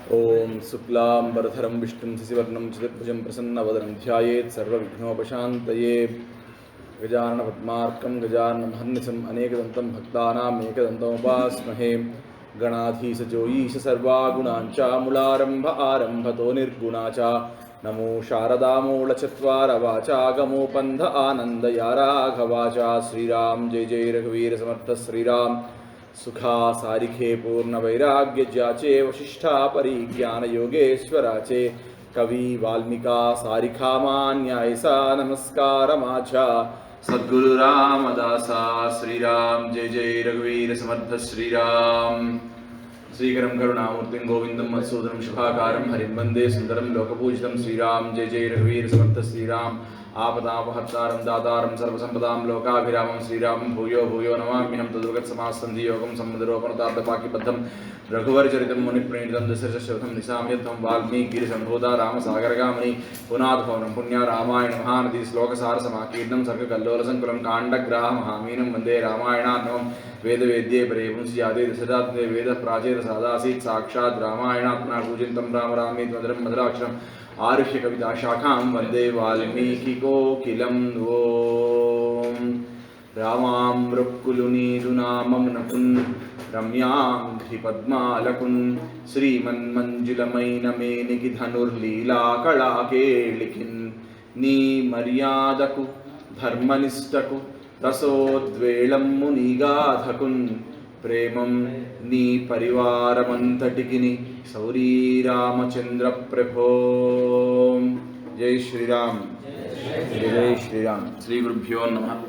ओम शुक्लांबरधरं विष्णुं शशिवर्णं चतुर्भुजं प्रसन्नवदनं ध्यायेत् सर्वविघ्नोपशान्तये। गजाननपद्मार्कं गजाननमहर्निशम् अनेकदन्तं भक्तानाम् एकदन्तमुपास्महे। गणाधीशजोईश सर्वागुणाञ्चामूलारम्भ आरम्भतो निर्गुणा च। नमो शारदामूलचत्वारवाचा गमोपन्थ आनन्दया राघवाचा। श्रीराम जय जय रघुवीर समर्थ श्रीराम। सुखा सारिखे पूर्ण वैराग्य जाचे वशिष्ठा परिज्ञान योगेश्वराचे। कवि वाल्मीका सारिखा मान्यायसा नमस्कार माझा। सद्गुरु रामदासा श्रीराम जय जय रघुवीर समर्थ श्रीराम। श्रीकरं करुणामूर्तिं गोविंदं मधुसूदनं शुभाकारं हरिं वन्दे सुन्दरं लोकपूजितं श्रीराम जय जय रघुवीर समर्थ श्रीराम। आपदापहर्तारं दातारं सर्वसंपदां लोकाभिरामं श्रीरामं भूयो भूयो नमाम्यहं। तदुर्गतसमास्सन्धियोगं सम्मदरोपणतार्थपाकिबद्धं रघुवरचरितं मुनिप्रणीतं दशरथं निशाम्यत्वं वाल्मीकिसम्भूता रामसागरगामिनी। पुनाथभवनं पुण्या रामायण महानदी श्लोकसारसमाकीर्णं सर्गकल्लोलसङ्कुलं काण्डग्राहमहामीनं वन्दे रामायणात्मकं। वेदवेद्ये परे पुंस्यादे दशरथात्मने वेदप्राचेत सादासीत् साक्षात् रामायणात्मना पूजितं राम रामेति मधुरं मधुराक्षरम्। आरुह्य कविता शाखां वन्दे वाल्मीकिकोकिलं। ओं रामां मृक्कुलुनीरुनाममुनकुन् रम्यां घ्रिपद्मालकुन्। श्रीमन्मञ्जुलमैनमेनिकि धनुर्लीलाकलाकेलिकिन्। नी मर्यादकु धर्मनिष्ठकु रसोद्वेळम्मु నీగాధకున్। ప్రేమం నీ పరివారమంతటికిని సౌరీ రామచంద్ర ప్రభో। జై శ్రీరామ్ జై జై శ్రీరామ్। శ్రీ గురుభ్యో నమః।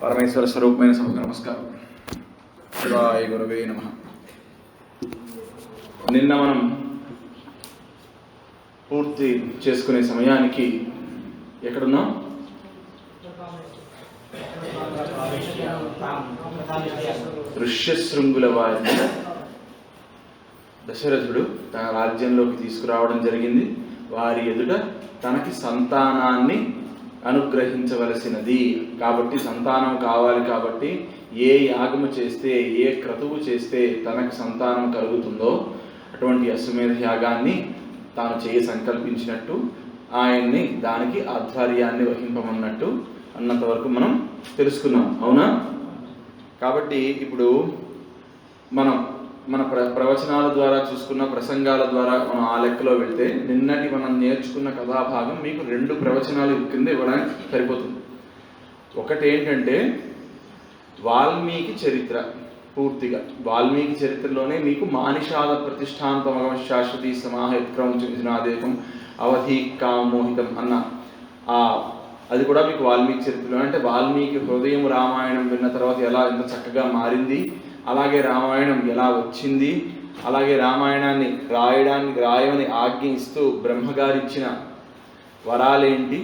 పరమేశ్వర స్వరూపమైన సభకు నమస్కారం। శివాయ గురవే నమః। నిన్న మనం పూర్తి చేసుకునే సమయానికి ఎక్కడున్నాం? ఋష్యశృంగుల వారిని దశరథుడు తన రాజ్యంలోకి తీసుకురావడం జరిగింది. వారి ఎదుట తనకి సంతానాన్ని అనుగ్రహించవలసినది కాబట్టి, సంతానం కావాలి కాబట్టి ఏ యాగము చేస్తే ఏ క్రతువు చేస్తే తనకు సంతానం కలుగుతుందో అటువంటి అశ్వమేధ యాగాన్ని తాను చేయ సంకల్పించినట్టు ఆయన్ని దానికి ఆధ్వర్యాన్ని వహింపమన్నట్టు అన్నంత వరకు మనం తెలుసుకున్నాం, అవునా? కాబట్టి ఇప్పుడు మనం మన ప్రవచనాల ద్వారా చూసుకున్న ప్రసంగాల ద్వారా మనం ఆ లెక్కలో వెళ్తే నిన్నటి మనం నేర్చుకున్న కథాభాగం మీకు 2 ప్రవచనాలు కింద ఇవ్వడానికి సరిపోతుంది. ఒకటి ఏంటంటే వాల్మీకి చరిత్ర, పూర్తిగా వాల్మీకి చరిత్రలోనే మీకు మానిషాద ప్రతిష్టాంతమగమ శాశ్వతీ సమాహత్క్రమం చినాదేకం అవధి కామోహితం అన్న అది కూడా మీకు వాల్మీకి చరిత్రలో, అంటే వాల్మీకి హృదయం రామాయణం విన్న తర్వాత ఎంత చక్కగా మారింది, అలాగే రామాయణం ఎలా వచ్చింది, అలాగే రామాయణాన్ని రాయమని ఆజ్ఞ ఇస్తూ బ్రహ్మగారిచ్చిన వరాలేంటి,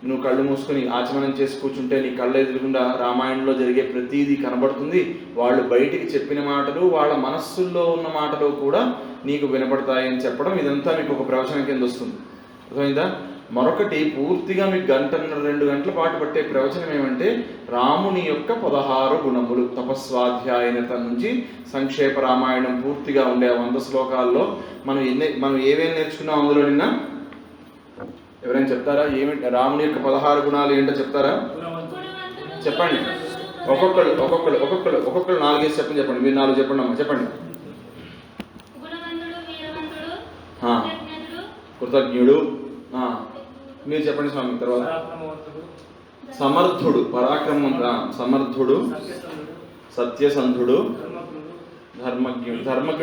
నువ్వు కళ్ళు మూసుకొని ఆచమనం చేసి కూర్చుంటే నీ కళ్ళ ఎదురుగుండా రామాయణంలో జరిగే ప్రతీదీ కనబడుతుంది. వాళ్ళు బయటికి చెప్పిన మాటలు వాళ్ళ మనస్సుల్లో ఉన్న మాటలు కూడా నీకు వినపడతాయని చెప్పడం, ఇదంతా మీకు ఒక ప్రవచనం కింద వస్తుంది. అర్థమైందా? మరొకటి పూర్తిగా మీకు 1.5-2 గంటల పాటు పట్టే ప్రవచనం ఏమంటే రాముని యొక్క 16 గుణములు, తపస్వాధ్యాయనత నుంచి సంక్షేప రామాయణం పూర్తిగా ఉండే 100 శ్లోకాల్లో మనం ఏమేమి నేర్చుకున్నాం అందులో నిన్న? ఎవరైనా చెప్తారా? ఏమిటి రాముని యొక్క 16 గుణాలు ఏంటో చెప్తారా? చెప్పండి. ఒక్కొక్కరు 4 చెప్పండి. మీరు 4 చెప్పండి అమ్మా, చెప్పండి. కృతజ్ఞుడు, మీరు చెప్పండి స్వామి. తర్వాత సమర్థుడు, సమర్థుడు, సత్యసంధుడు, ధర్మజ్ఞుడు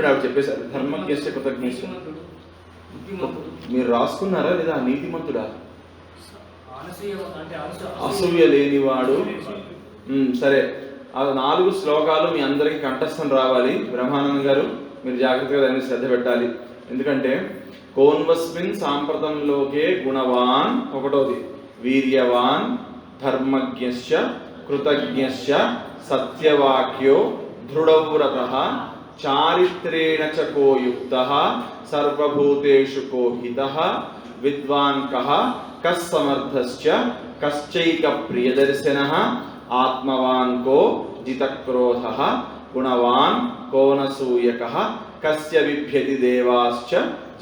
ఆవిడ చెప్పేశారు. ధర్మజ్ఞశ్చ కృతజ్ఞశ్చ మీరు రాసుకున్నారా లేదా? నీతిమంతుడా, అసూయ లేనివాడు. సరే, ఆ 4 శ్లోకాలు మీ అందరికీ కంఠస్థం రావాలి. బ్రహ్మానంద గారు మీరు జాగ్రత్తగా దాన్ని శ్రద్ధ పెట్టాలి. ఎందుకంటే కోన్వస్మిన్ సాంప్రదంలోకే గుణవాన్, ఒకటోది వీర్యవాన్, ధర్మజ్ఞశ్చ కృతజ్ఞశ్చ సత్యవాక్యో దృఢవ్రతః చారిత్రేణ చ కో యుక్తః సర్వభూతేషు కో హితః విద్వాన్ కః కస్ సమర్థశ్చ కశ్చైక ప్రియదర్శనః ఆత్మవాన్ కో జితక్రోధః గుణవాన్ కోనసూయకః కస్య విభ్యతి దేవాశ్చ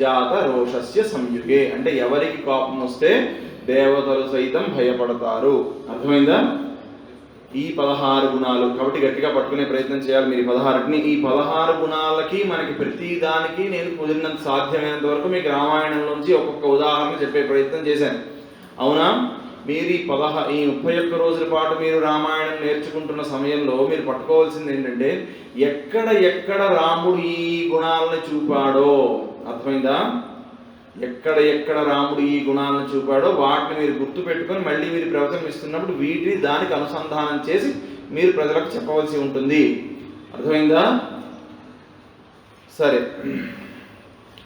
జాత రోషస్య సంయుగే. అంటే ఎవరికి కోపం వస్తే దేవతలు సైతం భయపడతారు. అర్థమైందా? ఈ 16 గుణాలు కాబట్టి గట్టిగా పట్టుకునే ప్రయత్నం చేయాలి మీరు 16ని. ఈ 16 గుణాలకి మనకి ప్రతి దానికి నేను కుదిరినంత సాధ్యమైనంత వరకు మీకు రామాయణం నుంచి ఒక్కొక్క ఉదాహరణ చెప్పే ప్రయత్నం చేశాను. అవునా? మీరు ఈ 31 రోజుల పాటు మీరు రామాయణం నేర్చుకుంటున్న సమయంలో మీరు పట్టుకోవాల్సింది ఏంటంటే ఎక్కడ రాముడు ఈ గుణాలను చూపాడో. అర్థమైందా? ఎక్కడ రాముడు ఈ గుణాలను చూపాడో వాటిని మీరు గుర్తు పెట్టుకొని మళ్ళీ మీరు ప్రవచనం ఇస్తున్నప్పుడు వీటిని దానికి అనుసంధానం చేసి మీరు ప్రజలకు చెప్పవలసి ఉంటుంది. అర్థమైందా? సరే,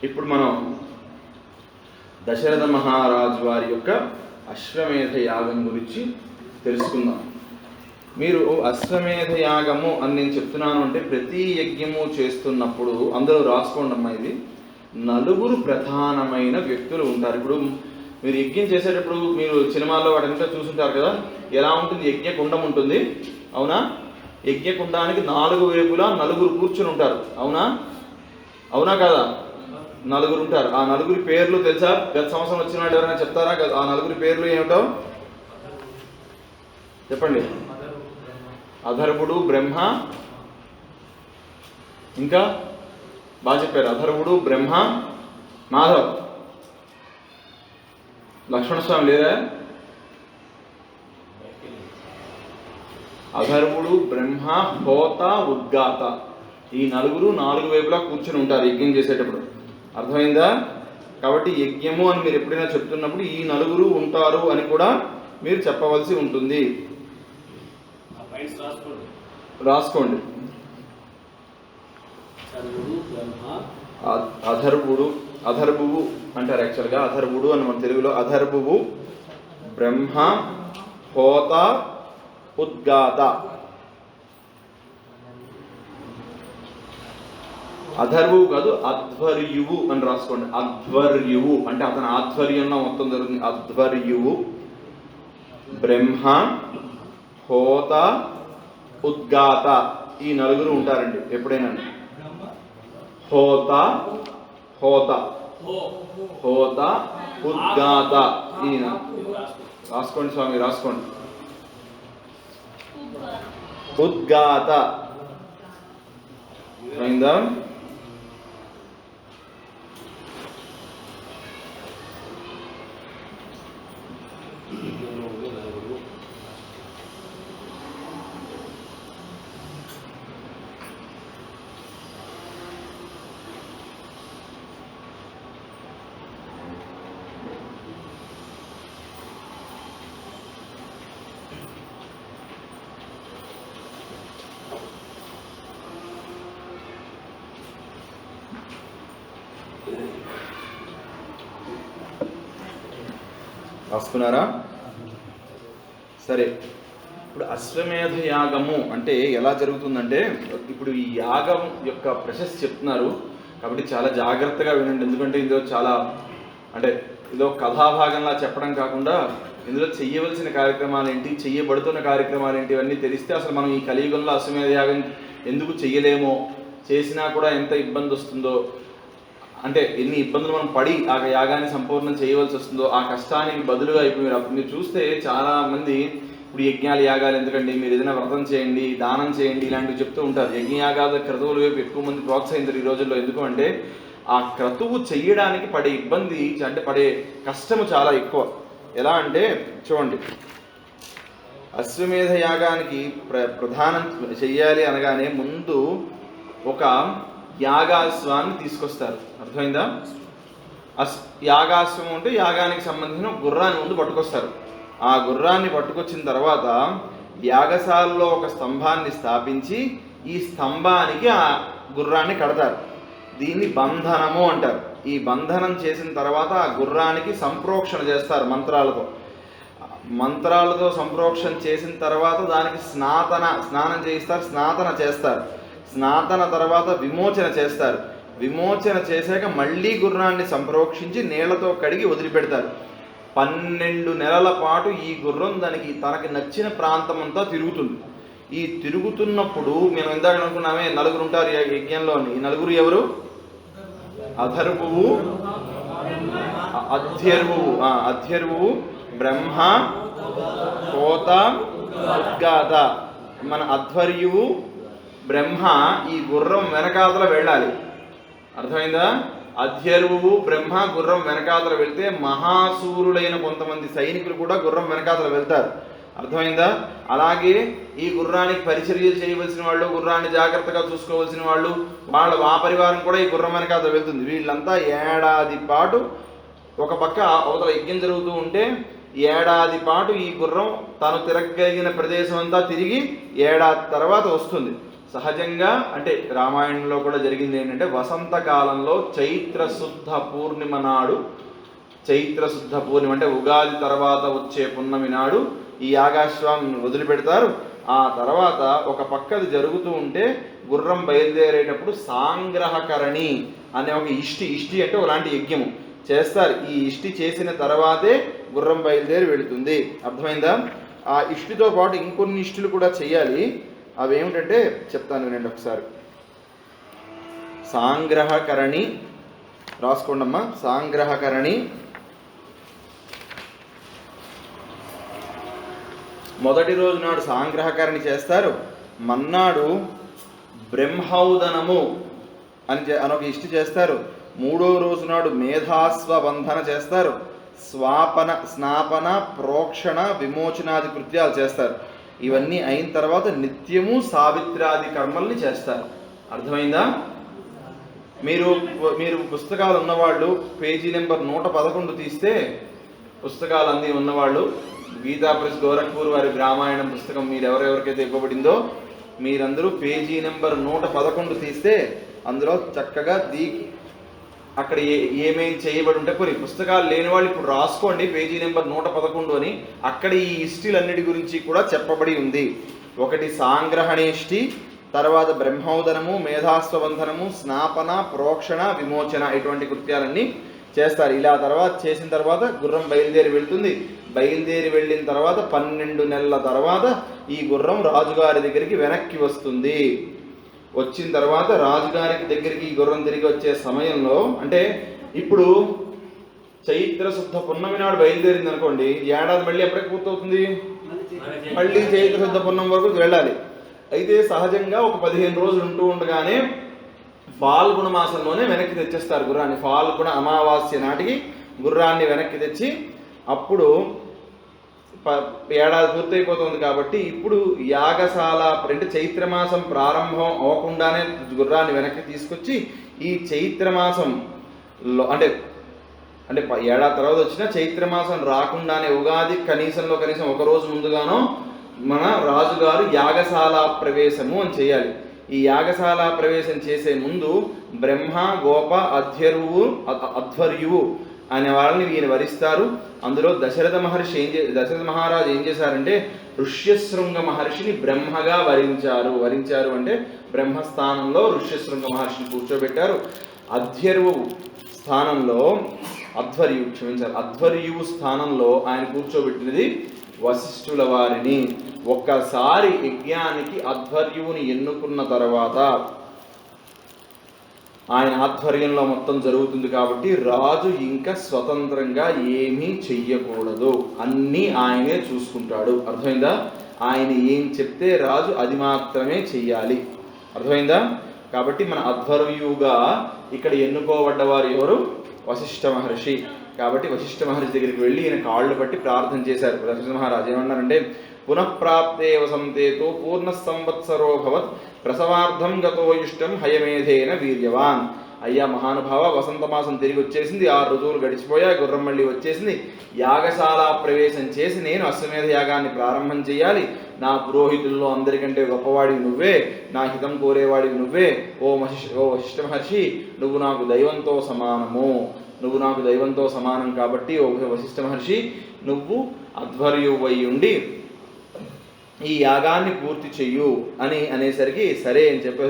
ఇప్పుడు మనం దశరథ మహారాజు వారి యొక్క అశ్వమేధ యాగం గురించి తెలుసుకుందాం. మీరు అశ్వమేధ యాగము అని నేను చెప్తున్నాను అంటే ప్రతి యజ్ఞము చేస్తున్నప్పుడు అందరూ రాసుకోండి అమ్మా, ఇది 4 ప్రధానమైన వ్యక్తులు ఉంటారు. ఇప్పుడు మీరు యజ్ఞం చేసేటప్పుడు మీరు సినిమాల్లో వాటింతా చూసుంటారు కదా, ఎలా ఉంటుంది? యజ్ఞకుండం ఉంటుంది. అవునా? యజ్ఞకుండానికి 4 వైపులా 4 కూర్చుని ఉంటారు. అవునా? అవునా కాదా? 4 ఉంటారు. ఆ 4 పేర్లు తెలుసా? గత సంవత్సరం వచ్చిన వాళ్ళు ఎవరైనా చెప్తారా? ఆ 4 పేర్లు ఏమిటో చెప్పండి. అధర్వుడు, బ్రహ్మ, ఇంకా బాగా చెప్పారు. అధర్వుడు, బ్రహ్మ, మాధవ్. లక్ష్మణస్వామి లేదా? అధర్వుడు, బ్రహ్మ, హోత, ఉద్గాత. ఈ 4 వైపులా కూర్చుని ఉంటారు యజ్ఞం చేసేటప్పుడు. అర్థమైందా? కాబట్టి యజ్ఞము అని మీరు ఎప్పుడైనా చెప్తున్నప్పుడు ఈ 4 ఉంటారు అని కూడా మీరు చెప్పవలసి ఉంటుంది. రాసుకోండి. అధర్వువు అంటారు యాక్చువల్గా. అధర్వుడు అని మన తెలుగులో. అధర్వువు, బ్రహ్మ, హోత, ఉద్గాత. అధర్వువు కాదు, అధ్వర్యువు అని రాసుకోండి. అధ్వర్యువు అంటే అతని ఆధ్వర్యంలో మొత్తం జరుగుతుంది. అధ్వర్యువు, బ్రహ్మ, హోత, ఉద్గాత. ఈ 4 ఉంటారండి ఎప్పుడైనా. హోత, ఉద్గాత. ఈయన రాసుకోండి స్వామి, రాసుకోండి. ఉద్గాత. అయిందా? రాసుకున్నారా? సరే, ఇప్పుడు అశ్వమేధ యాగము అంటే ఎలా జరుగుతుందంటే, ఇప్పుడు ఈ యాగం యొక్క ప్రశస్తి చెప్తున్నారు కాబట్టి చాలా జాగ్రత్తగా వినండి. ఎందుకంటే ఇందులో చాలా అంటే ఇదో కథాభాగంలా చెప్పడం కాకుండా ఇందులో చెయ్యవలసిన కార్యక్రమాలు ఏంటి, చెయ్యబడుతున్న కార్యక్రమాలు ఏంటి, ఇవన్నీ తెలిస్తే అసలు మనం ఈ కలియుగంలో అశ్వమేధ యాగం ఎందుకు చెయ్యలేమో, చేసినా కూడా ఎంత ఇబ్బంది వస్తుందో, అంటే ఎన్ని ఇబ్బందులు మనం పడి ఆ యాగాన్ని సంపూర్ణం చేయవలసి వస్తుందో, ఆ కష్టానికి బదులుగా అయిపోయారు. అప్పుడు మీరు చూస్తే చాలా మంది ఇప్పుడు యజ్ఞాలు యాగాలు ఎందుకండి, మీరు ఏదైనా వ్రతం చేయండి, దానం చేయండి, ఇలాంటివి చెప్తూ ఉంటారు. యజ్ఞయాగాల క్రతువుల వైపు ఎక్కువ మంది ప్రోత్సహించారు ఈ రోజుల్లో. ఎందుకు అంటే ఆ క్రతువు చెయ్యడానికి పడే ఇబ్బంది అంటే పడే కష్టము చాలా ఎక్కువ. ఎలా అంటే చూడండి, అశ్వమేధ యాగానికి ప్రధానం చెయ్యాలి అనగానే ముందు ఒక యాగాశ్వాన్ని తీసుకొస్తారు. అర్థమైందా? యాగాశ్వం అంటే యాగానికి సంబంధించిన గుర్రాన్ని ముందు పట్టుకొస్తారు. ఆ గుర్రాన్ని పట్టుకొచ్చిన తర్వాత యాగశాలలో ఒక స్తంభాన్ని స్థాపించి ఈ స్తంభానికి ఆ గుర్రాన్ని కడతారు. దీన్ని బంధనము అంటారు. ఈ బంధనం చేసిన తర్వాత ఆ గుర్రానికి సంప్రోక్షణ చేస్తారు మంత్రాలతో సంప్రోక్షణ చేసిన తర్వాత దానికి స్నానం చేయిస్తారు, స్నాతన చేస్తారు. స్నాతన తర్వాత విమోచన చేస్తారు. విమోచన చేశాక మళ్ళీ గుర్రాన్ని సంప్రోక్షించి నీళ్లతో కడిగి వదిలిపెడతారు. 12 నెలల పాటు ఈ గుర్రం తనకి నచ్చిన ప్రాంతం అంతా తిరుగుతుంది. ఈ తిరుగుతున్నప్పుడు మేము ఇందాక అనుకున్నామే 4 ఉంటారు యజ్ఞంలో. ఈ 4 ఎవరు? అధర్వువు అధ్యర్వువు బ్రహ్మ కోత ఉద్గాత. మన అధ్వర్యువు బ్రహ్మ ఈ గుర్రం వెనకాతల వెళ్ళాలి. అర్థమైందా? అధ్యర్వువు బ్రహ్మ గుర్రం వెనకాతల వెళ్తే మహాసూరులైన కొంతమంది సైనికులు కూడా గుర్రం వెనకాతల వెళ్తారు. అర్థమైందా? అలాగే ఈ గుర్రానికి పరిచర్యలు చేయవలసిన వాళ్ళు, గుర్రాన్ని జాగ్రత్తగా చూసుకోవలసిన వాళ్ళు, ఆ పరివారం కూడా ఈ గుర్రం వెనకాతల వెళ్తుంది. వీళ్ళంతా ఏడాది పాటు ఒక పక్క అవతల యజ్ఞం జరుగుతూ ఉంటే ఏడాది పాటు ఈ గుర్రం తను తిరగలిగిన ప్రదేశం అంతా తిరిగి ఏడాది తర్వాత వస్తుంది. సహజంగా అంటే రామాయణంలో కూడా జరిగింది ఏంటంటే వసంతకాలంలో చైత్రశుద్ధ పూర్ణిమ నాడు, చైత్రశుద్ధ పూర్ణిమ అంటే ఉగాది తర్వాత వచ్చే పున్నమి నాడు ఈ యాగాశ్వాన్ని వదిలిపెడతారు. ఆ తర్వాత ఒక పక్కది జరుగుతూ ఉంటే గుర్రం బయలుదేరేటప్పుడు సాంగ్రహకరణి అనే ఒక ఇష్టి అంటే ఒకలాంటి యజ్ఞము చేస్తారు. ఈ ఇష్టి చేసిన తర్వాతే గుర్రం బయలుదేరి వెళుతుంది. అర్థమైందా? ఆ ఇష్టితో పాటు ఇంకొన్ని ఇష్టులు కూడా చేయాలి. అవి ఏమిటంటే చెప్తాను వినండి ఒకసారి. సాంగ్రహకరణి రాసుకోండమ్మా. సాంగ్రహకరణి మొదటి రోజు నాడు సాంగ్రహకరణి చేస్తారు. మన్నాడు బ్రహ్మౌదనము అని ఒక ఇష్టి చేస్తారు. మూడో రోజు నాడు మేధాస్వబంధన చేస్తారు. స్నాపన ప్రోక్షణ విమోచనాది కృత్యాలు చేస్తారు. ఇవన్నీ అయిన తర్వాత నిత్యము సావిత్రాది కర్మల్ని చేస్తారు. అర్థమైందా? మీరు పుస్తకాలు ఉన్నవాళ్ళు పేజీ నెంబర్ 111 తీస్తే, పుస్తకాలు అన్నీ ఉన్నవాళ్ళు గీతా ప్రెస్ గోరఖ్పూర్ వారి రామాయణం పుస్తకం మీరు ఎవరెవరికైతే ఇవ్వబడిందో మీరందరూ పేజీ నెంబర్ 111 తీస్తే అందులో చక్కగా అక్కడ ఏమేమి చేయబడి ఉంటే కొన్ని పుస్తకాలు లేని వాళ్ళు ఇప్పుడు రాసుకోండి పేజీ నెంబర్ 111 అని. అక్కడ ఈ ఇష్టిలన్నిటి గురించి కూడా చెప్పబడి ఉంది. ఒకటి సాంగ్రహణేష్టి, తర్వాత బ్రహ్మోదనము, మేధాస్వబంధనము, స్నాపన ప్రోక్షణ విమోచన ఇటువంటి కృత్యాలన్నీ చేస్తారు. ఇలా చేసిన తర్వాత గుర్రం బయలుదేరి వెళ్తుంది. బయలుదేరి వెళ్ళిన తర్వాత 12 నెలల తర్వాత ఈ గుర్రం రాజుగారి దగ్గరికి వెనక్కి వస్తుంది. వచ్చిన తర్వాత రాజుగారికి దగ్గరికి ఈ గుర్రం తిరిగి వచ్చే సమయంలో, అంటే ఇప్పుడు చైత్ర శుద్ధ పున్నమి నాడు బయలుదేరింది అనుకోండి, ఏడాది మళ్ళీ ఎప్పటికి పూర్తవుతుంది? మళ్ళీ చైత్ర శుద్ధ పున్నమి వరకు వెళ్ళాలి. అయితే సహజంగా ఒక 15 రోజులు ఉంటూ ఉండగానే ఫాల్గుణ మాసంలోనే వెనక్కి తెచ్చేస్తారు గుర్రాన్ని. ఫాల్గుణ అమావాస్య నాటికి గుర్రాన్ని వెనక్కి తెచ్చి అప్పుడు ఏడాది పూర్తయిపోతుంది కాబట్టి ఇప్పుడు యాగశాల అంటే చైత్రమాసం ప్రారంభం అవ్వకుండానే గుర్రాన్ని వెనక్కి తీసుకొచ్చి ఈ చైత్రమాసంలో అంటే ఏడాది తర్వాత వచ్చిన చైత్రమాసం రాకుండానే ఉగాది కనీసం ఒక రోజు ముందుగానో మన రాజుగారు యాగశాల ప్రవేశము అని చేయాలి. ఈ యాగశాల ప్రవేశం చేసే ముందు బ్రహ్మ గోప అధ్వర్యువు అనే వాళ్ళని ఈయన వరిస్తారు. అందులో దశరథ మహారాజు ఏం చేశారంటే ఋష్యశృంగ మహర్షిని బ్రహ్మగా వరించారు అంటే బ్రహ్మస్థానంలో ఋష్యశృంగ మహర్షిని కూర్చోబెట్టారు. అధ్వర్యువు స్థానంలో ఆయన కూర్చోబెట్టినది వశిష్ఠుల వారిని. ఒక్కసారి యజ్ఞానికి అధ్వర్యువుని ఎన్నుకున్న తర్వాత ఆయన ఆధ్వర్యంలో మొత్తం జరుగుతుంది కాబట్టి రాజు ఇంకా స్వతంత్రంగా ఏమీ చెయ్యకూడదు, అన్నీ ఆయనే చూసుకుంటాడు. అర్థమైందా? ఆయన ఏం చెప్తే రాజు అది మాత్రమే చెయ్యాలి. అర్థమైందా? కాబట్టి మన అధ్వర్యువుగా ఇక్కడ ఎన్నుకోబడ్డవారు ఎవరు? వశిష్ఠ మహర్షి. కాబట్టి వశిష్ఠ మహర్షి దగ్గరికి వెళ్ళి ఈయన కాళ్ళు పట్టి ప్రార్థన చేశారు. వశిష్ఠ మహారాజు ఏమన్నారంటే పునఃప్రాప్తే వసంతేతో పూర్ణ సంవత్సరో భవత్ ప్రసవార్థం గతోయుష్టం హయమేధేన వీర్యవాన్. అయ్యా మహానుభావ, వసంత మాసం తిరిగి వచ్చేసింది, 6 రోజులు గడిచిపోయాయి, గుర్రం మళ్ళీ వచ్చేసింది. యాగశాల ప్రవేశం చేసి నేను అశ్వమేధ యాగాన్ని ప్రారంభం చేయాలి. నా పురోహితుల్లో అందరికంటే గొప్పవాడివి నువ్వే, నా హితం కోరేవాడివి నువ్వే. ఓ వశిష్ఠ మహర్షి, నువ్వు నాకు దైవంతో సమానం కాబట్టి ఓ వశిష్ఠ మహర్షి, నువ్వు అధ్వర్యువై ఉండి ఈ యాగాన్ని పూర్తి చెయ్యు అనేసరికి సరే అని చెప్పి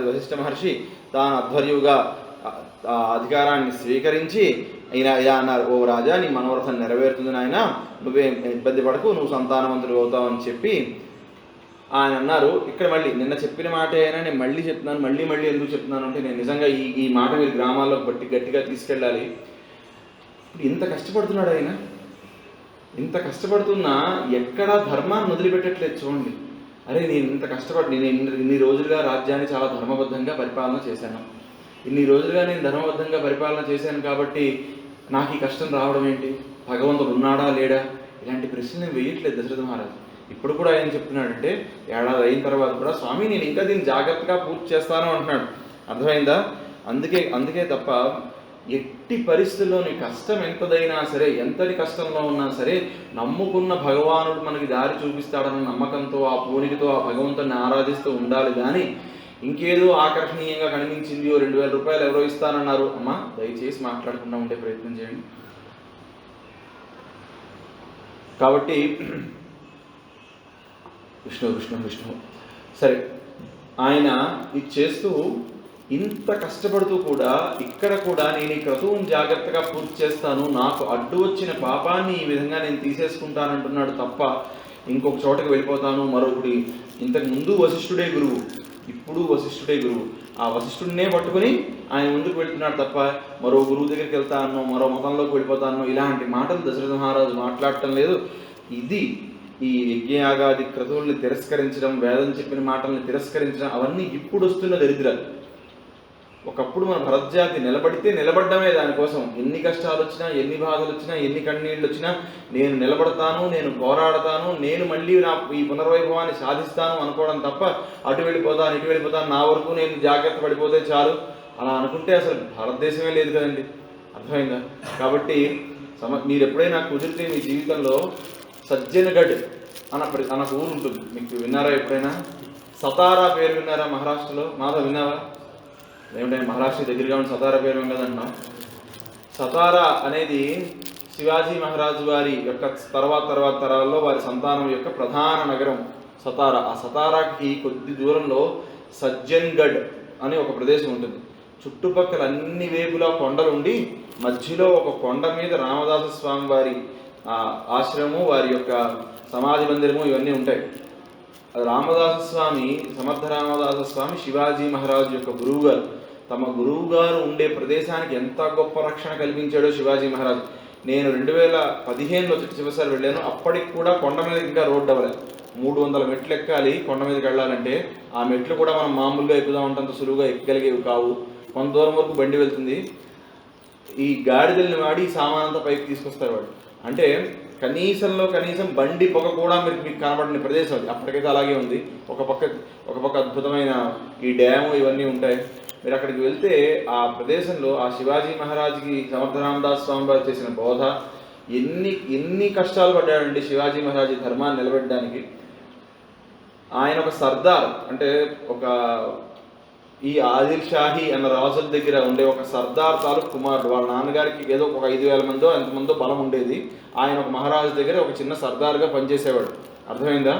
వశిష్ఠ మహర్షి తాను అధ్వర్యుగా అధికారాన్ని స్వీకరించి ఇలా అన్నారు, ఓ రాజా, నీ మనోరథం నెరవేరుతుంది నాయన, నువ్వేం ఇబ్బంది పడకు, నువ్వు సంతానవంతుడు అవుతావు అని చెప్పి ఆయన అన్నారు, ఇక్కడ మళ్ళీ నిన్న చెప్పిన మాట అయినా నేను మళ్ళీ చెప్తున్నాను, మళ్ళీ ఎందుకు చెప్తున్నాను అంటే, నేను నిజంగా ఈ మాట మీరు గ్రామాల్లో బట్టి గట్టిగా తీసుకెళ్ళాలి. ఇప్పుడు ఇంత కష్టపడుతున్నాడు ఆయన, ఇంత కష్టపడుతున్నా ఎక్కడా ధర్మాన్ని వదిలిపెట్టట్లేదు. చూడండి, అరే నేను ఇంత కష్టపడి నేను ఇన్ని రోజులుగా రాజ్యాన్ని చాలా ధర్మబద్ధంగా పరిపాలన చేశాను, ఇన్ని రోజులుగా నేను ధర్మబద్ధంగా పరిపాలన చేశాను కాబట్టి నాకు ఈ కష్టం రావడం ఏంటి, భగవంతుడు ఉన్నాడా లేడా, ఇలాంటి ప్రశ్నలు నేను వేయట్లేదు దశరథ మహారాజు. ఇప్పుడు కూడా ఆయన చెప్తున్నాడంటే, ఏడాది అయిన తర్వాత కూడా స్వామి నేను ఇంకా దీన్ని జాగ్రత్తగా పూర్తి చేస్తాను అంటున్నాడు. అర్థమైందా? అందుకే తప్ప ఎట్టి పరిస్థితుల్లో నీ కష్టం ఎంతదైనా సరే, ఎంతటి కష్టంలో ఉన్నా సరే, నమ్ముకున్న భగవానుడు మనకి దారి చూపిస్తాడన్న నమ్మకంతో, ఆ పూనికతో ఆ భగవంతుడిని ఆరాధిస్తూ ఉండాలి. కానీ ఇంకేదో ఆకర్షణీయంగా కనిపించింది, ఓ 2000 రూపాయలు ఎవరో ఇస్తానన్నారు, అమ్మా దయచేసి మాట్లాడకుండా ఉండే ప్రయత్నం చేయండి. కాబట్టి విష్ణు సరే, ఆయన ఇది చేస్తూ ఇంత కష్టపడుతూ కూడా ఇక్కడ కూడా నేను ఈ క్రతువుని జాగ్రత్తగా పూర్తి చేస్తాను, నాకు అడ్డు వచ్చిన పాపాన్ని ఈ విధంగా నేను తీసేసుకుంటానంటున్నాడు తప్ప ఇంకొక చోటకి వెళ్ళిపోతాను. మరొకటి, ఇంతకు ముందు వశిష్ఠుడే గురువు, ఇప్పుడు వశిష్ఠుడే గురువు, ఆ వశిష్ఠుడినే పట్టుకుని ఆయన ముందుకు వెళ్తున్నాడు తప్ప మరో గురువు దగ్గరికి వెళ్తానో, మరో మతంలోకి వెళ్ళిపోతానో ఇలాంటి మాటలు దశరథ మహారాజు మాట్లాడటం లేదు. ఇది ఈ యజ్ఞయాగాది క్రతువుల్ని తిరస్కరించడం, వేదం చెప్పిన మాటల్ని తిరస్కరించడం, అవన్నీ ఇప్పుడు వస్తున్న దరిద్రాలు. ఒకప్పుడు మన భరతజాతి నిలబడితే నిలబడ్డమే దానికోసం. ఎన్ని కష్టాలు వచ్చినా, ఎన్ని బాధలు వచ్చినా, ఎన్ని కన్నీళ్ళు వచ్చినా నేను నిలబడతాను, నేను పోరాడతాను, నేను మళ్ళీ నా ఈ పునర్వైభవాన్ని సాధిస్తాను అనుకోవడం తప్ప అటు వెళ్ళిపోతాను ఇటు వెళ్ళిపోతాను, నా వరకు నేను జాగ్రత్త పడిపోతే చాలు అలా అనుకుంటే అసలు భారతదేశమే లేదు కదండి. అర్థమైందా? కాబట్టి మీరు ఎప్పుడైనా కుదిరితే మీ జీవితంలో సజ్జన్గఢ్ అన్న ఊరు ఉంటుంది, మీకు విన్నారా ఎప్పుడైనా? సతారా పేరు విన్నారా? మహారాష్ట్రలో. మాధవ్ విన్నావా? ఏమిటంటే మహారాష్ట్ర దగ్గరగా ఉన్న సతారా పేరు కదంటున్నాం. సతారా అనేది శివాజీ మహారాజు వారి యొక్క తర్వాత తరాల్లో వారి సంతానం యొక్క ప్రధాన నగరం సతారా. ఆ సతారాకి కొద్ది దూరంలో సజ్జన్గఢ్ అనే ఒక ప్రదేశం ఉంటుంది. చుట్టుపక్కల అన్ని వేపులా కొండలు ఉండి మధ్యలో ఒక కొండ మీద రామదాస స్వామి వారి ఆశ్రమము, వారి యొక్క సమాధి మందిరము ఇవన్నీ ఉంటాయి. రామదాస స్వామి, సమర్థ రామదాస స్వామి శివాజీ మహారాజు యొక్క గురువు గారు. తమ గురువు గారు ఉండే ప్రదేశానికి ఎంత గొప్ప రక్షణ కల్పించాడో శివాజీ మహారాజు. నేను 2015లో చివరిసారి వెళ్ళాను. అప్పటికి కూడా కొండ మీద ఇంకా రోడ్డు అవ్వలేదు. 300 మెట్లు ఎక్కాలి కొండ మీదకి వెళ్ళాలంటే. ఆ మెట్లు కూడా మనం మామూలుగా ఎక్కుదాం అంతంత సులువుగా ఎక్కగలిగేవి కావు. కొంత దూరం వరకు బండి వెళ్తుంది. ఈ గాడిదల్ని వాడి సామానంతా పైకి తీసుకొస్తారు వాడు. అంటే కనీసం బండి పొగ కూడా మీకు కనబడిన ప్రదేశం అది. అప్పటికైతే అలాగే ఉంది. ఒక పక్క అద్భుతమైన ఈ డ్యాము ఇవన్నీ ఉంటాయి. మీరు అక్కడికి వెళ్తే ఆ ప్రదేశంలో ఆ శివాజీ మహారాజుకి సమర్థ రామదాస్ స్వామి వారు చేసిన బోధ, ఎన్ని కష్టాలు పడ్డాడండి శివాజీ మహారాజు ధర్మాన్ని నిలబెట్టడానికి. ఆయన ఒక సర్దార్, అంటే ఈ ఆదిల్ షాహీ అన్న రాజుల దగ్గర ఉండే ఒక సర్దార్ తాలూకు కుమారుడు. వాళ్ళ నాన్నగారికి ఏదో ఒక 5000 మందో ఎంతమందో బలం ఉండేది. ఆయన ఒక మహారాజు దగ్గర ఒక చిన్న సర్దార్గా పనిచేసేవాడు. అర్థమైందా?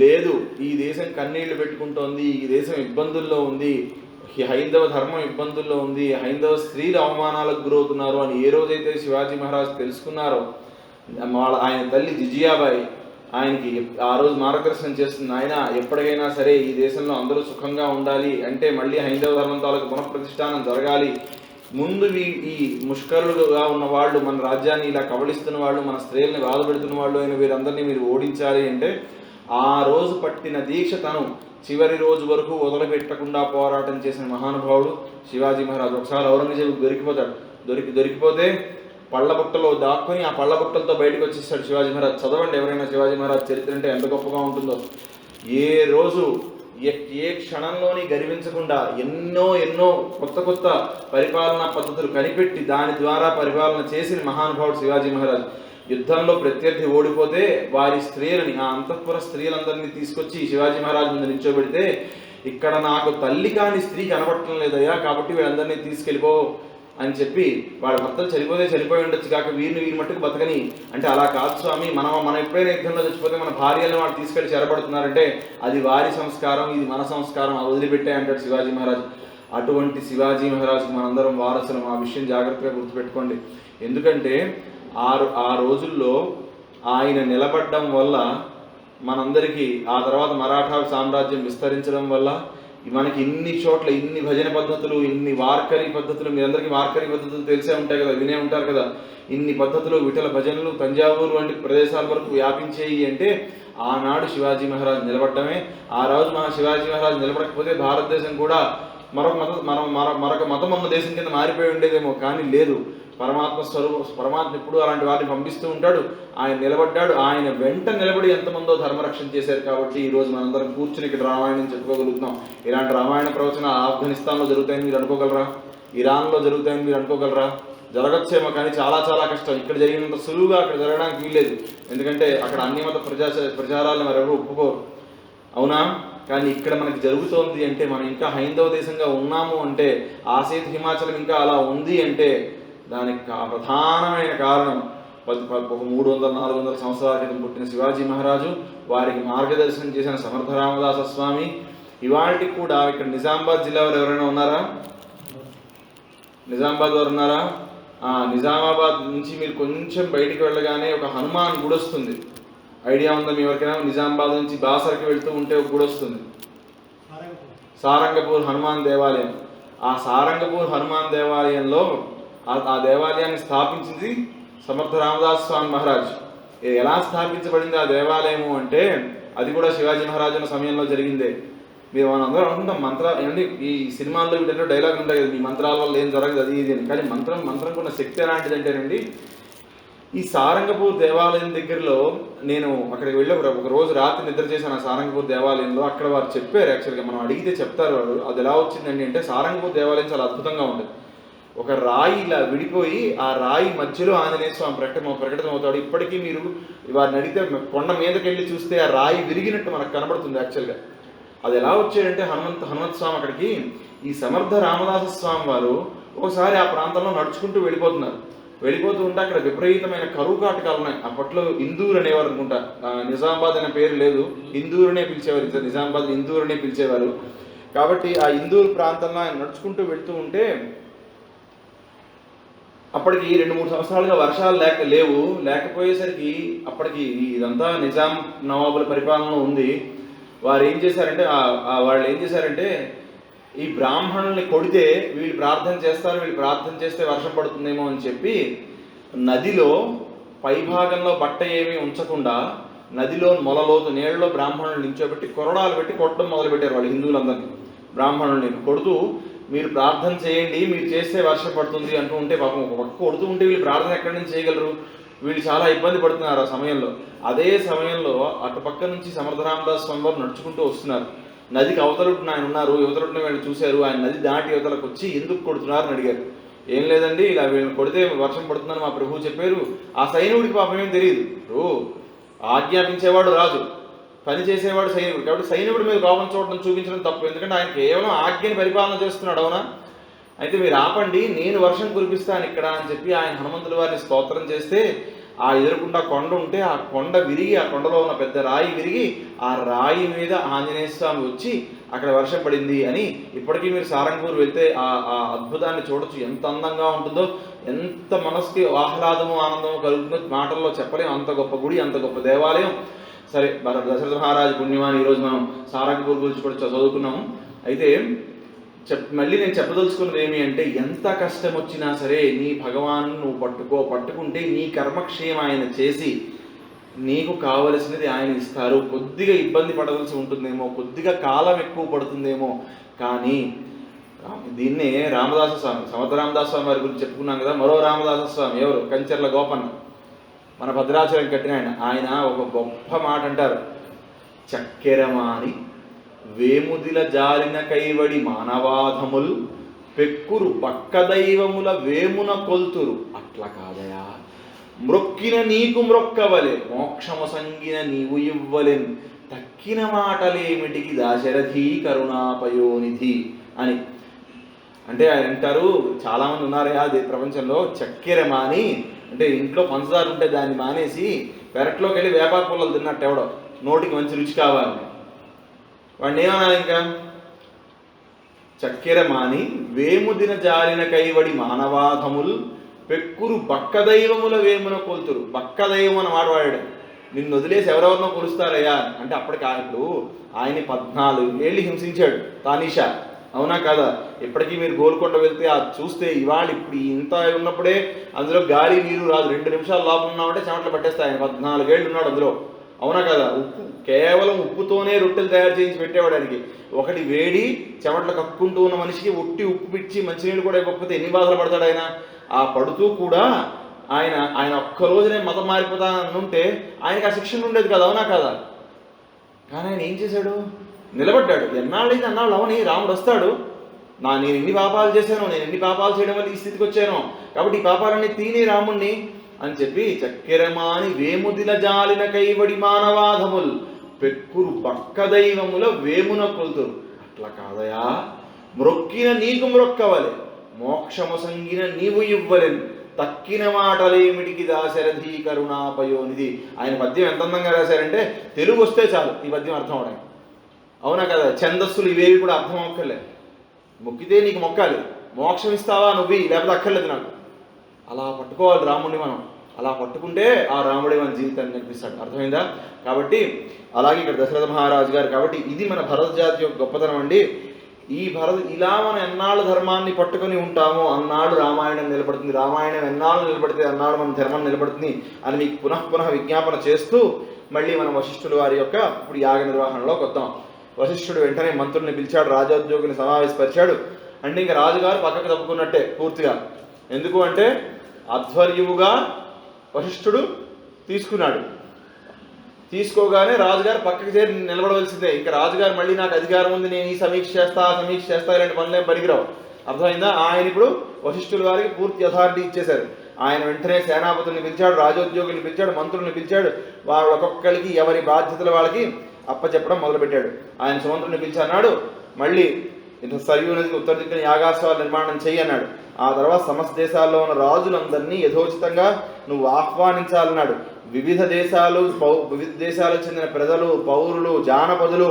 లేదు, ఈ దేశం కన్నీళ్లు పెట్టుకుంటోంది, ఈ దేశం ఇబ్బందుల్లో ఉంది, హైందవ ధర్మం ఇబ్బందుల్లో ఉంది, హైందవ స్త్రీలు అవమానాలకు గురవుతున్నారు అని ఏ రోజైతే శివాజీ మహారాజు తెలుసుకున్నారో, ఆయన తల్లి జిజియాబాయి ఆయనకి ఆ రోజు మార్గదర్శనం చేస్తుంది. ఆయన ఎప్పటికైనా సరే ఈ దేశంలో అందరూ సుఖంగా ఉండాలి అంటే మళ్ళీ హైందవ ధర్మం తాలూకు పునఃప్రతిష్ఠానం జరగాలి. ముందు ఈ ముష్కరులుగా ఉన్న వాళ్ళు, మన రాజ్యాన్ని ఇలా కబళిస్తున్న వాళ్ళు, మన స్త్రీలని బాధపెడుతున్న వాళ్ళు అయిన వీరందరినీ మీరు ఓడించాలి అంటే ఆ రోజు పట్టిన దీక్ష తను చివరి రోజు వరకు వదిలిపెట్టకుండా పోరాటం చేసిన మహానుభావుడు శివాజీ మహారాజు. ఒకసారి ఔరంగజేబు దొరికిపోతే పళ్ళబుట్టలో దాక్కుని ఆ పళ్ళబుట్టలతో బయటకు వచ్చేస్తాడు శివాజీ మహారాజ్. చదవండి ఎవరైనా శివాజీ మహారాజ్ చరిత్ర అంటే ఎంత గొప్పగా ఉంటుందో. ఏ రోజు ఏ క్షణంలోని గర్వించకుండా ఎన్నో కొత్త పరిపాలనా పద్ధతులు కనిపెట్టి దాని ద్వారా పరిపాలన చేసిన మహానుభావుడు శివాజీ మహారాజ్. యుద్ధంలో ప్రత్యర్థి ఓడిపోతే వారి స్త్రీలని, ఆ అంతఃపుర స్త్రీలందరినీ తీసుకొచ్చి శివాజీ మహారాజ్ ముందు నిల్చోబెడితే, ఇక్కడ నాకు తల్లి కాని స్త్రీ కనబడటం లేదయ్యా, కాబట్టి వీళ్ళందరినీ తీసుకెళ్ళిపో అని చెప్పి, వాళ్ళ భర్తలు చనిపోయి ఉండొచ్చు కాక వీరిని మట్టుకు బతకని అంటే, అలా కాదు స్వామి, మనం ఎప్పుడైనా యుద్ధంలో చచ్చిపోతే మన భార్యలను వాళ్ళు తీసుకెళ్ళి చెరబడుతున్నారంటే అది వారి సంస్కారం, ఇది మన సంస్కారం, అది వదిలిపెట్టే అంటాడు శివాజీ మహారాజ్. అటువంటి శివాజీ మహారాజుకి మనందరం వారసులం. ఆ విషయం జాగ్రత్తగా గుర్తుపెట్టుకోండి. ఎందుకంటే ఆ రోజుల్లో ఆయన నిలబడ్డం వల్ల మనందరికీ ఆ తర్వాత మరాఠా సామ్రాజ్యం విస్తరించడం వల్ల మనకి ఇన్ని చోట్ల ఇన్ని భజన పద్ధతులు, ఇన్ని వార్కరీ పద్ధతులు, మీరందరికీ వార్కరీ పద్ధతులు తెలిసే ఉంటాయి కదా, వినే ఉంటారు కదా, ఇన్ని పద్ధతులు, విఠల భజనలు తంజావూరు వంటి ప్రదేశాల వరకు వ్యాపించేయి అంటే ఆనాడు శివాజీ మహారాజ్ నిలబడటమే. ఆ రోజు శివాజీ మహారాజ్ నిలబడకపోతే భారతదేశం కూడా మరొక మతం ఉన్న దేశం కింద మారిపోయి ఉండేదేమో. కానీ లేదు, పరమాత్మ ఎప్పుడు అలాంటి వారిని పంపిస్తూ ఉంటాడు. ఆయన నిలబడ్డాడు, ఆయన వెంట నిలబడి ఎంతమందో ధర్మరక్షణ చేశారు. కాబట్టి ఈరోజు మనందరం కూర్చుని ఇక్కడ రామాయణం చెప్పుకోగలుగుతున్నాం. ఇలాంటి రామాయణ ప్రవచన ఆఫ్ఘనిస్తాన్లో జరుగుతాయని మీరు అనుకోగలరా? ఇరాన్లో జరుగుతాయని మీరు అనుకోగలరా? జరగచ్చేమో, కానీ చాలా చాలా కష్టం. ఇక్కడ జరిగినంత సులువుగా అక్కడ జరగడానికి వీల్లేదు. ఎందుకంటే అక్కడ అన్ని మత ప్రచారాలను మరెవరు ఒప్పుకోరు, అవునా? కానీ ఇక్కడ మనకి జరుగుతోంది అంటే, మనం ఇంకా హైందవ దేశంగా ఉన్నాము అంటే, ఆసేతు హిమాచలం ఇంకా అలా ఉంది అంటే దానికి ప్రధానమైన కారణం 300-400 సంవత్సరాల క్రితం పుట్టిన శివాజీ మహారాజు, వారికి మార్గదర్శనం చేసిన సమర్థ రామదాస స్వామి. ఇవాళకి కూడా ఇక్కడ నిజామాబాద్ జిల్లా వారు ఎవరైనా ఉన్నారా? నిజామాబాద్ వారు ఉన్నారా? నిజామాబాద్ నుంచి మీరు కొంచెం బయటికి వెళ్ళగానే ఒక హనుమాన్ గుడి వస్తుంది. ఐడియా ఉందా మీ ఎవరికైనా? నిజామాబాద్ నుంచి బాసర్కి వెళ్తూ ఉంటే ఒక గుడి వస్తుంది, సారంగపూర్ హనుమాన్ దేవాలయం. ఆ సారంగపూర్ హనుమాన్ దేవాలయంలో ఆ దేవాలయాన్ని స్థాపించింది సమర్థ రామదాస్ స్వామి మహారాజ్. ఎలా స్థాపించబడింది ఆ దేవాలయము అంటే, అది కూడా శివాజీ మహారాజు ఉన్న సమయంలో జరిగిందే. మీరు మనందరం అనుకుంటాం మంత్రాలు ఏంటి, ఈ సినిమాల్లో వీటిలో డైలాగ్ ఉంటాయి కదా, మీ మంత్రాల వల్ల ఏం జరగదు అది ఇది అని. కానీ మంత్రంకు ఉన్న శక్తి ఎలాంటిదంటేనండి, ఈ సారంగపూర్ దేవాలయం దగ్గరలో నేను అక్కడికి వెళ్ళి ఒక రోజు రాత్రి నిద్ర చేశాను ఆ సారంగపూర్ దేవాలయంలో. అక్కడ వారు చెప్పారు, యాక్చువల్గా మనం అడిగితే చెప్తారు వారు, అది ఎలా వచ్చిందండి అంటే, సారంగపూర్ దేవాలయం చాలా అద్భుతంగా ఉండేది. ఒక రాయి ఇలా విడిపోయి ఆ రాయి మధ్యలో ఆంజనేయ స్వామి ప్రకటమవుతాడు. ఇప్పటికీ మీరు వారిని అడిగితే కొండ మీదకి వెళ్ళి చూస్తే ఆ రాయి విరిగినట్టు మనకు కనబడుతుంది. యాక్చువల్గా అది ఎలా వచ్చాడంటే, హనుమంత్ స్వామి అక్కడికి ఈ సమర్థ రామదాస స్వామి వారు ఒకసారి ఆ ప్రాంతంలో నడుచుకుంటూ వెళ్ళిపోతూ ఉంటే అక్కడ విపరీతమైన కరువు కాటకాలు ఉన్నాయి. అప్పట్లో ఇందూర్ అనేవారు అనుకుంటా, నిజామాబాద్ అనే పేరు లేదు, ఇందూరునే పిలిచేవారు, నిజామాబాద్ ఇందూరునే పిలిచేవారు. కాబట్టి ఆ ఇందూరు ప్రాంతంలో ఆయన నడుచుకుంటూ వెళ్తూ ఉంటే అప్పటికి 2-3 సంవత్సరాలుగా వర్షాలు లేకపోయేసరికి అప్పటికి ఇదంతా నిజాం నవాబుల పరిపాలనలో ఉంది. వాళ్ళు ఏం చేశారంటే ఈ బ్రాహ్మణుల్ని కొడితే వీళ్ళు ప్రార్థన చేస్తారు, వీళ్ళు ప్రార్థన చేస్తే వర్షం పడుతుందేమో అని చెప్పి నదిలో పైభాగంలో బట్ట ఏమీ ఉంచకుండా నదిలో మొలలోతు నీళ్ళలో బ్రాహ్మణులు నించోబెట్టి కొరడాలు పెట్టి కొట్టడం మొదలుపెట్టారు. వాళ్ళు హిందువులందరినీ బ్రాహ్మణుల్ని కొడుతూ, మీరు ప్రార్థన చేయండి, మీరు చేస్తే వర్షం పడుతుంది అంటూ ఉంటే పాపం ఒక పక్క కొడుతూ ఉంటే వీళ్ళు ప్రార్థన ఎక్కడి నుంచి చేయగలరు? వీళ్ళు చాలా ఇబ్బంది పడుతున్నారు ఆ సమయంలో. అదే సమయంలో అటుపక్క నుంచి సమర్థ రామదాస్ స్వామి వారు నడుచుకుంటూ వస్తున్నారు. నదికి అవతలుంటున్న ఆయన ఉన్నారు, యువతలుంటున్న వీళ్ళు చూశారు. ఆయన నది దాటి యువతలకు వచ్చి ఎందుకు కొడుతున్నారు అని అడిగారు. ఏం లేదండి, ఇలా వీళ్ళని కొడితే వర్షం పడుతుందని మా ప్రభువు చెప్పారు. ఆ సైనికుడికి పాపం ఏం తెలియదు. ఆజ్ఞాపించేవాడు రాజు, పని చేసేవాడు సైనికుడు. కాబట్టి సైనికుడి మీద కోపం చూపించడం తప్పు, ఎందుకంటే ఆయన కేవలం ఆజ్ఞని పరిపాలన చేస్తున్నాడు, అవునా? అయితే మీరు ఆపండి, నేను వర్షం కురిపిస్తాను ఇక్కడ అని చెప్పి ఆయన హనుమంతుల వారిని స్తోత్రం చేస్తే ఆ ఎదురుకుండా కొండ ఉంటే ఆ కొండ విరిగి, ఆ కొండలో ఉన్న పెద్ద రాయి విరిగి ఆ రాయి మీద ఆంజనేయ స్వామి వచ్చి అక్కడ వర్షం పడింది అని. ఇప్పటికీ మీరు సారంగపూర్ వెళ్తే ఆ అద్భుతాన్ని చూడొచ్చు. ఎంత అందంగా ఉంటుందో, ఎంత మనసుకి ఆహ్లాదము ఆనందము కలుగుతుందో మాటల్లో చెప్పలేము. అంత గొప్ప గుడి, అంత గొప్ప దేవాలయం. సరే, దశరథ మహారాజు పుణ్యమాని ఈరోజు మనం సారంగపూర్ గురించి కూడా చదువుకున్నాము. అయితే మళ్ళీ నేను చెప్పదలుచుకున్నది ఏమి అంటే, ఎంత కష్టం వచ్చినా సరే నీ భగవాను నువ్వు పట్టుకుంటే నీ కర్మక్షేమ ఆయన చేసి నీకు కావలసినది ఆయన ఇస్తారు. కొద్దిగా ఇబ్బంది పడవలసి ఉంటుందేమో, కొద్దిగా కాలం ఎక్కువ పడుతుందేమో, కానీ దీన్నే రామదాస స్వామి, సమర్థ రామదాస స్వామి వారి గురించి చెప్పుకున్నాం కదా. మరో రామదాస స్వామి ఎవరు? కంచెర్ల గోపన్న, మన భద్రాచలం కట్టిన ఆయన ఒక గొప్ప మాట అంటారు. చక్కెరమాని వేముదిల జాలిన కైవడి మానవాధముల్ పెక్కురు పక్క దైవముల వేమున కొల్తురు. అట్లా కాదయా, మ్రొక్కిన నీకు మ్రొక్కవలే, మోక్షము సంగిన నీవు ఇవ్వలేన్, తక్కిన మాటలేమిటికి దాశరథి కరుణాపయోనిధి అని. అంటే ఆయన అంటారు, చాలామంది ఉన్నారయా ప్రపంచంలో, చక్కెర మాని అంటే ఇంట్లో పంచదార ఉంటే దాన్ని మానేసి పెరట్లోకి వెళ్ళి వేపాకు పుల్లలు తిన్నట్టు ఎవడో, నోటికి మంచి రుచి కావాలని. వాడిని ఏమనాలి ఇంకా? చక్కెర మాని వేముదిన జాలిన కైవడి మానవాధముల్ పెక్కురు బక్క దైవముల వేమున కొల్తురు. బక్క దైవం అని మాట వాడాడు. నిన్ను వదిలేసి ఎవరెవరినో కొలుస్తారయ్యా అంటే అప్పటికి ఇప్పుడు ఆయన్ని 14 ఏళ్ళు హింసించాడు తానీషా, అవునా కాదా? ఇప్పటికీ మీరు గోల్కొండ వెళ్తే అది చూస్తే ఇవాళ ఇప్పుడు ఇంత ఉన్నప్పుడే అందులో గాలి నీరు రాదు, 2 నిమిషాలు లోపల ఉన్నామంటే చెమటలు పట్టేస్తాయి. ఆయన 14 ఏళ్ళు ఉన్నాడు అందులో, అవునా కదా? ఉప్పు, కేవలం ఉప్పుతోనే రొట్టెలు తయారు చేయించి పెట్టేవాడు ఆయనకి. ఒకటి వేడి చెమటలు కక్కుంటూ ఉన్న మనిషికి ఉట్టి ఉప్పు పిచ్చి మంచినీళ్ళు కూడా ఇవ్వకపోతే ఎన్ని బాధలు పడతాడు ఆయన. ఆ పడుతూ కూడా ఆయన ఒక్క రోజునే మతం మారిపోతానంటే ఆయనకి ఆ శిక్షణ ఉండేది కదా, అవునా కదా? కానీ ఆయన ఏం చేశాడు? నిలబడ్డాడు. ఎన్నాళ్ళైతే అన్నాళ్ళు అవని రాముడు వస్తాడు, నేను ఎన్ని పాపాలు చేశాను, నేను ఎన్ని పాపాలు చేయడం వల్ల ఈ స్థితికి వచ్చాను, కాబట్టి ఈ పాపాలన్నీ తీని రాముణ్ణి అని చెప్పి చక్కెరమాని వేముదిల జాలిన కైవడి మానవాధముల్ పెక్కురు పక్క దైవముల వేమున కొలుతురు. అట్లా కాదయా, మ్రొక్కిన నీకు మ్రొక్కవలే, మోక్షము సంగిన నీవు ఇవ్వలేను, తక్కిన మాటలేమిటికి దాశరథీ కరుణాపయోనిధి. ఆయన పద్యం ఎంత అందంగా రాశారంటే తెలుగు వస్తే చాలు ఈ పద్యం అర్థం అవడానికి, అవునా కదా? ఛందస్సులు ఇవేవి కూడా అర్థం అక్కర్లేదు. మొక్కితే నీకు మొక్కాలి, మోక్షం ఇస్తావా నువ్వు, లేకపోతే అక్కర్లేదు నాకు. అలా పట్టుకోవాలి రాముడిని మనం. అలా పట్టుకుంటే ఆ రాముడే మన జీవితాన్ని కనిపిస్తాడు. అర్థమైందా? కాబట్టి అలాగే ఇక్కడ దశరథ మహారాజు గారు, కాబట్టి ఇది మన భరత జాతి యొక్క గొప్పతనం అండి. ఈ ఇలా మనం ఎన్నాళ్ళు ధర్మాన్ని పట్టుకొని ఉంటామో అన్నాడు రామాయణం నిలబడుతుంది. రామాయణం ఎన్నాళ్ళు నిలబడితే అన్నాడు మన ధర్మం నిలబడుతుంది అని మీకు పునః విజ్ఞాపన చేస్తూ మళ్ళీ మనం వశిష్ఠుల వారి యొక్క ఇప్పుడు యాగ నిర్వహణలోకి వద్దాం. వశిష్ఠుడు వెంటనే మంత్రుల్ని పిలిచాడు, రాజోద్యోగిని సమావేశపరిచాడు. అంటే ఇంకా రాజుగారు పక్కకు తప్పుకున్నట్టే పూర్తిగా. ఎందుకు అంటే ఆధ్వర్యముగా వశిష్ఠుడు తీసుకున్నాడు. తీసుకోగానే రాజుగారు పక్కకి చేరి నిలబడవలసిందే. ఇంకా రాజుగారు మళ్ళీ నాకు అధికారం ఉంది, నేను ఈ సమీక్ష చేస్తా ఇలాంటి పనులేం పనికిరావు. అర్థమైందా? ఆయన ఇప్పుడు వశిష్ఠుల వారికి పూర్తి అథారిటీ ఇచ్చేశారు. ఆయన వెంటనే సేనాపతుల్ని పిలిచాడు, రాజోద్యోగుల్ని పిలిచాడు, మంత్రుల్ని పిలిచాడు. వాళ్ళ ఒక్కొక్కరికి ఎవరి బాధ్యతలు వాళ్ళకి అప్పచెప్పడం మొదలుపెట్టాడు. ఆయన సుమంత్రుని పిలిచి అన్నాడు, మళ్ళీ సరియు నదికి ఉత్తర దిక్కున యాగాశ్వాలు నిర్మాణం చెయ్యి అన్నాడు. ఆ తర్వాత సమస్త దేశాల్లో ఉన్న రాజులందరినీ యథోచితంగా నువ్వు ఆహ్వానించాలన్నాడు. వివిధ దేశాలకు చెందిన ప్రజలు, పౌరులు, జానపదులు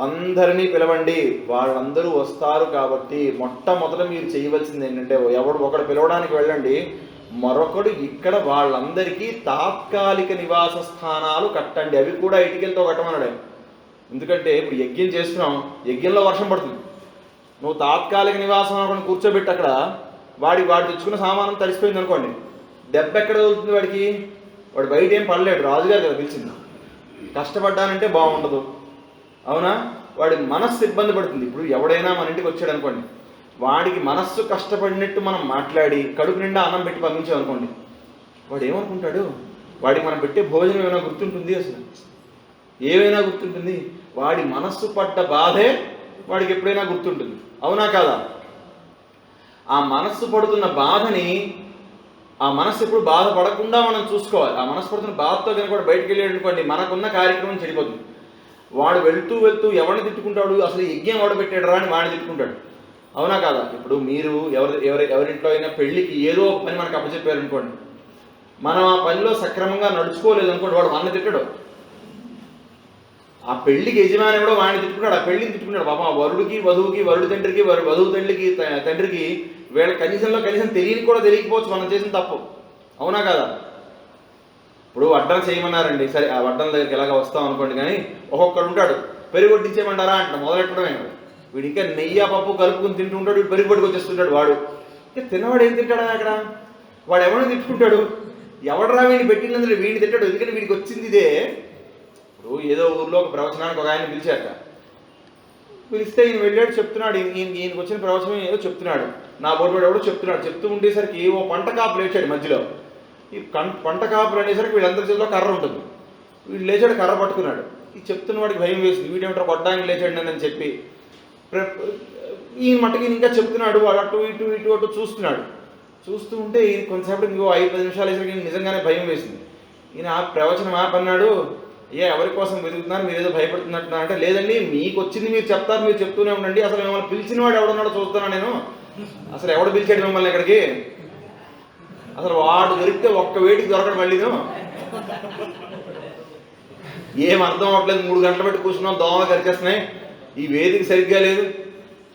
అందరినీ పిలవండి, వాళ్ళందరూ వస్తారు. కాబట్టి మొట్టమొదట మీరు చేయవలసింది ఏంటంటే ఒకడు పిలవడానికి వెళ్ళండి, మరొకడు ఇక్కడ వాళ్ళందరికీ తాత్కాలిక నివాస స్థానాలు కట్టండి. అవి కూడా ఇటుకలతో కట్టమన్నాడు. ఎందుకంటే ఇప్పుడు యజ్ఞం చేస్తున్నాం, యజ్ఞంలో వర్షం పడుతుంది, నువ్వు తాత్కాలిక నివాసం అనుకోండి కూర్చోబెట్టి అక్కడ వాడు తెచ్చుకున్న సామానం తడిసిపోయింది అనుకోండి, దెబ్బ ఎక్కడ తగులుతుంది వాడికి? వాడు బయట ఏం పడలేడు, రాజుగారు కదా పిలిచింది. కష్టపడ్డానంటే బాగుండదు, అవునా? వాడి మనస్సు ఇబ్బంది పడుతుంది. ఇప్పుడు ఎవడైనా మన ఇంటికి వచ్చాడు అనుకోండి, వాడికి మనస్సు కష్టపడినట్టు మనం మాట్లాడి కడుపు నిండా అన్నం పెట్టి పంపించామనుకోండి, వాడు ఏమనుకుంటాడు? వాడికి మనం పెట్టే భోజనం ఏమైనా గుర్తుంటుంది? అసలు ఏమైనా గుర్తుంటుంది? వాడి మనస్సు పడ్డ బాధే వాడికి ఎప్పుడైనా గుర్తుంటుంది, అవునా కాదా? ఆ మనస్సు పడుతున్న బాధని, ఆ మనస్సు ఎప్పుడు బాధపడకుండా మనం చూసుకోవాలి. ఆ మనస్సు పడుతున్న బాధతో కనుక కూడా బయటకు వెళ్ళాడు అనుకోండి, మనకున్న కార్యక్రమం చెడిపోతుంది. వాడు వెళ్తూ ఎవరిని తిట్టుకుంటాడు? అసలు యజ్ఞం ఎవడు పెట్టాడు రా అని వాడిని తిట్టుకుంటాడు, అవునా కాదా? ఇప్పుడు మీరు ఎవరింట్లో అయినా పెళ్లికి ఏదో ఒక పని మనకు అప్పచెప్పారు అనుకోండి, మనం ఆ పనిలో సక్రమంగా నడుచుకోలేదు అనుకోండి, వాడు వాడిని తిట్టాడు. ఆ పెళ్లికి యజమాని కూడా వాడిని తిట్టుకున్నాడు, ఆ పెళ్లిని తిట్టుకున్నాడు. పాపం ఆ వరుడికి వధువుకి, వరుడు తండ్రికి, వధువు తండ్రికి వీళ్ళ కనీసం తెలియకపోవచ్చు మనం చేసిన తప్పు, అవునా కదా? ఇప్పుడు వడ్డన చేయమన్నారండి, సరే ఆ వడ్డన దగ్గరికి ఎలాగ వస్తాం అనుకోండి, కానీ ఒక్కొక్కడు ఉంటాడు పెరుగు వడ్డించేయమంటారా అంట మొదలెట్టడమే. వీడు ఇంకా నెయ్యి పప్పు కలుపుకుని తింటుంటాడు, వీడు పెరుగు పట్టుకు వచ్చేస్తుంటాడు. వాడు తిన్నవాడు ఏం తింటాడా అక్కడ? వాడు ఎవరిని తిట్టుకుంటాడు? ఎవడరా వీడిని పెట్టినందులో వీడిని తిట్టాడు, ఎందుకంటే వీడికి వచ్చింది ఇదే. ఇప్పుడు ఏదో ఊర్లో ఒక ప్రవచనానికి ఒక ఆయన పిలిచాక, పిలిస్తే ఈయన వెళ్ళాడు, చెప్తున్నాడు, ఈయనకి వచ్చిన ప్రవచనం ఏదో చెప్తున్నాడు, నా బోర్డు ఎవడో చెప్తున్నాడు. చెప్తూ ఉండేసరికి ఓ పంట కాపులు లేచాడు మధ్యలో. ఈ పంట కాపులు అనేసరికి వీళ్ళందరి చేతిలో కర్ర ఉంటుంది, వీడు లేచాడు, కర్ర పట్టుకున్నాడు. ఈ చెప్తున్న వాడికి భయం వేసింది, వీడేమిటో కొట్టడానికి లేచాడు అని చెప్పి ఈయన మట్టుకి ఇంకా చెప్తున్నాడు. వాడు అటు ఇటు చూస్తున్నాడు. చూస్తూ ఉంటే ఈయన కొంతసేపు ఇంకో 5-10 నిమిషాలు వేసరికి నిజంగానే భయం వేసింది. ఈయన ఆ ప్రవచనం ఆపన్నాడు, ఎవరి కోసం వెతుకుతున్నారు, మీరు ఏదో భయపడుతున్నట్టున్నారు అంటే, లేదండి మీకు వచ్చింది మీరు చెప్తారు, మీరు చెప్తూనే ఉండండి, అసలు మిమ్మల్ని పిలిచిన వాడు ఎవడున్నాడో చూస్తున్నా నేను, అసలు ఎవడు పిలిచాడు మిమ్మల్ని ఇక్కడికి, అసలు వాడు దొరికితే ఒక్క వేడికి దొరకడం మళ్ళీను, ఏం అర్థం అవ్వట్లేదు, 3 గంటలు పెట్టి కూర్చున్నాం, దోమలు కరిచేస్తున్నాయి, ఈ వేదిక సరిగ్గా లేదు,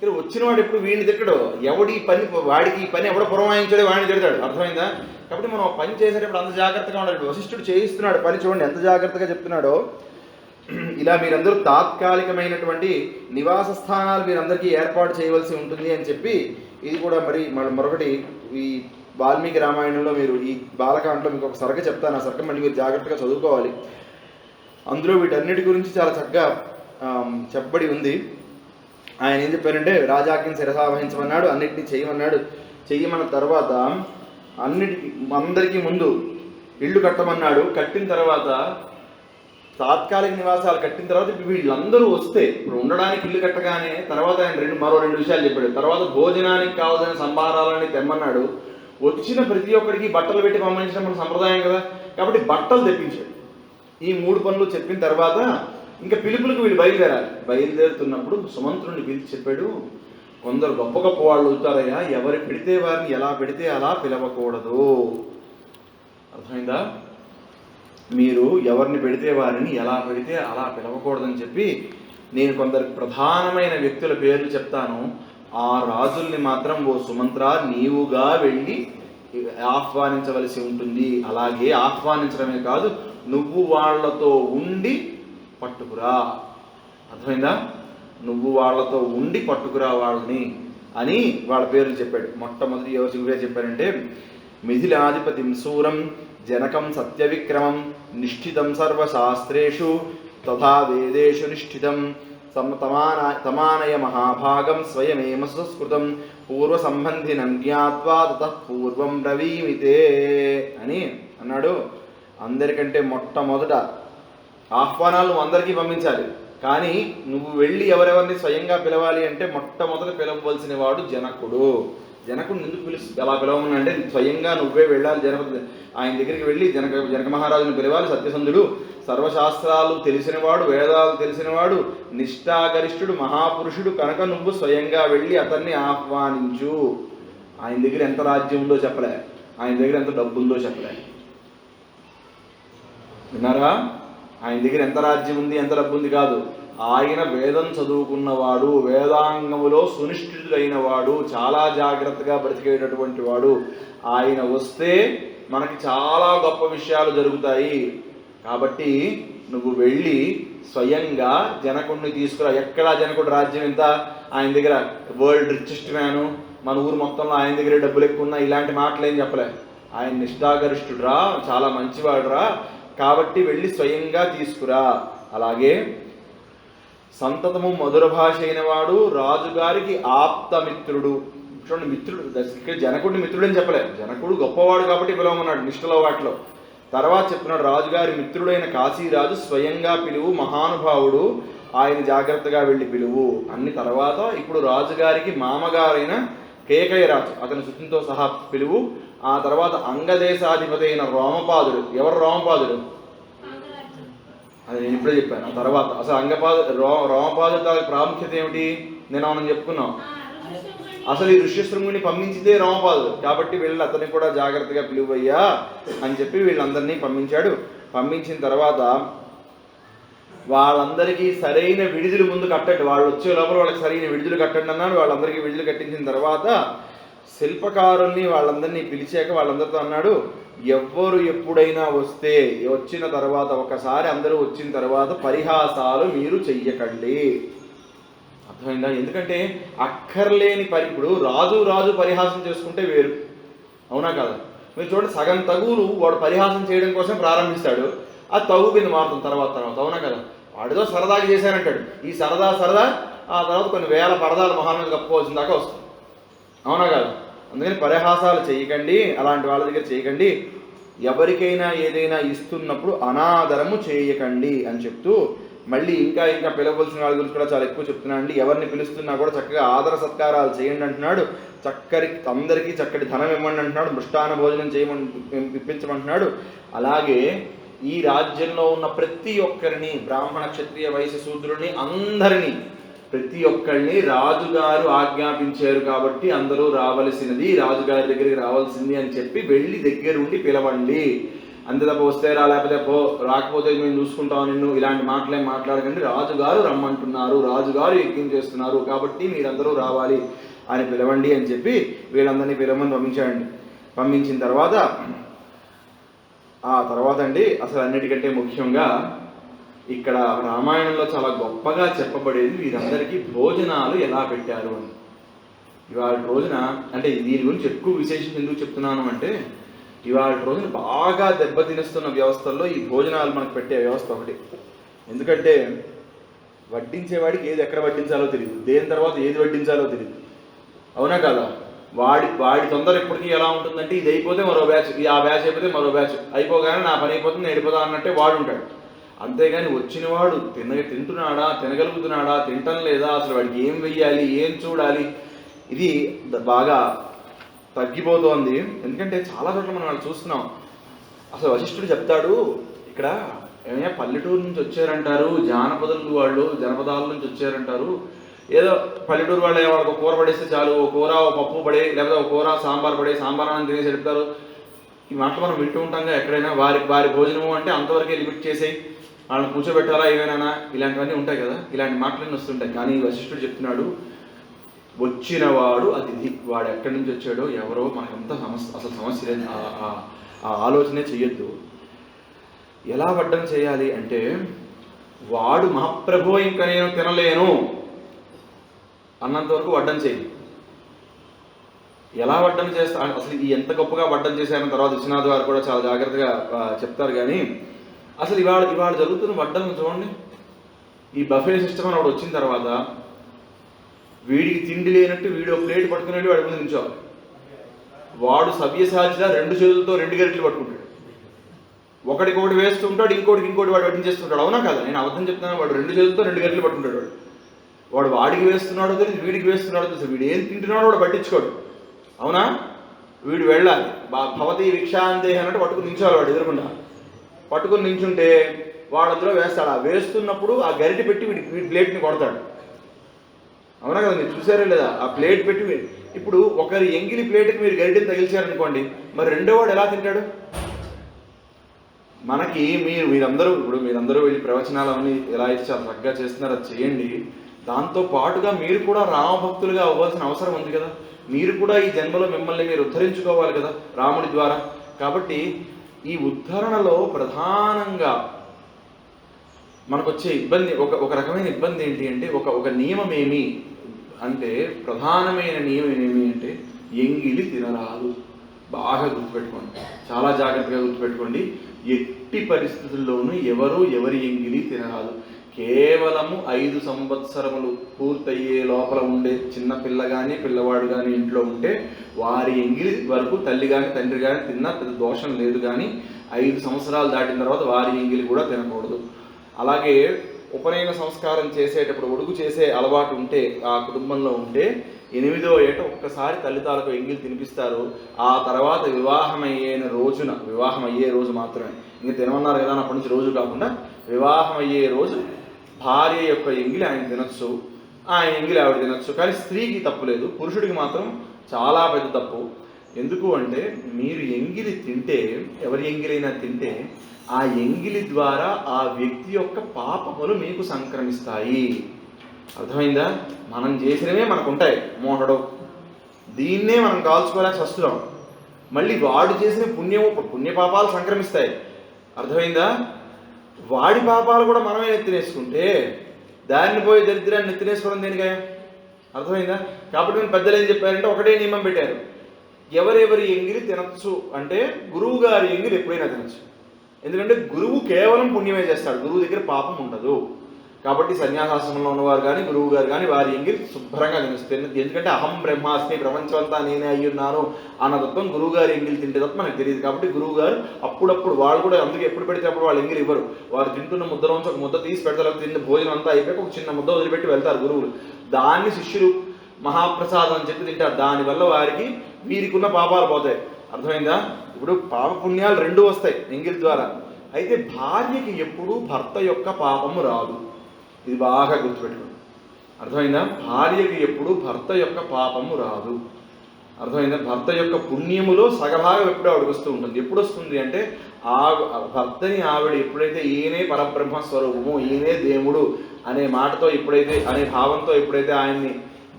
ఇక్కడ వచ్చిన వాడు ఎప్పుడు వీడిని తిట్టడు, ఎవడి పని వాడికి ఈ పని ఎవడో పురమాయించాడో వాడిని తిడతాడు. అర్థమైందా? కాబట్టి మనం పని చేసేటప్పుడు అంత జాగ్రత్తగా ఉండాలి. వశిష్ఠుడు చేయిస్తున్నాడు పని, చూడండి ఎంత జాగ్రత్తగా చెప్తున్నాడో. ఇలా మీరందరూ తాత్కాలికమైనటువంటి నివాస స్థానాలు మీరందరికీ ఏర్పాటు చేయవలసి ఉంటుంది అని చెప్పి, ఇది కూడా మరి మరొకటి ఈ వాల్మీకి రామాయణంలో మీరు ఈ బాలకాండలో మీకు ఒక సరగ చెప్తాను. ఆ సరగ మళ్ళీ మీరు జాగ్రత్తగా చదువుకోవాలి. అందులో వీటన్నిటి గురించి చాలా చక్కగా చెప్పబడి ఉంది. ఆయన ఏం చెప్పారంటే, రాజాజ్ఞని శిరసావహించమన్నాడు, అన్నిటినీ చేయమన్నాడు. చెయ్యమన్న తర్వాత అందరికీ ముందు ఇళ్ళు కట్టమన్నాడు. కట్టిన తర్వాత తాత్కాలిక నివాసాలు కట్టిన తర్వాత ఇప్పుడు వీళ్ళందరూ వస్తే, ఇప్పుడు ఉండడానికి ఇల్లు కట్టగానే తర్వాత ఆయన మరో రెండు విషయాలు చెప్పాడు. తర్వాత భోజనానికి కావాల్సిన సంభారాలని తెమ్మన్నాడు. వచ్చిన ప్రతి ఒక్కరికి బట్టలు పెట్టి పంపించడం మన సంప్రదాయం కదా, కాబట్టి బట్టలు తెప్పించాడు. ఈ 3 పనులు చెప్పిన తర్వాత ఇంకా పిలుపులకు వీళ్ళు బయలుదేరాలి. బయలుదేరుతున్నప్పుడు సుమంత్రుడిని పిలిచి చెప్పాడు, కొందరు గొప్ప గొప్ప వాళ్ళు అవుతారయ్యా, ఎవరు పెడితే వారిని ఎలా పెడితే అలా పిలవకూడదు. అర్థమైందా? మీరు ఎవరిని పెడితే వారిని ఎలా పెడితే అలా పిలవకూడదని చెప్పి, నేను కొందరు ప్రధానమైన వ్యక్తుల పేర్లు చెప్తాను, ఆ రాజుల్ని మాత్రం ఓ సుమంత్ర నీవుగా వెళ్ళి ఆహ్వానించవలసి ఉంటుంది. అలాగే ఆహ్వానించడమే కాదు, నువ్వు వాళ్లతో ఉండి పట్టుకురా. అర్థమైందా? నువ్వు వాళ్ళతో ఉండి పట్టుకురా వాళ్ళని అని వాళ్ళ పేర్లు చెప్పాడు. మొట్టమొదటి ఎవరు చెప్పారంటే, మిథిలాధిపతిం శూరం జనకం సత్యవిక్రమం నిష్ఠితం సర్వశాస్త్రేషు తథా వేదేషు నిష్ఠితం తమానయ మహాభాగం స్వయమేమ సుస్కృతం పూర్వ సంబంధినం జ్ఞాత్వా తతః పూర్వం బ్రవీమితే అని అన్నాడు. అందరికంటే మొట్టమొదట ఆహ్వానాలు అందరికీ పంపించాలి, కానీ నువ్వు వెళ్ళి ఎవరెవరిని స్వయంగా పిలవాలి అంటే మొట్టమొదట పిలవవలసిన వాడు జనకుడు. జనకుడిని ఎందుకు ఎలా పిలవమన్నా అంటే, స్వయంగా నువ్వే వెళ్ళాలి. ఆయన దగ్గరికి వెళ్ళి జనక మహారాజుని పిలవాలి. సత్యసంధుడు, సర్వశాస్త్రాలు తెలిసినవాడు, వేదాలు తెలిసినవాడు, నిష్ఠాగరిష్ఠుడు, మహాపురుషుడు కనుక నువ్వు స్వయంగా వెళ్ళి అతన్ని ఆహ్వానించు. ఆయన దగ్గర ఎంత రాజ్యం ఉందో చెప్పలే, ఆయన దగ్గర ఎంత డబ్బు ఉందో చెప్పలే. విన్నారా? ఆయన దగ్గర ఎంత రాజ్యం ఉంది, ఎంత డబ్బు ఉంది కాదు, ఆయన వేదం చదువుకున్నవాడు, వేదాంగములో సునిష్ఠితుడైన వాడు, చాలా జాగ్రత్తగా బ్రతికేటటువంటి వాడు. ఆయన వస్తే మనకి చాలా గొప్ప విషయాలు జరుగుతాయి. కాబట్టి నువ్వు వెళ్ళి స్వయంగా జనకుడిని తీసుకురా. ఎక్కడా జనకుడు రాజ్యం ఎంత, ఆయన దగ్గర వరల్డ్ రిచెస్ట్ మ్యాను, మన ఊరు మొత్తంలో ఆయన దగ్గరే డబ్బులు ఎక్కువ ఉన్నా, ఇలాంటి మాటలు ఏం చెప్పలే. ఆయన నిష్ఠాగరిష్ఠుడురా, చాలా మంచివాడురా, కాబట్టి వెళ్ళి స్వయంగా తీసుకురా. అలాగే సంతతము మధుర భాష అయిన వాడు, రాజుగారికి ఆప్తమిత్రుడు. చూడండి, మిత్రుడు ఇక్కడ జనకుడిని మిత్రుడని చెప్పలే, జనకుడు గొప్పవాడు కాబట్టి పిలవమన్నాడు నిష్ఠలో వాటిలో. తర్వాత చెప్తున్నాడు, రాజుగారి మిత్రుడైన కాశీరాజు స్వయంగా పిలువు, మహానుభావుడు, ఆయన జాగ్రత్తగా వెళ్ళి పిలువు అన్ని. తర్వాత ఇప్పుడు రాజుగారికి మామగారైన కేకయరాజు, అతని సుతంతో సహా పిలువు. ఆ తర్వాత అంగదేశాధిపతి అయిన రోమపాదుడు. ఎవరు రోమపాదుడు? అది నేను ఇప్పుడే చెప్పాను. ఆ తర్వాత అసలు రోమపాదుడు ప్రాముఖ్యత ఏమిటి నేను మనం చెప్పుకున్నాం. అసలు ఈ ఋష్యశృంగుని పంపించిందే రోమపాదుడు, కాబట్టి వీళ్ళు అతన్ని కూడా జాగ్రత్తగా పిలువయ్యా అని చెప్పి వీళ్ళందరినీ పంపించాడు. పంపించిన తర్వాత వాళ్ళందరికీ సరైన విడుదల ముందు కట్టండి, వాళ్ళు వచ్చే లోపల వాళ్ళకి సరైన విడుదల కట్టండి అన్నాడు. వాళ్ళందరికీ విడుదల కట్టించిన తర్వాత శిల్పకారుల్ని వాళ్ళందరినీ పిలిచాక వాళ్ళందరితో అన్నాడు, ఎవ్వరు ఎప్పుడైనా వస్తే వచ్చిన తర్వాత ఒకసారి అందరూ వచ్చిన తర్వాత పరిహాసాలు మీరు చెయ్యకండి. అర్థమైందా? ఎందుకంటే అక్కర్లేని ఇప్పుడు రాజు పరిహాసం చేసుకుంటే వేరు, అవునా కదా? మీరు చూడండి, సగం తగులు వాడు పరిహాసం చేయడం కోసం ప్రారంభిస్తాడు, అది తగు కింద మారుతుంది తర్వాత, అవునా కదా? వాడితో సరదాగా చేశానంటాడు, ఈ సరదా ఆ తర్వాత కొన్ని వేల పరదాలు మొహాల మీద కప్పుకోవాల్సిన దాకా వస్తుంది, అవునా కదా? అందుకని పరిహాసాలు చేయకండి, అలాంటి వాళ్ళ దగ్గర చేయకండి. ఎవరికైనా ఏదైనా ఇస్తున్నప్పుడు అనాదరము చేయకండి అని చెప్తూ మళ్ళీ ఇంకా పిలవలసిన వాళ్ళ గురించి కూడా చాలా ఎక్కువ చెప్తున్నాను అండి. ఎవరిని పిలుస్తున్నా కూడా చక్కగా ఆదర సత్కారాలు చేయండి అంటున్నాడు. అందరికీ చక్కటి ధనం ఇవ్వండి అంటున్నాడు. మృష్టాన భోజనం ఇప్పించమంటున్నాడు. అలాగే ఈ రాజ్యంలో ఉన్న ప్రతి ఒక్కరిని, బ్రాహ్మణ క్షత్రియ వైశ్య శూద్రుని అందరినీ, ప్రతి ఒక్కరిని రాజుగారు ఆజ్ఞాపించారు కాబట్టి అందరూ రావలసినది, రాజుగారి దగ్గరికి రావాల్సింది అని చెప్పి వెళ్ళి దగ్గరుండి పిలవండి. అంతే తప్ప వస్తే రా, లేకపోతే పో, రాకపోతే మేము చూసుకుంటాం నిన్ను, ఇలాంటి మాటలేం మాట్లాడకండి, రాజుగారు రమ్మంటున్నారు, రాజుగారు యజ్ఞం చేస్తున్నారు కాబట్టి మీరందరూ రావాలి అని పిలవండి అని చెప్పి వీళ్ళందరినీ పిలవమని పంపించాడండి. పంపించిన తర్వాత ఆ తర్వాత అండి అసలు అన్నిటికంటే ముఖ్యంగా ఇక్కడ రామాయణంలో చాలా గొప్పగా చెప్పబడేది వీరందరికీ భోజనాలు ఎలా పెట్టారు అని. ఇవాళ రోజున అంటే దీని గురించి ఎక్కువ విశేషం ఎందుకు చెప్తున్నాను అంటే, ఇవాళ రోజున బాగా దెబ్బతినిస్తున్న వ్యవస్థల్లో ఈ భోజనాలు మనకు పెట్టే వ్యవస్థ ఒకటి. ఎందుకంటే వడ్డించేవాడికి ఏది ఎక్కడ వడ్డించాలో తెలియదు, దేని తర్వాత ఏది వడ్డించాలో తెలియదు, అవునా కదా? వాడి తొందర ఎప్పటికీ ఎలా ఉంటుందంటే ఇది అయిపోతే మరో బ్యాచ్, ఆ బ్యాచ్ అయిపోతే మరో బ్యాచ్, అయిపోగానే నా పని అయిపోతుంది వెళ్ళిపోతా అన్నట్టే వాడు ఉంటాడు. అంతేగాని వచ్చిన వాడు తింటున్నాడా, తినగలుగుతున్నాడా, తింటం లేదా, అసలు వాడికి ఏం వెయ్యాలి, ఏం చూడాలి, ఇది బాగా తగ్గిపోతోంది. ఎందుకంటే చాలా చోట్ల మనం వాళ్ళు చూస్తున్నాం. అసలు వశిష్ఠుడు చెప్తాడు, ఇక్కడ ఏమైనా పల్లెటూరు నుంచి వచ్చారంటారు, జనపదాల నుంచి వచ్చారంటారు, ఏదో పల్లెటూరు వాళ్ళు వాళ్ళకి ఒక కూర పడేస్తే చాలు, ఓ కూర ఓ పప్పు పడే, లేకపోతే ఒక కూర సాంబార్ పడే, సాంబార్ అని తినేసి చెప్తారు. ఈ మాటలు మనం వింటూ ఉంటాంగా ఎక్కడైనా. వారి భోజనము అంటే అంతవరకే లిమిట్ చేసేయి, వాళ్ళని కూర్చోబెట్టాలా ఏమైనా, ఇలాంటివన్నీ ఉంటాయి కదా, ఇలాంటి మాటలన్నీ వస్తుంటాయి. కానీ వశిష్ఠుడు చెప్తున్నాడు, వచ్చినవాడు అతిథి, వాడు ఎక్కడి నుంచి వచ్చాడో ఎవరో మనకంత అసలు సమస్య లేదు, ఆ ఆలోచనే చెయ్యొద్దు. ఎలా వడ్డం చేయాలి అంటే, వాడు మహాప్రభు ఇంకా నేను తినలేను అన్నంత వరకు వడ్డం చేయి. ఎలా వడ్డం చేస్తా అసలు ఈ ఎంత గొప్పగా వడ్డం చేశారన్న తర్వాత విశ్వనాథ్ గారు కూడా చాలా జాగ్రత్తగా చెప్తారు. కానీ అసలు ఇవాళ జరుగుతున్న వడ్డం చూడండి. ఈ బఫే సిస్టమ్ అని వాడు వచ్చిన తర్వాత వీడికి తిండి లేనట్టు వీడు ప్లేట్ పట్టుకుని వాడి ముందు నిల్చోవాలి. వాడు సవ్యసాచిగా 2 చేతులతో 2 గరిటెలు పట్టుకుంటాడు, ఒకటి వేస్తూ ఉంటాడు, ఇంకోటి వాడు వడ్డించేస్తుంటాడు, అవునా కదా? నేను అబద్ధం చెప్తున్నాను. వాడు 2 చేతులతో 2 గరిటెలు పట్టుకుంటాడు. వాడు వాడికి వేస్తున్నాడో తెలియదు, వీడికి వేస్తున్నాడో తెలియదు, వీడు ఏం తింటున్నాడో వాడు పట్టించుకోడు, అవునా? వీడు వెళ్ళాలి, భవతి విక్షాంతే అన్నట్టు పట్టుకుని నించోవాలి. వాడు ఎదురుకుండా పట్టుకుని నించుంటే వాడు అందులో వేస్తాడు. ఆ వేస్తున్నప్పుడు ఆ గరిటె పెట్టి వీడి ప్లేట్ని కొడతాడు, అవునా కదా? మీరు చూసారే లేదా? ఆ ప్లేట్ పెట్టి ఇప్పుడు ఒకరి ఎంగిలి ప్లేట్కి మీరు గరిటెని తగిలిచారనుకోండి, మరి రెండో వాడు ఎలా తింటాడు? మనకి మీరందరూ వెళ్ళి ప్రవచనాలు అవన్నీ ఎలా అయితే చాలా చక్కగా చేస్తున్నారో అది చేయండి. దాంతో పాటుగా మీరు కూడా రామభక్తులుగా అవ్వాల్సిన అవసరం ఉంది కదా. మీరు కూడా ఈ జన్మలో మిమ్మల్ని మీరు ఉద్ధరించుకోవాలి కదా రాముడి ద్వారా. కాబట్టి ఈ ఉద్ధరణలో ప్రధానంగా మనకు వచ్చే ఇబ్బంది, ఒక రకమైన ఇబ్బంది ఏంటి అంటే, ఒక నియమం ఏమి అంటే, ప్రధానమైన నియమం ఏమి అంటే ఎంగిలి తినరాదు. బాగా గుర్తుపెట్టుకోండి, చాలా జాగ్రత్తగా గుర్తుపెట్టుకోండి. ఎట్టి పరిస్థితుల్లోనూ ఎవరి ఎంగిలి తినరాదు. కేవలము 5 సంవత్సరములు పూర్తయ్యే లోపల ఉండే చిన్న పిల్ల కానీ పిల్లవాడు కానీ ఇంట్లో ఉంటే వారి ఎంగిలి వరకు తల్లి కానీ తండ్రి కానీ తిన్నా పెద్ద దోషం లేదు. కానీ 5 సంవత్సరాలు దాటిన తర్వాత వారి ఎంగిలి కూడా తినకూడదు. అలాగే ఉపనయన సంస్కారం చేసేటప్పుడు ఒడుగు చేసే అలవాటు ఉంటే ఆ కుటుంబంలో ఉంటే 8వ ఏట ఒక్కసారి తల్లితాలకు ఎంగిలి తినిపిస్తారు. ఆ తర్వాత వివాహం అయ్యే రోజు మాత్రమే, ఇంకా తినమన్నారు కదా అప్పటి నుంచి రోజు కాకుండా వివాహం అయ్యే రోజు భార్య యొక్క ఎంగిలి ఆయన తినచ్చు, ఆయన ఎంగిలి ఆవిడ తినచ్చు. కానీ స్త్రీకి తప్పు లేదు, పురుషుడికి మాత్రం చాలా పెద్ద తప్పు. ఎందుకు అంటే, మీరు ఎంగిలి తింటే, ఎవరి ఎంగిలైనా తింటే ఆ ఎంగిలి ద్వారా ఆ వ్యక్తి యొక్క పాపములు మీకు సంక్రమిస్తాయి. అర్థమైందా? మనం చేసినవే మనకు ఉంటాయి మోటడు, దీన్నే మనం కాల్చుకోలేక వస్తున్నాం. మళ్ళీ వాడు చేసిన పుణ్యపాపాలు సంక్రమిస్తాయి. అర్థమైందా? వాడి పాపాలు కూడా మనమే నెత్తినేసుకుంటే దాన్ని పోయి దరిద్రాన్ని నెత్తినేసుకోవడం దేనిగా? అర్థమైందా? కాబట్టి నేను పెద్దలు ఏం చెప్పారంటే ఒకటే నియమం పెట్టారు, ఎవరెవరి ఎంగిలి తినచ్చు అంటే గురువు గారి ఎంగిలి ఎప్పుడైనా తినచ్చు. ఎందుకంటే గురువు కేవలం పుణ్యమే చేస్తాడు, గురువు దగ్గర పాపం ఉండదు. కాబట్టి సన్యాసాశ్రమంలో ఉన్నవారు కానీ గురువు గారు కానీ వారి ఎంగిలి శుభ్రంగా తినిస్తుంది. ఎందుకంటే అహం బ్రహ్మాస్మి, ప్రపంచం అంతా నేనే అయ్యున్నాను అన్న తత్వం గురువు గారి ఎంగిలి తింటే తప్ప మనకు తెలియదు. కాబట్టి గురువు గారు అప్పుడప్పుడు వాళ్ళు కూడా అందుకే ఎప్పుడు పెడితే అప్పుడు వాళ్ళు ఎంగిలి ఇవ్వరు. వారు తింటున్న ముద్దలోంచి ఒక ముద్ద తీసి పెడతారు, తిన్న భోజనం అంతా అయిపోయి ఒక చిన్న ముద్ద వదిలిపెట్టి వెళ్తారు గురువులు. దాన్ని శిష్యులు మహాప్రసాదం అని చెప్పి తింటారు. దానివల్ల వీరికి ఉన్న పాపాలు పోతాయి. అర్థమైందా? ఇప్పుడు పాప పుణ్యాలు 2 వస్తాయి ఎంగిలి ద్వారా. అయితే భార్యకి ఎప్పుడూ భర్త యొక్క పాపము రాదు, ఇది బాగా గుర్తుపెట్టుకోండి. అర్థమైందా? భార్యకి ఎప్పుడు భర్త యొక్క పాపము రాదు. అర్థమైందా? భర్త యొక్క పుణ్యములో సగభాగం ఎప్పుడూ ఆవిడకి వస్తూ ఉంటుంది. ఎప్పుడు వస్తుంది అంటే ఆ భర్తని ఆవిడ ఎప్పుడైతే ఈయనే పరబ్రహ్మ స్వరూపము, ఈయనే దేవుడు అనే మాటతో ఎప్పుడైతే, అనే భావంతో ఎప్పుడైతే ఆయన్ని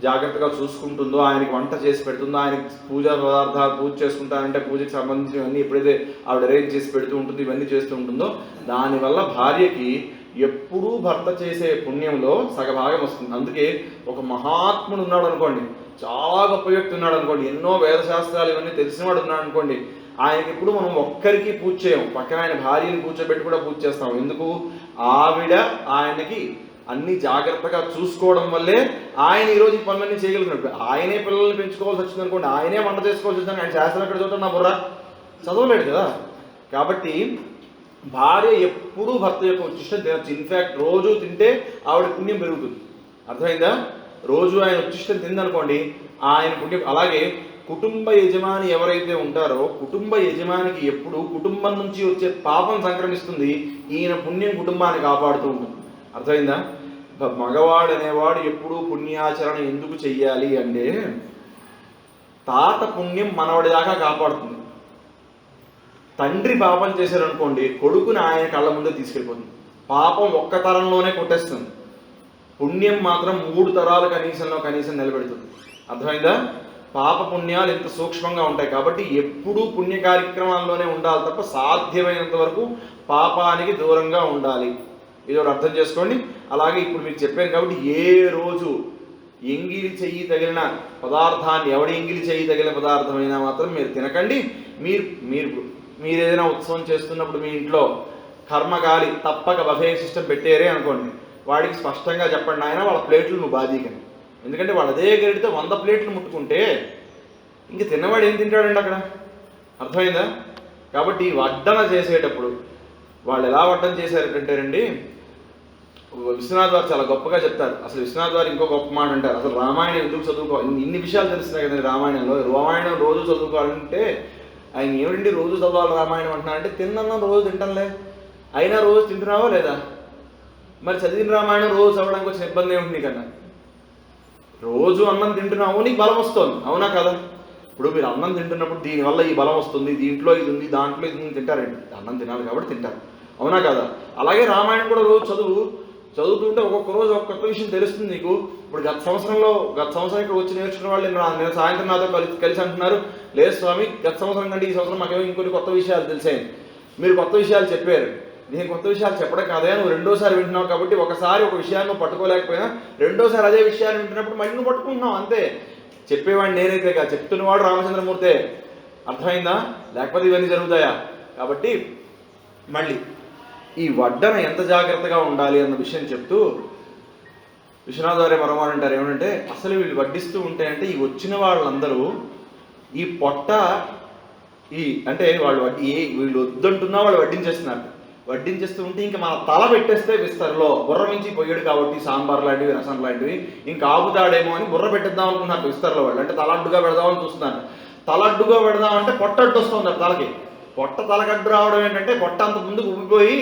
జాగ్రత్తగా చూసుకుంటుందో, ఆయనకి వంట చేసి పెడుతుందో, ఆయనకి పూజా పదార్థాలు పూజ చేసుకుంటానంటే పూజకి సంబంధించినవన్నీ ఎప్పుడైతే ఆవిడ అరేంజ్ చేసి పెడుతూ ఉంటుంది, ఇవన్నీ చేస్తూ ఉంటుందో, దానివల్ల భార్యకి ఎప్పుడూ భర్త చేసే పుణ్యంలో సగభాగం వస్తుంది. అందుకే ఒక మహాత్ముడు ఉన్నాడు అనుకోండి, చాలా గొప్ప వ్యక్తి ఉన్నాడు అనుకోండి, ఎన్నో వేదశాస్త్రాలు ఇవన్నీ తెలిసినవాడు ఉన్నాడు అనుకోండి, ఆయనకి ఇప్పుడు మనం ఒక్కరికి పూజ చేయం, పక్కన ఆయన భార్యని కూర్చోబెట్టి కూడా పూజ చేస్తాం. ఎందుకు? ఆవిడ ఆయనకి అన్ని జాగ్రత్తగా చూసుకోవడం వల్లే ఆయన ఈరోజు ఈ పనులన్నీ చేయగలుగుతున్నాడు. ఆయనే పిల్లల్ని పెంచుకోవాల్సి వచ్చింది అనుకోండి, ఆయనే వంట చేసుకోవాల్సి వచ్చింది, ఆయన శాస్త్రం ఎక్కడ చదువుతాడు? నా బుర్ర చదవలేడు కదా. కాబట్టి భార్య ఎప్పుడూ భర్త యొక్క ఉచ్చిష్టం తినచ్చు. ఇన్ఫ్యాక్ట్ రోజు తింటే ఆవిడ పుణ్యం పెరుగుతుంది. అర్థమైందా? రోజు ఆయన ఉచ్చిష్టం తిందనుకోండి, ఆయన పుణ్యం. అలాగే కుటుంబ యజమాని ఎవరైతే ఉంటారో, కుటుంబ యజమానికి ఎప్పుడు కుటుంబం నుంచి వచ్చే పాపం సంక్రమిస్తుంది, ఈయన పుణ్యం కుటుంబాన్ని కాపాడుతూ ఉంటుంది. అర్థమైందా? మగవాడు అనేవాడు ఎప్పుడూ పుణ్యాచరణ ఎందుకు చెయ్యాలి అంటే, తాత పుణ్యం మనవడి దాకా కాపాడుతుంది. తండ్రి పాపం చేశారనుకోండి, కొడుకుని ఆయన కళ్ళ ముందే తీసుకెళ్ళిపోతుంది. పాపం ఒక్క తరంలోనే కొట్టేస్తుంది, పుణ్యం మాత్రం 3 తరాలు కనీసం నిలబెడుతుంది. అర్థమైందా? పాప పుణ్యాలు ఎంత సూక్ష్మంగా ఉంటాయి. కాబట్టి ఎప్పుడూ పుణ్య కార్యక్రమాల్లోనే ఉండాలి తప్ప సాధ్యమైనంత వరకు పాపానికి దూరంగా ఉండాలి. ఇది ఒకటి అర్థం చేసుకోండి. అలాగే ఇప్పుడు మీకు చెప్పాను కాబట్టి, ఏ రోజు ఎంగిలి చెయ్యి తగిలిన పదార్థాన్ని, ఎవడి ఎంగిలి చెయ్యి తగిలిన పదార్థమైనా మాత్రం మీరు తినకండి. మీరు ఏదైనా ఉత్సవం చేస్తున్నప్పుడు మీ ఇంట్లో కర్మగాలి తప్పక బఫే సిస్టమ్ పెట్టారే అనుకోండి, వాడికి స్పష్టంగా చెప్పండి, ఆయన వాళ్ళ ప్లేట్లు నువ్వు బాధీకని. ఎందుకంటే వాళ్ళు అదే గరిటితో 100 ప్లేట్లు ముట్టుకుంటే ఇంక తిన్నవాడు ఏం తింటాడండి అక్కడ? అర్థమైందా? కాబట్టి వడ్డన చేసేటప్పుడు వాళ్ళు ఎలా వడ్డన చేశారంటేనండి, విశ్వనాథ్ వారు చాలా గొప్పగా చెప్తారు. అసలు విశ్వనాథ్ వారు ఇంకో గొప్ప మాట అంటారు, అసలు రామాయణం ఎందుకు చదువుకోవాలి, ఇన్ని విషయాలు తెలుస్తున్నాయి కదండి రామాయణంలో. రామాయణం రోజు చదువుకోవాలంటే ఆయన ఏమిటండి రోజు చదవాలి రామాయణం అంటున్నారంటే, తిన్నన్నం రోజు తింటానులే, అయినా రోజు తింటున్నావా లేదా? మరి చదివిన రామాయణం రోజు చదవడానికి వచ్చిన ఇబ్బంది ఏమిటి నీకన్నా? రోజు అన్నం తింటున్నావు, నీకు బలం వస్తుంది, అవునా కదా? ఇప్పుడు మీరు అన్నం తింటున్నప్పుడు దీనివల్ల ఈ బలం వస్తుంది, దీంట్లో ఇది ఉంది, దాంట్లో ఇది ఉంది, తింటారండి. అన్నం తినాలి కాబట్టి తింటారు, అవునా కదా? అలాగే రామాయణం కూడా రోజు చదువుతుంటే ఒక్కొక్క రోజు ఒక్కొక్క విషయం తెలుస్తుంది నీకు. ఇప్పుడు గత సంవత్సరం ఇక్కడ వచ్చి నేర్చుకున్న వాళ్ళు నేను సాయంత్రం నాతో కలిసి అంటున్నారు, లేదు స్వామి గత సంవత్సరం కంటే ఈ సంవత్సరం మాకేమో ఇంకొన్ని కొత్త విషయాలు తెలిసాయి, మీరు కొత్త విషయాలు చెప్పారు. నేను కొత్త విషయాలు చెప్పడం కాదా, నువ్వు రెండోసారి వింటున్నావు కాబట్టి ఒకసారి ఒక విషయాన్ని నువ్వు పట్టుకోలేకపోయినా రెండోసారి అదే విషయాన్ని వింటున్నప్పుడు మళ్ళీ నువ్వు పట్టుకుంటున్నావు అంతే. చెప్పేవాడిని నేనైతే కాదు, చెప్తున్నవాడు రామచంద్రమూర్తే. అర్థమైందా? లేకపోతే ఇవన్నీ జరుగుతాయా? కాబట్టి మళ్ళీ ఈ వడ్డన ఎంత జాగ్రత్తగా ఉండాలి అన్న విషయం చెప్తూ విశ్వనాథ్ వారే మరోమాట అంటారు, ఏమంటే అసలు వీళ్ళు వడ్డిస్తూ ఉంటే అంటే ఈ వచ్చిన వాళ్ళందరూ ఈ పొట్ట అంటే వాళ్ళు వీళ్ళు వద్దంటున్నా వాళ్ళు వడ్డించేస్తూ ఉంటే ఇంకా మన తల పెట్టేస్తే విస్తరలో బుర్ర నుంచి పొయ్యడు కాబట్టి సాంబార్ లాంటివి, రసం లాంటివి ఇంకా ఆపుతాడేమో అని బుర్ర పెట్టేద్దాం అనుకున్నారు విస్తరలో వాళ్ళు. అంటే తలడ్డుగా పెడదామని చూస్తున్నారు. తలడ్డుగా పెడదామంటే పొట్టడ్డు వస్తుంది తలకి. పొట్ట తలకడ్డు రావడం ఏంటంటే పొట్ట అంత ముందుకు ఉబ్బిపోయి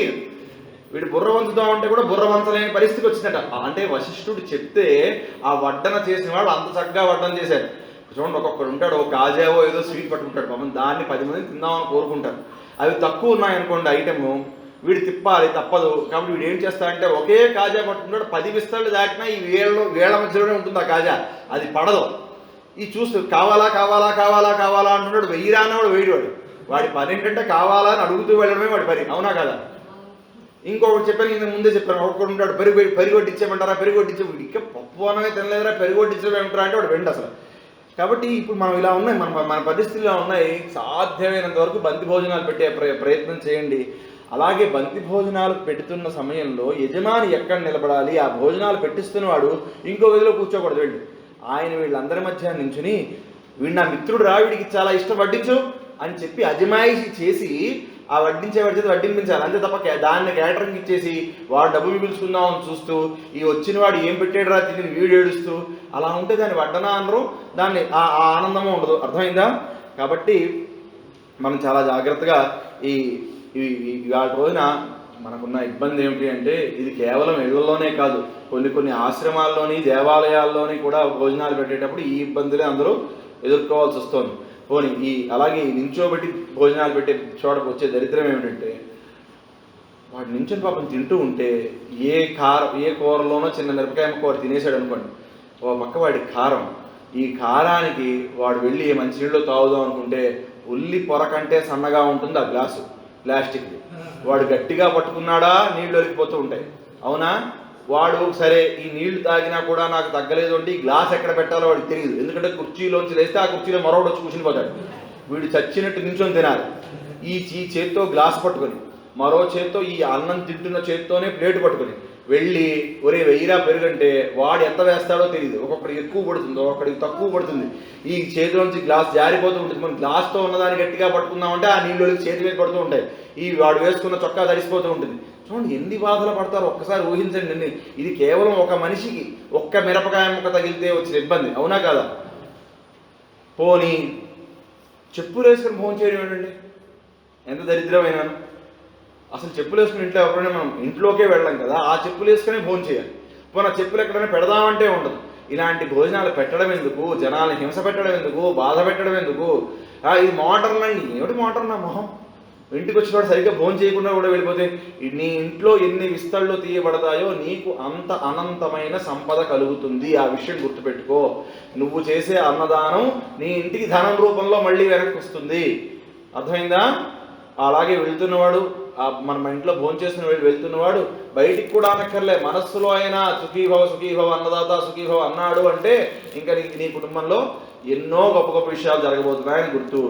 వీడు బుర్ర వంచుదామంటే కూడా బుర్ర వంచలేని పరిస్థితికి వచ్చిందట. అంటే వశిష్ఠుడు చెప్తే ఆ వడ్డన చేసిన వాళ్ళు అంత చక్కగా వడ్డన చేశారు. చూడండి, ఒక్కొక్కడు ఉంటాడు, ఒక కాజావో ఏదో స్వీట్ పట్టుకుంటాడు, పాపం దాన్ని 10 మంది తిందామని కోరుకుంటారు. అవి తక్కువ ఉన్నాయనుకోండి ఐటము, వీడు తిప్పాలి తప్పదు. కాబట్టి వీడు ఏం చేస్తాడంటే ఒకే కాజా పట్టుకుంటాడు, 10 విస్తరలు దాటినా ఈ వేళ్ల మధ్యలోనే ఉంటుంది ఆ కాజా, అది పడదు. ఈ చూస్తూ కావాలా కావాలా కావాలా కావాలా అంటున్నాడు, వెయ్యి రానవాడు వేయడు. వాడి పని ఏంటంటే కావాలా అని అడుగుతూ వెళ్ళడమే వాడి పని, అవునా కదా? ఇంకొకటి చెప్పాను, ఇంత ముందే చెప్పాను, ఒక్కొక్కడు ఉంటాడు పెరిగొట్టిచ్చేయమంటారా, పెరిగొట్టించే ఇక పప్పు అన్నమే తినలేదురా పెరిగొట్టించమంటారా అంటే వాడు వెంట అసలు. కాబట్టి ఇప్పుడు మనం ఇలా ఉన్నాయి, మన పరిస్థితులు ఇలా ఉన్నాయి. సాధ్యమైనంత వరకు బంతి భోజనాలు పెట్టే ప్రయత్నం చేయండి. అలాగే బంతి భోజనాలు పెడుతున్న సమయంలో యజమాని ఎక్కడ నిలబడాలి, ఆ భోజనాలు పెట్టిస్తున్నవాడు ఇంకో గదిలో కూర్చోకూడదు. వెళ్ళి ఆయన వీళ్ళందరి మధ్య నించుని వీడు నా మిత్రుడు రా, వీడికి చాలా ఇష్టం వడ్డించు అని చెప్పి అజమాయిషి చేసి ఆ వడ్డించేవాడి చేతి వడ్డించాలి. అంతే తప్ప దాన్ని క్యాటరింగ్ ఇచ్చేసి వాడు డబ్బులు పిలుచుకుందామని చూస్తూ ఈ వచ్చిన వాడు ఏం పెట్టాడు రా తిని వీడు ఏడుస్తూ అలా ఉంటే దాన్ని వడ్డన అనరు, దాన్ని ఆ ఆనందము ఉండదు. అర్థమైందా? కాబట్టి మనం చాలా జాగ్రత్తగా ఇవాళ రోజున మనకున్న ఇబ్బంది ఏమిటి అంటే, ఇది కేవలం ఇళ్లలోనే కాదు, కొన్ని ఆశ్రమాల్లోని దేవాలయాల్లోని కూడా భోజనాలు పెట్టేటప్పుడు ఈ ఇబ్బందులే అందరూ ఎదుర్కోవాల్సి వస్తుంది. పోనీ అలాగే నించోబెట్టి భోజనాలు పెట్టే చోటకు వచ్చే దరిద్రం ఏమిటంటే, వాడు నించొని పాపం తింటూ ఉంటే ఏ కూరలోనో చిన్న మిరపకాయ కూర తినేసాడు అనుకోండి, ఓ పక్క వాడి కారం, ఈ కారానికి వాడు వెళ్ళి మంచినీళ్ళు తాగుదాం అనుకుంటే ఉల్లి పొర కంటే సన్నగా ఉంటుంది ఆ గ్లాసు ప్లాస్టిక్ది. వాడు గట్టిగా పట్టుకున్నాడా నీళ్ళు ఒలికిపోతూ ఉంటాయి, అవునా? వాడు సరే ఈ నీళ్లు తాగినా కూడా నాకు తగ్గలేదు అంటే ఈ గ్లాస్ ఎక్కడ పెట్టాలో వాడికి తెలియదు. ఎందుకంటే కుర్చీలోంచి లేస్తే ఆ కుర్చీలో మరొకటి వచ్చి కూర్చుని పోతాడు. వీడు చచ్చినట్టు నించొని తినాలి. ఈ చేత్తో గ్లాస్ పట్టుకొని, మరో చేత్తో ఈ అన్నం తింటున్న చేత్తోనే ప్లేట్ పట్టుకొని వెళ్ళి ఒరే వెయ్యిరా పెరుగంటే వాడు ఎంత వేస్తాడో తెలియదు. ఒక్కొక్కడికి ఎక్కువ పడుతుంది, ఒక్కొక్కడికి తక్కువ పడుతుంది. ఈ చేతిలోంచి గ్లాస్ జారిపోతూ ఉంటుంది. మనం గ్లాస్తో ఉన్నదాన్ని గట్టిగా పట్టుకుందామంటే ఆ నీళ్ళు చేతి మీద పడుతూ ఉంటాయి. వాడు వేసుకున్న చొక్కా తడిసిపోతూ ఉంటుంది. చూడండి ఎన్ని బాధలు పడతారో ఒక్కసారి ఊహించండి. ఇది కేవలం ఒక మనిషికి ఒక్క మిరపకాయ ముక్క తగిలితే వచ్చిన ఇబ్బంది, అవునా కదా? పోనీ చెప్పులు వేసుకొని భోజనం చేయడం ఏంటండి, ఎంత దరిద్రమైనాను. అసలు చెప్పులు వేసుకుని ఇంట్లో ఎవరైనా మనం ఇంట్లోకే వెళ్ళాం కదా, ఆ చెప్పులు వేసుకునే భోజనం చేయాలి. పోనీ ఆ చెప్పులు ఎక్కడైనా పెడదామంటే ఉండదు. ఇలాంటి భోజనాలు పెట్టడం ఎందుకు, జనాలను హింస పెట్టడం ఎందుకు, బాధ పెట్టడం ఎందుకు? ఇది మోడర్న్ అండి. ఏమిటి మోడర్న్? మొహం ఇంటికి వచ్చినప్పుడు సరిగ్గా భోజనం చేయకుండా కూడా వెళ్ళిపోతే నీ ఇంట్లో ఎన్ని విస్తళ్ళు తీయబడతాయో నీకు అంత అనంతమైన సంపద కలుగుతుంది. ఆ విషయం గుర్తుపెట్టుకో. నువ్వు చేసే అన్నదానం నీ ఇంటికి ధనం రూపంలో మళ్ళీ వెనక్కి వస్తుంది. అర్థమైందా? అలాగే వెళ్తున్నవాడు, మన ఇంట్లో భోజనం చేసిన వెళ్తున్నవాడు బయటికి కూడా అనక్కర్లే, మనస్సులో అయినా సుఖీభవ అన్నదాత సుఖీభవ అన్నాడు అంటే ఇంకా నీ కుటుంబంలో ఎన్నో గొప్ప గొప్ప విషయాలు జరగబోతున్నాయని గుర్తు.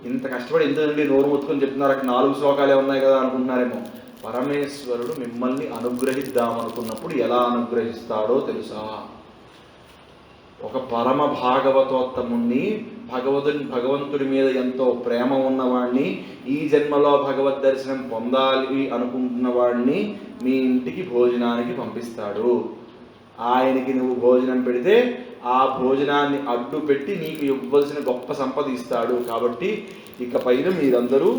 ఇంత కష్టపడి ఇంత నుండి నోరు ముత్తుకొని చెప్తున్నారు, అక్కడ 4 శ్లోకాలే ఉన్నాయి కదా అనుకుంటున్నారేమో. పరమేశ్వరుడు మిమ్మల్ని అనుగ్రహిద్దామనుకున్నప్పుడు ఎలా అనుగ్రహిస్తాడో తెలుసా? ఒక పరమ భాగవతోత్తముణ్ణి, భగవంతుడి మీద ఎంతో ప్రేమ ఉన్నవాడిని, ఈ జన్మలో భగవద్ దర్శనం పొందాలి అనుకుంటున్న వాడిని మీ ఇంటికి భోజనానికి పంపిస్తాడు. ఆయనకి నువ్వు భోజనం పెడితే ఆ భోజనాన్ని అడ్డు పెట్టి నీకు ఇవ్వాల్సిన గొప్ప సంపద ఇస్తాడు. కాబట్టి ఇక పైన మీరందరూ,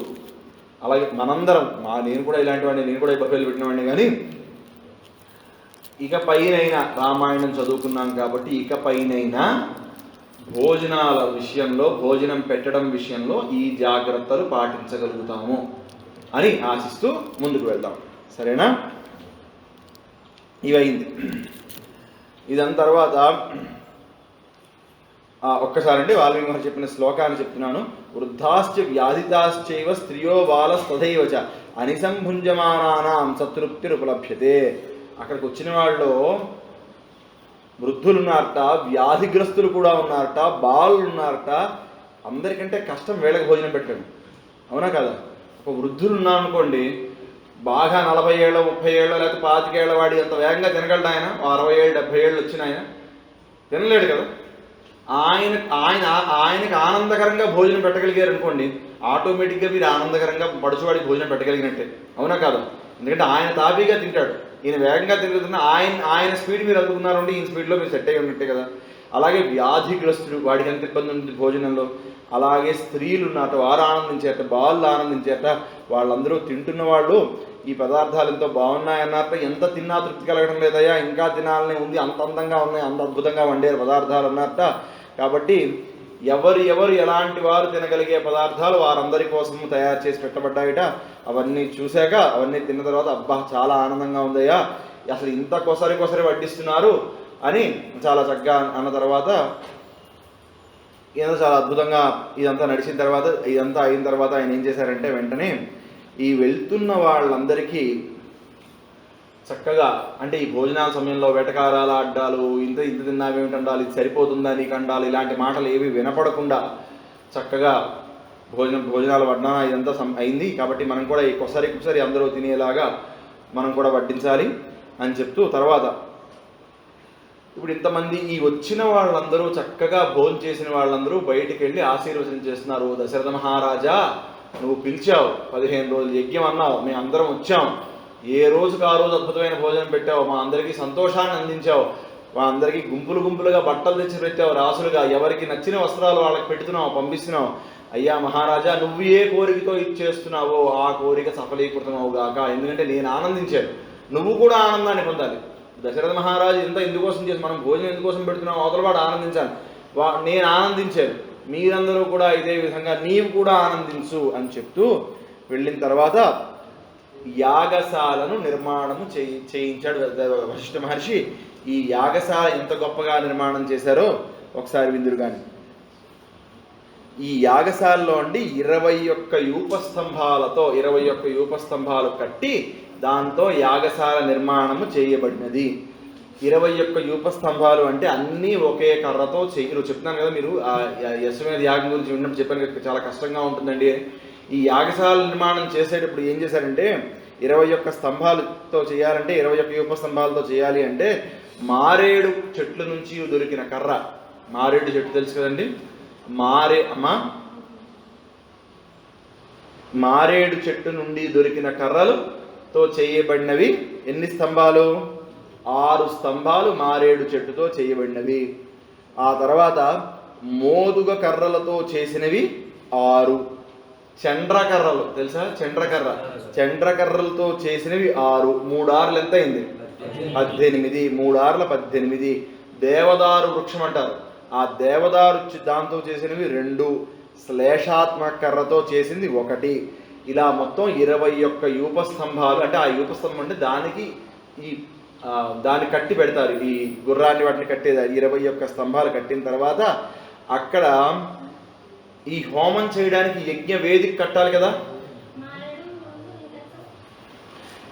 అలాగే మనందరం, నేను కూడా ఇలాంటి వాడిని, నేను కూడా బఫేలు పెట్టినవాడిని, కానీ ఇక పైనైనా రామాయణం చదువుకున్నాం కాబట్టి ఇక పైనైనా భోజనాల విషయంలో, భోజనం పెట్టడం విషయంలో ఈ జాగ్రత్తలు పాటించగలుగుతాము అని ఆశిస్తూ ముందుకు వెళ్దాం. సరేనా? ఇవైంది. ఇదని తర్వాత ఒక్కసారండి వాల్మీకి మహర్షి చెప్పిన శ్లోకాన్ని చెప్తున్నాను. వృద్ధాశ్చ వ్యాధితాశ్చైవ స్త్రియో బాలస్తథైవ చ అనిసంభుంజమానానాం సంతృప్తిరుపలభ్యతే. అక్కడికి వచ్చిన వాళ్ళు వృద్ధులు ఉన్నారట, వ్యాధిగ్రస్తులు కూడా ఉన్నారట, బాలులు ఉన్నారట. అందరికంటే కష్టం వీళ్ళకి భోజనం పెట్టడం, అవునా కదా? ఒక వృద్ధులు ఉన్నారనుకోండి, బాగా 40 ఏళ్ళ 30 ఏళ్ళ లేకపోతే 25 ఏళ్ళ వాడి అంత వేగంగా తినగలడు ఆయన. 60 ఏళ్ళు 70 ఏళ్ళు వచ్చిన ఆయన తినలేడు కదా. ఆయనకి ఆనందకరంగా భోజనం పెట్టగలిగారు అనుకోండి, ఆటోమేటిక్గా మీరు ఆనందకరంగా పడుచువాడికి భోజనం పెట్టగలిగినట్టే, అవునా కాదు? ఎందుకంటే ఆయన తాపీగా తింటాడు, ఈయన వేగంగా తిరుగుతున్నా ఆయన స్పీడ్ మీరు అందుకున్నారంటే ఈయన స్పీడ్లో మీరు సెట్ అయ్యి ఉన్నట్టే కదా. అలాగే వ్యాధిగ్రస్తుడు, వాడికి ఎంత ఇబ్బంది ఉంటుంది భోజనంలో. అలాగే స్త్రీలు ఉన్నట్టు వారు ఆనందించేట, బాళ్ళు ఆనందించేట, వాళ్ళందరూ తింటున్న వాళ్ళు ఈ పదార్థాలు ఎంతో బాగున్నాయన్నట్టు, ఎంత తిన్నా తృప్తి కలగడం లేదయ్యా, ఇంకా తినాలని ఉంది, అంత అందంగా ఉన్నాయి, అంత అద్భుతంగా వండే పదార్థాలు అన్నట్ట. కాబట్టి ఎవరు ఎలాంటి వారు తినగలిగే పదార్థాలు వారందరి కోసం తయారు చేసి పెట్టబడ్డాయిట. అవన్నీ చూశాక, అవన్నీ తిన్న తర్వాత అబ్బా చాలా ఆనందంగా ఉందయ్యా, అసలు ఇంత కొసరి వడ్డిస్తున్నారు అని చాలా చక్కగా అన్న తర్వాత, ఏదో చాలా అద్భుతంగా ఇదంతా నడిచిన తర్వాత, ఇదంతా అయిన తర్వాత ఆయన ఏం చేశారంటే వెంటనే ఈ వెళ్తున్న వాళ్ళందరికీ చక్కగా, అంటే ఈ భోజనాల సమయంలో వెటకారాల అడ్డాలు, ఇంత తిన్నావేమిటండాలి, ఇది సరిపోతుందా నీకు అండాలి, ఇలాంటి మాటలు ఏవి వినపడకుండా చక్కగా భోజనాలు వడ్డాన ఇదంతా అయింది. కాబట్టి మనం కూడా ఈ కొసరి అందరూ తినేలాగా మనం కూడా వడ్డించాలి అని చెప్తూ, తర్వాత ఇప్పుడు ఇంతమంది ఈ వచ్చిన వాళ్ళందరూ చక్కగా భోజనం చేసిన వాళ్ళందరూ బయటికి వెళ్ళి ఆశీర్వచనం చేస్తున్నారు. దశరథ మహారాజా, నువ్వు పిలిచావు, 15 రోజులు యజ్ఞం అన్నావు, మేము అందరం వచ్చాం, ఏ రోజుకు ఆ రోజు అద్భుతమైన భోజనం పెట్టావు, మా అందరికీ సంతోషాన్ని అందించావు, మా అందరికీ గుంపులుగా బట్టలు తెచ్చి పెట్టావు, రాసులుగా ఎవరికి నచ్చిన వస్త్రాలు వాళ్ళకి పెడుతున్నావు, పంపిస్తున్నావు. అయ్యా మహారాజా, నువ్వు ఏ కోరికతో ఇచ్చేస్తున్నావో ఆ కోరిక సఫలీకృతమవుగాక. ఎందుకంటే నేను ఆనందించాను, నువ్వు కూడా ఆనందాన్ని పొందాలి. దశరథ మహారాజు ఇంత ఎందుకోసం చేసి, మనం భోజనం ఎందుకోసం పెడుతున్నావు, అవతల వాడు ఆనందించాను, నేను ఆనందించాను, మీరందరూ కూడా ఇదే విధంగా నీవు కూడా ఆనందించు అని చెప్తూ వెళ్ళిన తర్వాత యాగశాలను నిర్మాణము చేయించాడు వశిష్ఠ మహర్షి. ఈ యాగశాల ఎంత గొప్పగా నిర్మాణం చేశారో ఒకసారి విందురు కానీ. ఈ యాగశాలలో అండి 21 యూపస్తంభాలతో 21 యూపస్తంభాలు కట్టి దాంతో యాగశాల నిర్మాణము చేయబడినది. 21 యూపస్తంభాలు అంటే అన్నీ ఒకే కర్రతో చేయరు. చెప్తున్నాను కదా, మీరు యశ్వమేధ యాగం గురించి విన్నప్పుడు చెప్పాను కదా, చాలా కష్టంగా ఉంటుందండి. ఈ యాగశాల నిర్మాణం చేసేటప్పుడు ఏం చేశారంటే 21 స్తంభాలతో చేయాలంటే 21 యూపస్తంభాలతో చేయాలి అంటే మారేడు చెట్ల నుంచి దొరికిన కర్ర, మారేడు చెట్టు తెలుసు కదండి, మారేడు చెట్టు నుండి దొరికిన కర్రలతో చేయబడినవి ఎన్ని స్తంభాలు? 6 స్తంభాలు మారేడు చెట్టుతో చేయబడినవి. ఆ తర్వాత మోదుగ కర్రలతో చేసినవి 6, చండ్రకర్రలు తెలుసా, చండ్రకర్రలతో చేసినవి 6, 3 ఆరులు ఎంత అయింది? 18, 3 ఆరుల 18. దేవదారు వృక్షం అంటారు, ఆ దేవదారు దాంతో చేసినవి 2, శ్లేషాత్మక కర్రతో చేసింది 1. ఇలా మొత్తం 21 యూపస్తంభాలు. అంటే ఆ యూపస్తంభం అంటే దానికి దాన్ని కట్టి పెడతారు, ఈ గుర్రాన్ని వాటిని కట్టేది. 21 స్తంభాలు కట్టిన తర్వాత అక్కడ ఈ హోమం చేయడానికి యజ్ఞ వేదిక కట్టాలి కదా.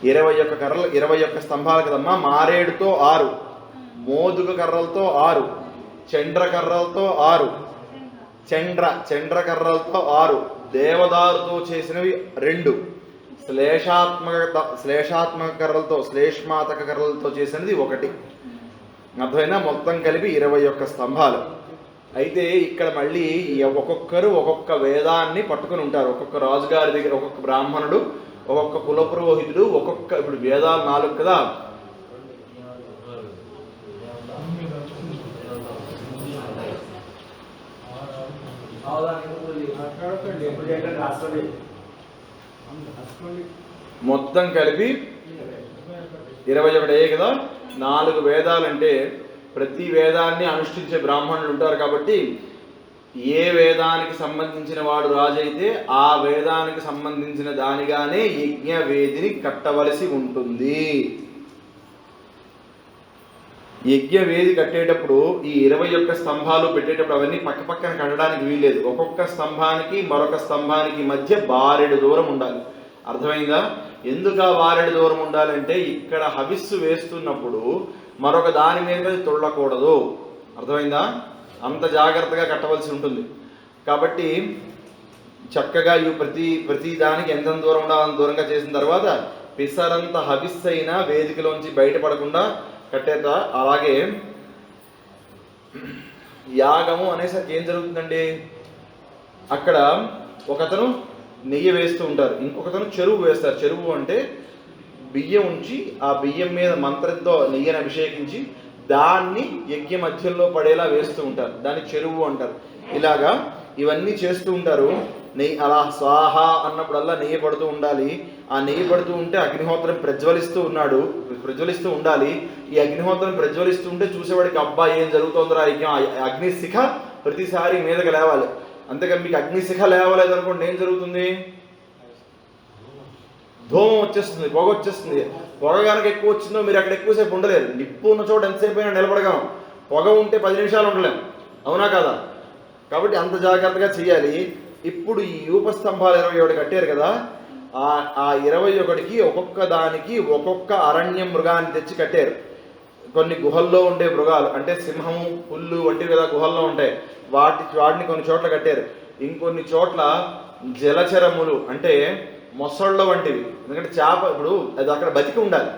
21 స్తంభాలు కదమ్మా. మారేడుతో 6, మోదుగ కర్రలతో 6, చండ్రకర్రలతో 6, చండ్రకర్రలతో 6, దేవదారుతో చేసినవి 2, శ్లేషాత్మక కర్రలతో శ్లేష్మాతక కర్రలతో చేసినది 1. అర్థమైనా? మొత్తం కలిపి 21 స్తంభాలు. అయితే ఇక్కడ మళ్ళీ ఒక్కొక్కరు ఒక్కొక్క వేదాన్ని పట్టుకుని ఉంటారు. ఒక్కొక్క రాజుగారి దగ్గర ఒక్కొక్క బ్రాహ్మణుడు, ఒక్కొక్క కులపురోహితుడు, ఒక్కొక్క, ఇప్పుడు వేదాలు 4 కదా, మొత్తం కలిపి 21 కదా. 4 వేదాలంటే ప్రతి వేదాన్ని అనుష్ఠించే బ్రాహ్మణులు ఉంటారు కాబట్టి ఏ వేదానికి సంబంధించిన వాడు రాజు అయితే ఆ వేదానికి సంబంధించిన దానిగానే యజ్ఞ వేదిని కట్టవలసి ఉంటుంది. యజ్ఞ వేది కట్టేటప్పుడు ఈ 21 స్తంభాలు పెట్టేటప్పుడు అవన్నీ పక్క పక్కన కట్టడానికి వీల్లేదు. ఒక్కొక్క స్తంభానికి మరొక స్తంభానికి మధ్య బారెడు దూరం ఉండాలి. అర్థమైందా? ఎందుకు ఆ బారెడు దూరం ఉండాలంటే ఇక్కడ హవిస్సు వేస్తున్నప్పుడు మరొక దాని మీద తుళ్ళకూడదు. అర్థమైందా? అంత జాగ్రత్తగా కట్టవలసి ఉంటుంది. కాబట్టి చక్కగా ప్రతి దానికి ఎంత దూరం ఉండాలో అంత దూరంగా చేసిన తర్వాత పిసరంత హవిస్సు అయినా వేదికలోంచి బయటపడకుండా కట్టేత. అలాగే యాగము అనేసరికి ఏం జరుగుతుందండి, అక్కడ ఒకతను నెయ్యి వేస్తూ ఉంటారు, ఇంకొకతను చెరువు వేస్తారు. చెరువు అంటే బియ్యం ఉంచి ఆ బియ్యం మీద మంత్రంతో నెయ్యిని అభిషేకించి దాన్ని యజ్ఞ మధ్యలో పడేలా వేస్తూ ఉంటారు, దాన్ని చెరువు అంటారు. ఇలాగా ఇవన్నీ చేస్తూ ఉంటారు. నెయ్యి అలా స్వాహ అన్నప్పుడల్లా నెయ్యి పడుతూ ఉండాలి. ఆ నెయ్యి పడుతూ ఉంటే అగ్నిహోత్రం ప్రజ్వలిస్తూ ఉండాలి. ఈ అగ్నిహోత్రం ప్రజ్వలిస్తూ ఉంటే చూసేవాడికి అబ్బా ఏం జరుగుతుందో యజ్ఞం, అగ్నిశిఖ ప్రతిసారి మీదకి లేవాలి. అంతేకాని మీకు అగ్నిశిఖ లేవలేదు అనుకోండి, ఏం జరుగుతుంది? ధూమం వచ్చేస్తుంది, పొగ వచ్చేస్తుంది. పొగ కనుక ఎక్కువ వచ్చిందో మీరు అక్కడ ఎక్కువసేపు ఉండలేరు. నిప్పు ఉన్న చోట ఎంతసేపు అయినా నిలబడగలం, పొగ ఉంటే 10 నిమిషాలు ఉండలేము. అవునా కదా? కాబట్టి అంత జాగ్రత్తగా చేయాలి. ఇప్పుడు ఈ యూపస్తంభాలు 21 కట్టారు కదా, ఆ 21కి ఒక్కొక్క దానికి ఒక్కొక్క అరణ్య మృగాన్ని తెచ్చి కట్టారు. కొన్ని గుహల్లో ఉండే మృగాలు అంటే సింహము, పుల్లు వంటివి కదా గుహల్లో ఉంటాయి, వాటిని కొన్ని చోట్ల కట్టారు. ఇంకొన్ని చోట్ల జలచరములు అంటే మొసళ్ళ వంటివి. ఎందుకంటే చేప ఇప్పుడు అది అక్కడ బతికి ఉండాలి.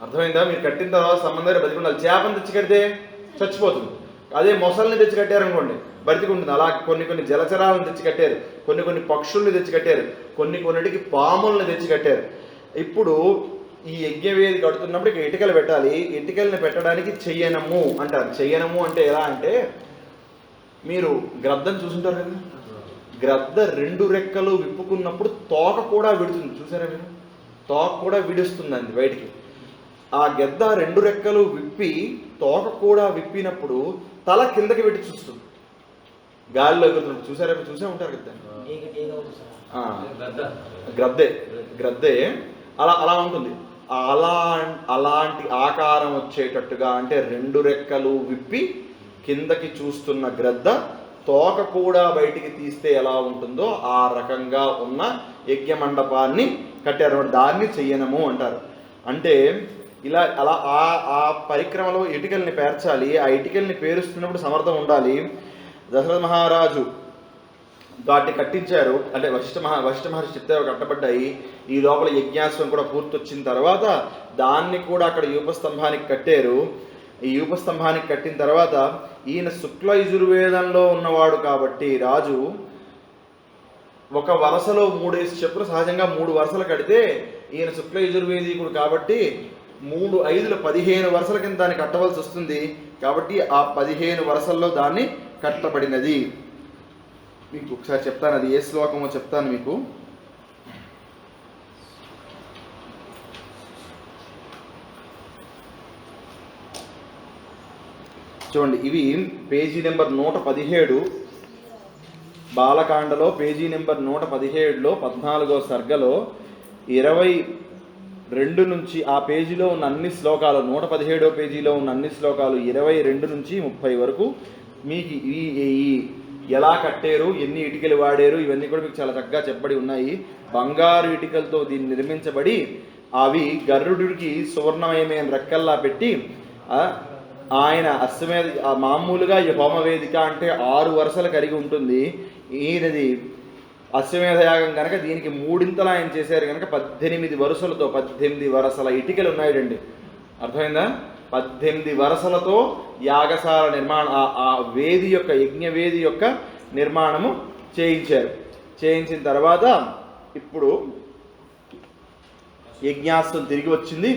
అర్థమైందా? మీరు కట్టిన తర్వాత సంబంధం బతికి ఉండాలి. చేపను తెచ్చి కడితే చచ్చిపోతుంది. అదే మొసల్ని తెచ్చి కట్టారనుకోండి బతికి ఉంటుంది. అలా కొన్ని జలచరాలను తెచ్చి కట్టారు, కొన్ని పక్షుల్ని తెచ్చి కట్టారు, కొన్నిటికి పాములను తెచ్చి కట్టారు. ఇప్పుడు ఈ యజ్ఞవేది కడుతున్నప్పుడు ఇక ఇటుకలు పెట్టాలి. ఇటుకల్ని పెట్టడానికి చెయ్యనము అంటారు. చెయ్యనము అంటే ఎలా అంటే, మీరు గ్రద్దని చూసుంటారు కదా, గ్రద్ద 2 రెక్కలు విప్పుకున్నప్పుడు తోక కూడా విడుతుంది. చూసారా మీరు? తోక కూడా విడుస్తుందండి బయటికి. ఆ గెద్ద 2 రెక్కలు విప్పి తోక కూడా విప్పినప్పుడు తల కిందకి పెట్టి చూస్తుంది. గాలిలో ఎగురుతున్నప్పుడు చూసే ఉంటారు కదా, గ్రద్దే అలా అలా ఉంటుంది. అలాంటి ఆకారం వచ్చేటట్టుగా, అంటే 2 రెక్కలు విప్పి కిందకి చూస్తున్న గ్రద్ద తోక కూడా బయటికి తీస్తే ఎలా ఉంటుందో ఆ రకంగా ఉన్న యజ్ఞ మండపాన్ని కట్టారు. దాన్ని చెయ్యనము అంటారు. అంటే ఇలా అలా ఆ పరిక్రమలో ఇటుకల్ని పేర్చాలి. ఆ ఇటుకల్ని పేరుస్తున్నప్పుడు సమర్థం ఉండాలి. దశరథ మహారాజు వాటిని కట్టించారు. అంటే వశిష్ఠ మహర్షి చెప్తే కట్టబడ్డాయి. ఈ లోపల యజ్ఞాశ్వం కూడా పూర్తొచ్చిన తర్వాత దాన్ని కూడా అక్కడ యూపస్తంభానికి కట్టారు. ఈ యూపస్తంభానికి కట్టిన తర్వాత ఈయన శుక్ల యజుర్వేదంలో ఉన్నవాడు కాబట్టి రాజు ఒక వరుసలో 3 చెప్పులు, సహజంగా 3 వరుసలు కడితే ఈయన శుక్ల యజుర్వేదీకుడు కాబట్టి 3 5 15 వరుసల కింద దాన్ని కట్టవలసి వస్తుంది. కాబట్టి ఆ 15 వరుసల్లో దాన్ని కట్టబడినది. మీకు ఒకసారి చెప్తాను, అది ఏ శ్లోకమో చెప్తాను మీకు. చూడండి, ఇవి పేజీ నెంబర్ 117, బాలకాండలో పేజీ నెంబర్ 117లో 14వ సర్గలో 22 నుంచి ఆ పేజీలో ఉన్న అన్ని శ్లోకాలు, 117వ పేజీలో ఉన్న అన్ని శ్లోకాలు 22 నుంచి 30 వరకు మీకు ఈ ఎలా కట్టారు, ఎన్ని ఇటుకలు వాడారు, ఇవన్నీ కూడా మీకు చాలా చక్కగా చెప్పబడి ఉన్నాయి. బంగారు ఇటుకలతో దీన్ని నిర్మించబడి అవి గరుడుడికి సువర్ణమయమైన రెక్కల్లా పెట్టి ఆయన అశ్వమేధ మామూలుగా ఈ హోమవేదిక అంటే 6 వరుసలు కలిగి ఉంటుంది. ఈయనది అశ్వమేధ యాగం కనుక దీనికి 3 ఆయన చేశారు కనుక 18 వరుసలతో 18 వరుసల ఇటుకలు ఉన్నాయండి. అర్థమైందా? 18 వరుసలతో యాగశాల నిర్మాణం, ఆ వేది యొక్క యజ్ఞవేది యొక్క నిర్మాణము చేయించారు. చేయించిన తర్వాత ఇప్పుడు యజ్ఞాశ్వం తిరిగి వచ్చింది.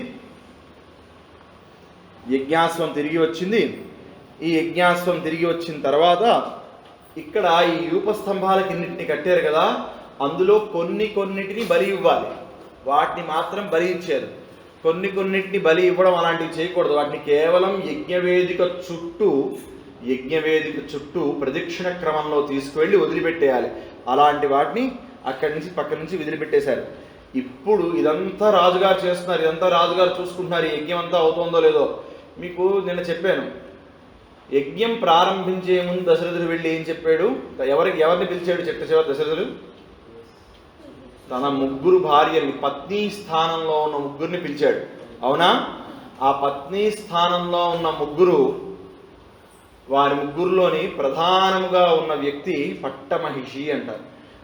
ఈ యజ్ఞాశ్వం తిరిగి వచ్చిన తర్వాత ఇక్కడ ఈ యూపస్తంభాలకిన్నిటిని కట్టారు కదా, అందులో కొన్నిటిని బలి ఇవ్వాలి. వాటిని మాత్రం బలి ఇచ్చారు. కొన్నిటిని బలి ఇవ్వడం అలాంటివి చేయకూడదు. వాటిని కేవలం యజ్ఞవేదిక చుట్టూ ప్రదక్షిణ క్రమంలో తీసుకువెళ్ళి వదిలిపెట్టేయాలి. అలాంటి వాటిని అక్కడి నుంచి పక్క నుంచి వదిలిపెట్టేశారు. ఇప్పుడు ఇదంతా రాజుగారు చేస్తున్నారు, ఇదంతా రాజుగారు చూసుకుంటున్నారు. ఈ యజ్ఞం అంతా అవుతుందో లేదో మీకు నిన్న చెప్పాను. యజ్ఞం ప్రారంభించే ముందు దశరథుడు వెళ్ళి ఏం చెప్పాడు, ఎవరిని పిలిచాడు చెట్ట చివరి దశరథుడు? తన 3 భార్యల్ని, పత్ని స్థానంలో ఉన్న 3 పిలిచాడు. అవునా? ఆ పత్ని స్థానంలో ఉన్న 3, వారి 3లోని ప్రధానముగా ఉన్న వ్యక్తి పట్టమహిషి అంటారు.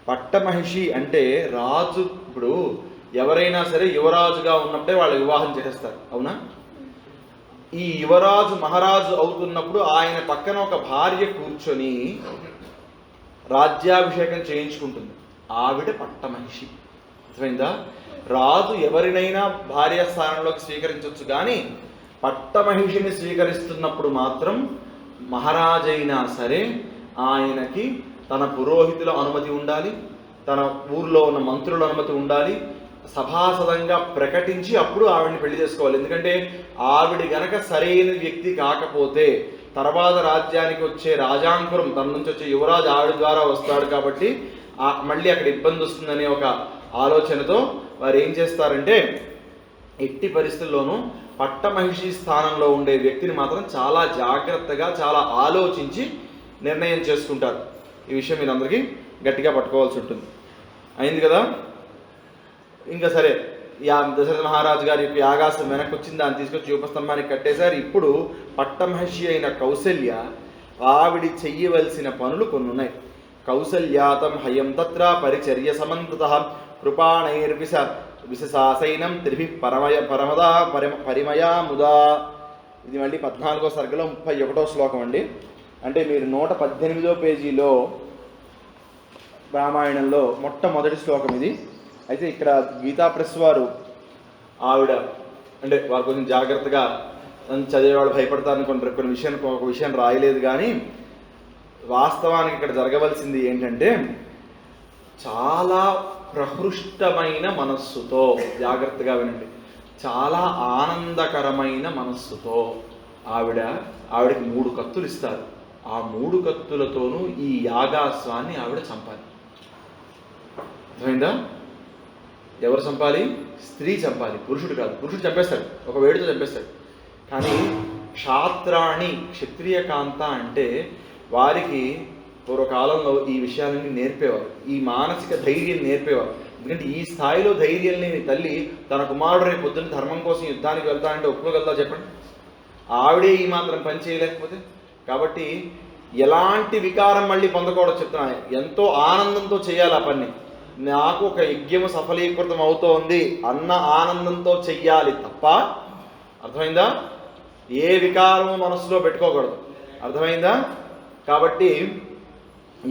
పట్టమహిషి అంటే రాజు. ఇప్పుడు ఎవరైనా సరే యువరాజుగా ఉన్నప్పుడే వాళ్ళు వివాహం చేసేస్తారు. అవునా? ఈ యువరాజు మహారాజు అవుతున్నప్పుడు ఆయన పక్కన ఒక భార్య కూర్చొని రాజ్యాభిషేకం చేయించుకుంటుంది. ఆవిడ పట్టమహిషి. అర్థమైందా? రాజు ఎవరినైనా భార్య స్థానంలోకి స్వీకరించవచ్చు, కానీ పట్టమహిషిని స్వీకరిస్తున్నప్పుడు మాత్రం మహారాజైనా సరే ఆయనకి తన పురోహితుల అనుమతి ఉండాలి, తన ఊర్లో ఉన్న మంత్రుల అనుమతి ఉండాలి. సభాసదంగా ప్రకటించి అప్పుడు ఆవిడని పెళ్లి చేసుకోవాలి. ఎందుకంటే ఆవిడ గనక సరైన వ్యక్తి కాకపోతే తర్వాత రాజ్యానికి వచ్చే రాజాంకురం, తన నుంచి వచ్చే యువరాజు ఆవిడ ద్వారా వస్తాడు కాబట్టి మళ్ళీ అక్కడ ఇబ్బంది వస్తుందనే ఒక ఆలోచనతో వారు ఏం చేస్తారంటే ఎట్టి పరిస్థితుల్లోనూ పట్టమహిషి స్థానంలో ఉండే వ్యక్తిని మాత్రం చాలా జాగ్రత్తగా, చాలా ఆలోచించి నిర్ణయం చేసుకుంటారు. ఈ విషయం మీరు అందరికీ గట్టిగా పట్టుకోవాల్సి ఉంటుంది. అయింది కదా? ఇంకా సరే, దశరథ మహారాజు గారి యొక్క యాగాసం వెనక్కి వచ్చింది, దాన్ని తీసుకొచ్చి యూపస్తంభానికి కట్టేశారు. ఇప్పుడు పట్టమహిషి అయిన కౌసల్య ఆవిడి చెయ్యవలసిన పనులు కొన్ని ఉన్నాయి. కౌసల్యాతం హయం తత్ర పరిచర్య సమంతత కృపాణైర్విశసాసైనం త్రిభి పరిమయాముదా. ఇది మళ్ళీ 14వ సర్గలో 31వ శ్లోకం అండి. అంటే మీరు 118వ పేజీలో రామాయణంలో మొట్టమొదటి శ్లోకం ఇది. అయితే ఇక్కడ గీతా ప్రెస్ వారు ఆవిడ అంటే వారు కొంచెం జాగ్రత్తగా చదివేవాళ్ళు భయపడతారని ఒక విషయం రాయలేదు. కానీ వాస్తవానికి ఇక్కడ జరగవలసింది ఏంటంటే చాలా ప్రహృష్టమైన మనస్సుతో, జాగ్రత్తగా వినండి, చాలా ఆనందకరమైన మనస్సుతో ఆవిడకి 3 కత్తులు ఇస్తారు. ఆ 3 కత్తులతోనూ ఈ యాగాశ్వాన్ని ఆవిడ చంపాలి. అర్థమైందా? ఎవరు చంపాలి? స్త్రీ చంపాలి, పురుషుడు కాదు. పురుషుడు చంపేస్తాడు, ఒక వేడితో చంపేస్తాడు. కానీ క్షాత్రాణి, క్షత్రియ కాంత అంటే వారికి పూర్వకాలంలో ఈ విషయాలన్నీ నేర్పేవారు, ఈ మానసిక ధైర్యం నేర్పేవారు. ఎందుకంటే ఈ స్థాయిలో ధైర్యం లేని తల్లి తన కుమారుడు రేపు పొద్దున్న ధర్మం కోసం యుద్ధానికి వెళ్తానంటే ఒప్పుకోగలుగుతా చెప్పండి? ఆవిడే ఈ మాత్రం పని చేయలేకపోతే. కాబట్టి ఎలాంటి వికారం మళ్ళీ పొందకూడదు చెప్తున్నాను. ఎంతో ఆనందంతో చేయాలి ఆ పని. నాకు ఒక యజ్ఞము సఫలీకృతం అవుతోంది అన్న ఆనందంతో చెయ్యాలి తప్ప, అర్థమైందా? ఏ వికారము మనసులో పెట్టుకోకూడదు. అర్థమైందా? కాబట్టి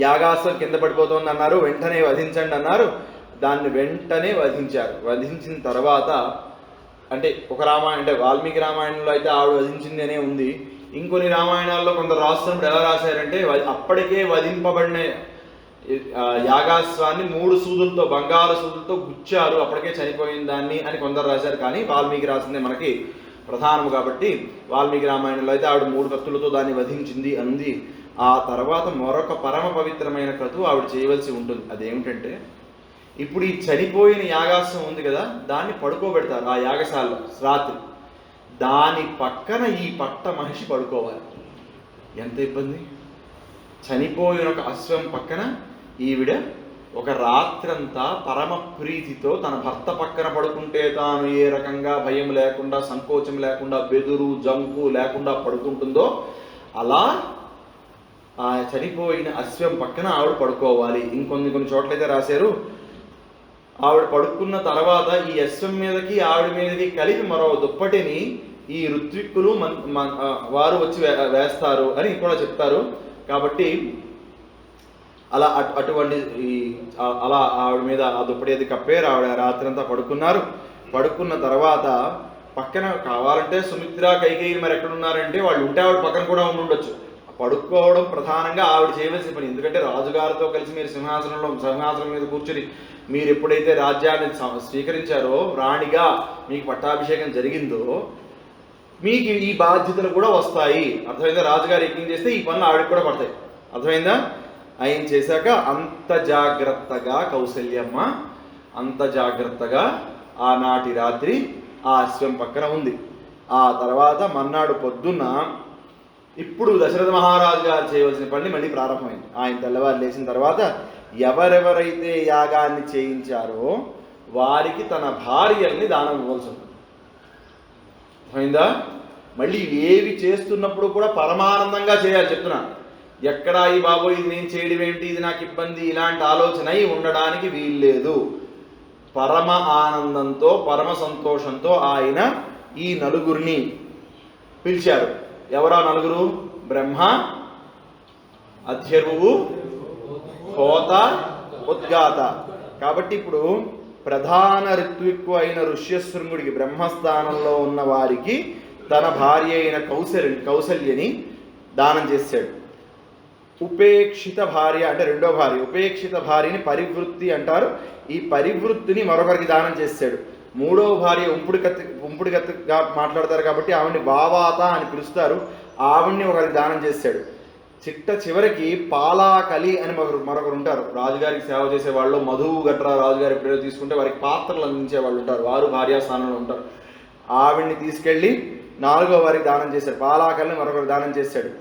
యాగాశ్వం కింద పడిపోతుంది అన్నారు, వెంటనే వధించండి అన్నారు. దాన్ని వెంటనే వధించారు. వధించిన తర్వాత అంటే ఒక రామాయణం అంటే వాల్మీకి రామాయణంలో అయితే ఆవిడ వధించింది అనే ఉంది. ఇంకొన్ని రామాయణాల్లో కొందరు రాస్తున్నప్పుడు ఎలా రాశారంటే అప్పటికే వధింపబడిన యాగాశ్వాన్ని 3 సూదులతో, బంగారు సూదులతో గుచ్చారు, అప్పటికే చనిపోయిన దాన్ని అని కొందరు రాశారు. కానీ వాల్మీకి రాసిందే మనకి ప్రధానము కాబట్టి వాల్మీకి రామాయణంలో అయితే ఆవిడ 3 కత్తులతో దాన్ని వధించింది అంది. ఆ తర్వాత మరొక పరమ పవిత్రమైన క్రతువు ఆవిడ చేయవలసి ఉంటుంది. అదేమిటంటే ఇప్పుడు ఈ చనిపోయిన యాగాశ్వం ఉంది కదా, దాన్ని పడుకోబెడతారు ఆ యాగశాలలో రాత్రి. దాని పక్కన ఈ పట్ట మనిషి పడుకోవాలి. ఎంత ఇబ్బంది! చనిపోయిన ఒక అశ్వం పక్కన ఈవిడ ఒక రాత్రంతా పరమ ప్రీతితో తన భర్త పక్కన పడుకుంటే తాను ఏ రకంగా భయం లేకుండా, సంకోచం లేకుండా, బెదురు జంకు లేకుండా పడుకుంటుందో అలా ఆ చనిపోయిన అశ్వం పక్కన ఆవిడ పడుకోవాలి. కొన్ని చోట్లయితే రాశారు, ఆవిడ పడుకున్న తర్వాత ఈ అశ్వం మీదకి ఆవిడ మీదకి కలిపి మరో దుప్పటిని ఈ ఋత్విక్కులు వారు వచ్చి వేస్తారు అని కూడా చెప్తారు. కాబట్టి అలా అటువంటి అలా ఆవిడ మీద ఆ దుప్పటి అది కప్పేరు. ఆవిడ రాత్రంతా పడుకున్నారు. పడుకున్న తర్వాత పక్కన కావాలంటే సుమిత్ర, కైకేయి మరి ఎక్కడున్నారంటే వాళ్ళు ఉంటే ఆవిడ పక్కన కూడా ఉండొచ్చు. పడుకోవడం ప్రధానంగా ఆవిడ చేయవలసిన పని. ఎందుకంటే రాజుగారితో కలిసి మీరు సింహాసనం మీద కూర్చుని మీరు ఎప్పుడైతే రాజ్యాన్ని స్వీకరించారో, రాణిగా మీకు పట్టాభిషేకం జరిగిందో, మీకు ఈ బాధ్యతలు కూడా వస్తాయి. అర్థమైందా? రాజుగారు యజ్ఞం చేస్తే ఈ పనులు ఆవిడకి కూడా పడతాయి. అర్థమైందా? ఆయన చేశాక అంత జాగ్రత్తగా కౌసల్యమ్మ అంత జాగ్రత్తగా ఆనాటి రాత్రి ఆ అశ్వం పక్కన ఉంది. ఆ తర్వాత మన్నాడు పొద్దున్న ఇప్పుడు దశరథ మహారాజు గారు చేయవలసిన పని మళ్ళీ ప్రారంభమైంది. ఆయన తెల్లవారు లేచిన తర్వాత ఎవరెవరైతే యాగాన్ని చేయించారో వారికి తన భార్యల్ని దానం ఇవ్వాల్సి ఉంటుంది. అర్థమైందా? మళ్ళీ ఏవి చేస్తున్నప్పుడు కూడా పరమానందంగా చేయాలి చెప్తున్నాను. ఎక్కడా ఈ బాబోయ్ ఇది నేను చేయడం ఏంటి, ఇది నాకు ఇబ్బంది, ఇలాంటి ఆలోచన ఉండడానికి వీల్లేదు. పరమ ఆనందంతో, పరమ సంతోషంతో ఆయన ఈ నలుగురిని పిలిచారు. ఎవరా నలుగురు? బ్రహ్మ, అధ్యరువు, హోత, ఉద్గాత. కాబట్టి ఇప్పుడు ప్రధాన ఋత్విక్కు అయిన ఋష్యశృంగుడికి బ్రహ్మస్థానంలో ఉన్న వారికి తన భార్య అయిన కౌసల్యని దానం చేశాడు. ఉపేక్షిత భార్య అంటే రెండో భార్య, ఉపేక్షిత భార్యని పరివృత్తి అంటారు. ఈ పరివృత్తిని మరొకరికి దానం చేశాడు. మూడవ భార్య ఉంపుడి కత్తిగా మాట్లాడతారు కాబట్టి ఆవిడ్ని వావాత అని పిలుస్తారు. ఆవిడ్ని ఒకరికి దానం చేశాడు. చివరికి పాలాకలి అని మరొకరు ఉంటారు. రాజుగారికి సేవ చేసే వాళ్ళు, మధువు గట్రా రాజుగారి ఎప్పుడైనా తీసుకుంటే వారికి పాత్రలు అందించే వాళ్ళు ఉంటారు, వారు భార్యాస్థానంలో ఉంటారు. ఆవిడ్ని తీసుకెళ్ళి నాలుగో వారికి దానం చేశాడు. పాలాకలిని మరొకరు దానం చేశాడు.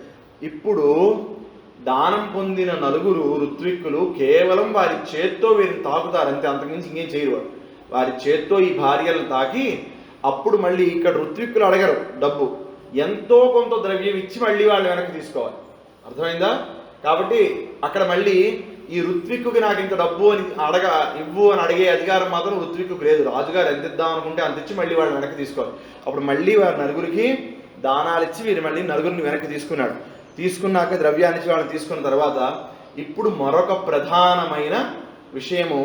ఇప్పుడు దానం పొందిన నలుగురు ఋత్విక్కులు కేవలం వారి చేత్తో వీరిని తాకుతారు అంతే, అంతకుమించి ఇంకేం చేయరు. వారి చేత్తో ఈ భార్యలను తాకి అప్పుడు మళ్ళీ ఇక్కడ ఋత్విక్కులు అడగరు డబ్బు, ఎంతో కొంత ద్రవ్యం ఇచ్చి మళ్ళీ వాళ్ళు వెనక్కి తీసుకోవాలి. అర్థమైందా? కాబట్టి అక్కడ మళ్ళీ ఈ ఋత్విక్కుకి నాకు ఇంత డబ్బు అని ఇవ్వు అని అడిగే అధికారం మాత్రం ఋత్విక్కుకు లేదు. రాజుగారు ఎంత ఇద్దాం అనుకుంటే అంత ఇచ్చి మళ్ళీ వాళ్ళు వెనక్కి తీసుకోవాలి. అప్పుడు మళ్ళీ వారి నలుగురికి దానాలు ఇచ్చి వీరు మళ్ళీ నలుగురిని వెనక్కి తీసుకున్నాడు. తీసుకున్నాక ద్రవ్యాన్ని ఇచ్చి వాళ్ళని తీసుకున్న తర్వాత ఇప్పుడు మరొక ప్రధానమైన విషయము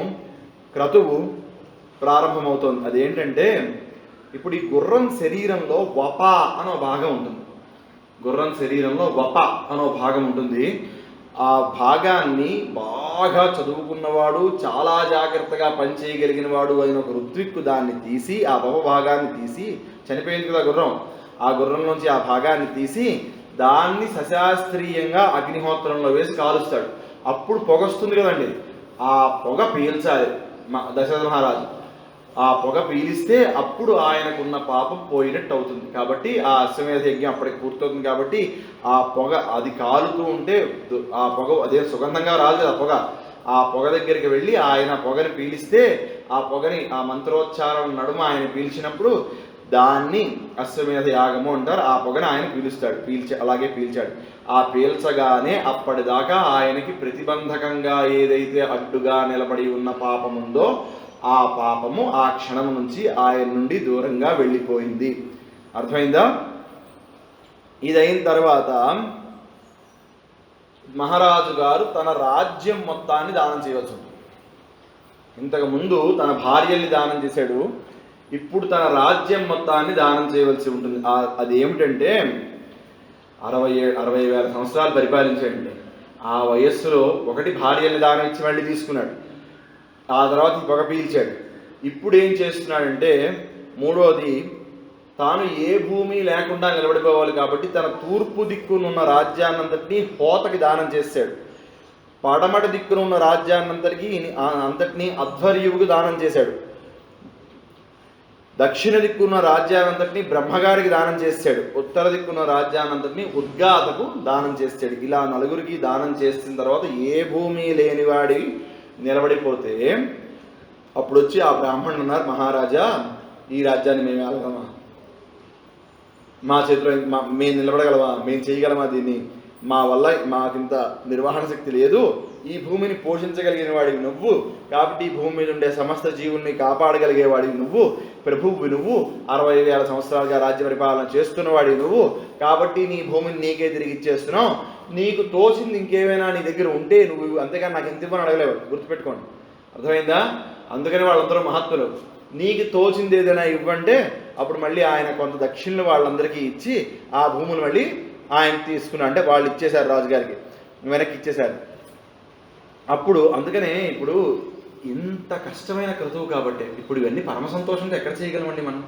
క్రతువు ప్రారంభమవుతోంది. అదేంటంటే ఇప్పుడు ఈ గుర్రం శరీరంలో వప అనో భాగం ఉంటుంది. గుర్రం శరీరంలో వప అనో భాగం ఉంటుంది. ఆ భాగాన్ని బాగా చదువుకున్నవాడు, చాలా జాగ్రత్తగా పనిచేయగలిగిన వాడు అయిన ఒక ఋత్విక్కు దాన్ని తీసి, ఆ వప భాగాన్ని తీసి, చనిపోయింది కదా గుర్రం, ఆ గుర్రంలోంచి ఆ భాగాన్ని తీసి దాన్ని సశాస్త్రీయంగా అగ్నిహోత్రంలో వేసి కాలుస్తాడు. అప్పుడు పొగ వస్తుంది కదండి, ఆ పొగ పీల్చాలి దశరథ మహారాజు. ఆ పొగ పీలిస్తే అప్పుడు ఆయనకున్న పాపం పోయినట్టు అవుతుంది. కాబట్టి ఆ అశ్వమేధ యజ్ఞం అప్పటికి పూర్తవుతుంది. కాబట్టి ఆ పొగ అది కాలుతూ ఉంటే ఆ పొగ అదే సుగంధంగా రాదు కదా పొగ, ఆ పొగ దగ్గరికి వెళ్ళి ఆయన పొగని పీలిస్తే ఆ పొగని ఆ మంత్రోచ్చారం నడుమ ఆయన పీల్చినప్పుడు దాన్ని అశ్వమేధ యాగము అంటారు. ఆ పొగని ఆయన పీలుస్తాడు, అలాగే పీల్చాడు. ఆ పీల్చగానే అప్పటిదాకా ఆయనకి ప్రతిబంధకంగా ఏదైతే అడ్డుగా నిలబడి ఉన్న పాపం ఉందో ఆ పాపము ఆ క్షణం నుంచి ఆయన నుండి దూరంగా వెళ్ళిపోయింది. అర్థమైందా? ఇదైన తర్వాత మహారాజు గారు తన రాజ్యం మొత్తాన్ని దానం చేయవచ్చు. ఇంతకుముందు తన భార్యల్ని దానం చేశాడు, ఇప్పుడు తన రాజ్యం మొత్తాన్ని దానం చేయవలసి ఉంటుంది. అది ఏమిటంటే 60,000 సంవత్సరాలు పరిపాలించాడండి. ఆ వయస్సులో ఒకటి భార్యల్ని దానం ఇచ్చి మళ్ళీ తీసుకున్నాడు, ఆ తర్వాత పొగ పీల్చాడు. ఇప్పుడు ఏం చేస్తున్నాడంటే మూడోది, తాను ఏ భూమి లేకుండా నిలబడిపోవాలి కాబట్టి తన తూర్పు దిక్కునున్న రాజ్యాన్నంతటినీ హోతకి దానం చేశాడు. పడమటి దిక్కునున్న రాజ్యాన్నంతటినీ అధ్వర్యువుకు దానం చేశాడు. దక్షిణ దిక్కున్న రాజ్యానంతటినీ బ్రహ్మగారికి దానం చేశాడు. ఉత్తర దిక్కున్న రాజ్యానంతటినీ ఉద్గాతకు దానం చేశాడు. ఇలా నలుగురికి దానం చేసిన తర్వాత ఏ భూమి లేనివాడి నిలబడిపోతే అప్పుడు వచ్చి ఆ బ్రాహ్మణుడు అన్నారు, మహారాజా ఈ రాజ్యాన్ని మేము వెళ్ళగలమా, మా చేతిలో మేము నిలబడగలమా, మేము చేయగలమా, దీన్ని మా వల్ల మాకింత నిర్వహణ శక్తి లేదు, ఈ భూమిని పోషించగలిగిన వాడివి నువ్వు, కాబట్టి ఈ భూమి మీద ఉండే సమస్త జీవుల్ని కాపాడగలిగేవాడివి నువ్వు, ప్రభువు నువ్వు, 60,000 సంవత్సరాలుగా రాజ్య పరిపాలన చేస్తున్నవాడివి నువ్వు, కాబట్టి నీ భూమిని నీకే తిరిగి ఇచ్చేస్తున్నావు, నీకు తోచింది ఇంకేమైనా నీ దగ్గర ఉంటే నువ్వు, అంతేగాని నాకు ఎంత ఇవ్వని అడగలేవు, గుర్తుపెట్టుకోండి. అర్థమైందా? అందుకని వాళ్ళందరూ మహాత్ములు. నీకు తోచింది ఏదైనా ఇవ్వంటే అప్పుడు మళ్ళీ ఆయన కొంత దక్షిణలు వాళ్ళందరికీ ఇచ్చి ఆ భూములు మళ్ళీ ఆయన తీసుకున్నా, అంటే వాళ్ళు ఇచ్చేశారు, రాజుగారికి వెనక్కి ఇచ్చేశారు. అప్పుడు అందుకనే ఇప్పుడు ఇంత కష్టమైన క్రతువు కాబట్టి ఇప్పుడు ఇవన్నీ పరమ సంతోషంగా ఎక్కడ చేయగలమండి, మనం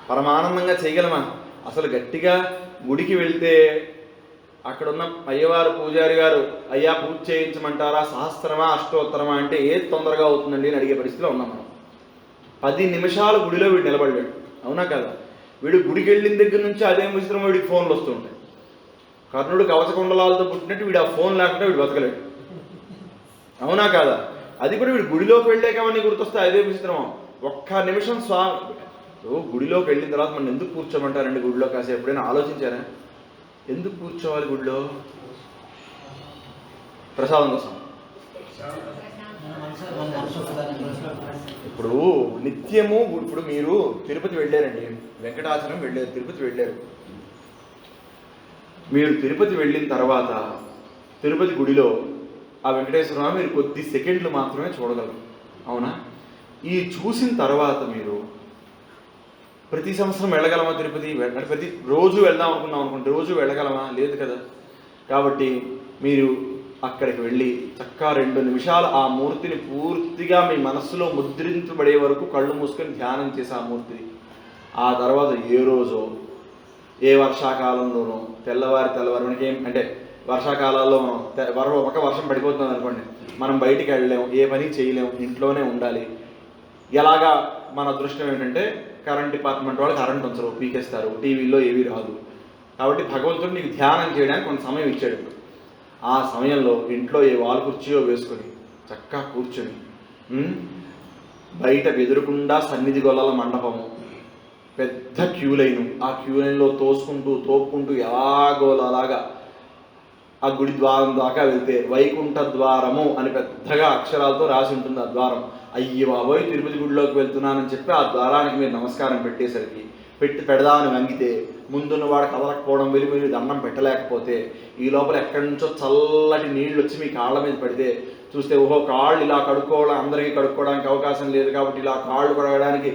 పరమానందంగా చేయగలమా? అసలు గట్టిగా గుడికి వెళ్తే అక్కడున్న అయ్యవారు పూజారి గారు, అయ్యా పూజ చేయించమంటారా, సహస్రమా అష్టోత్తరమా అంటే ఏది తొందరగా అవుతుందండి అని అడిగే పరిస్థితిలో ఉన్నాం మనం. 10 నిమిషాలు గుడిలో వీడు నిలబడ్డాడు, అవునా కదా? వీడు గుడికి వెళ్ళిన దగ్గర నుంచి అదే విచిత్రం, వీడికి ఫోన్లు వస్తూ ఉంటాయి. కర్ణుడు కవచకుండలాలతో పుట్టినట్టు వీడు ఆ ఫోన్ లేకుండా వీడు బతకలేడు, అవునా కాదా? అది కూడా వీడు గుడిలోకి వెళ్ళాక అవన్నీ గుర్తొస్తే అదే విచిత్రం. ఒక్క నిమిషం గుడిలోకి వెళ్ళిన తర్వాత మనం ఎందుకు కూర్చోమంటారండి గుడిలో? కాసేపు ఎప్పుడైనా ఆలోచించారా? ఎందుకు కూర్చోవాలి గుడిలో? ప్రసాదం కోసం. ఇప్పుడు నిత్యము, ఇప్పుడు మీరు తిరుపతి వెళ్ళారండి, వెంకటాచలం వెళ్ళారు, తిరుపతి వెళ్ళారు. మీరు తిరుపతి వెళ్ళిన తర్వాత తిరుపతి గుడిలో ఆ వెంకటేశ్వర స్వామి మీరు కొద్ది సెకండ్లు మాత్రమే చూడగలరు, అవునా? ఈ చూసిన తర్వాత మీరు ప్రతి సంవత్సరం వెళ్ళగలమా తిరుపతి? ప్రతి రోజు వెళ్దాం అనుకుంటే రోజు వెళ్ళగలమా? లేదు కదా. కాబట్టి మీరు అక్కడికి వెళ్ళి చక్కగా 2 నిమిషాలు ఆ మూర్తిని పూర్తిగా మీ మనస్సులో ముద్రించబడే వరకు కళ్ళు మూసుకొని ధ్యానం చేసి ఆ మూర్తిని, ఆ తర్వాత ఏ రోజో ఏ వర్షాకాలంలోనో తెల్లవారి మనకి అంటే వర్షాకాలాల్లో మనం ఒక వర్షం పడిపోతుంది అనుకోండి, మనం బయటికి వెళ్ళలేము, ఏ పని చేయలేము, ఇంట్లోనే ఉండాలి. ఎలాగా మన అదృష్టం ఏంటంటే కరెంట్ డిపార్ట్మెంట్ వాళ్ళు కరెంట్ ఉంచరు, పీకేస్తారు, టీవీలో ఏవీ రాదు. కాబట్టి భగవంతుడు నీకు ధ్యానం చేయడానికి కొంత సమయం ఇచ్చాడు. ఆ సమయంలో ఇంట్లో ఏ వాల్ కుర్చీయో వేసుకొని చక్కగా కూర్చొని, బయట ఎదురుకుండా సన్నిధి గొల్లల మండపము, పెద్ద క్యూ లైను, ఆ క్యూ లైన్లో తోపుకుంటూ ఎలాగోలా అలాగా ఆ గుడి ద్వారం దాకా వెళ్తే వైకుంఠ ద్వారము అని పెద్దగా అక్షరాలతో రాసి ఉంటుంది ఆ ద్వారం. అయ్యి బాబోయ్ తిరుపతి గుడిలోకి వెళ్తున్నానని చెప్పి ఆ ద్వారానికి మీరు నమస్కారం పెట్టేసరికి పెడదామని వంగితే ముందున్న వాడు కదలకపోవడం, వెళ్ళి మీరు దండం పెట్టలేకపోతే ఈ లోపల ఎక్కడి నుంచో చల్లటి నీళ్ళు వచ్చి మీ కాళ్ళ మీద పడితే చూస్తే ఓహో కాళ్ళు ఇలా కడుక్కోవడం, అందరికీ కడుక్కోవడానికి అవకాశం లేదు కాబట్టి ఇలా కాళ్ళు కడగడానికి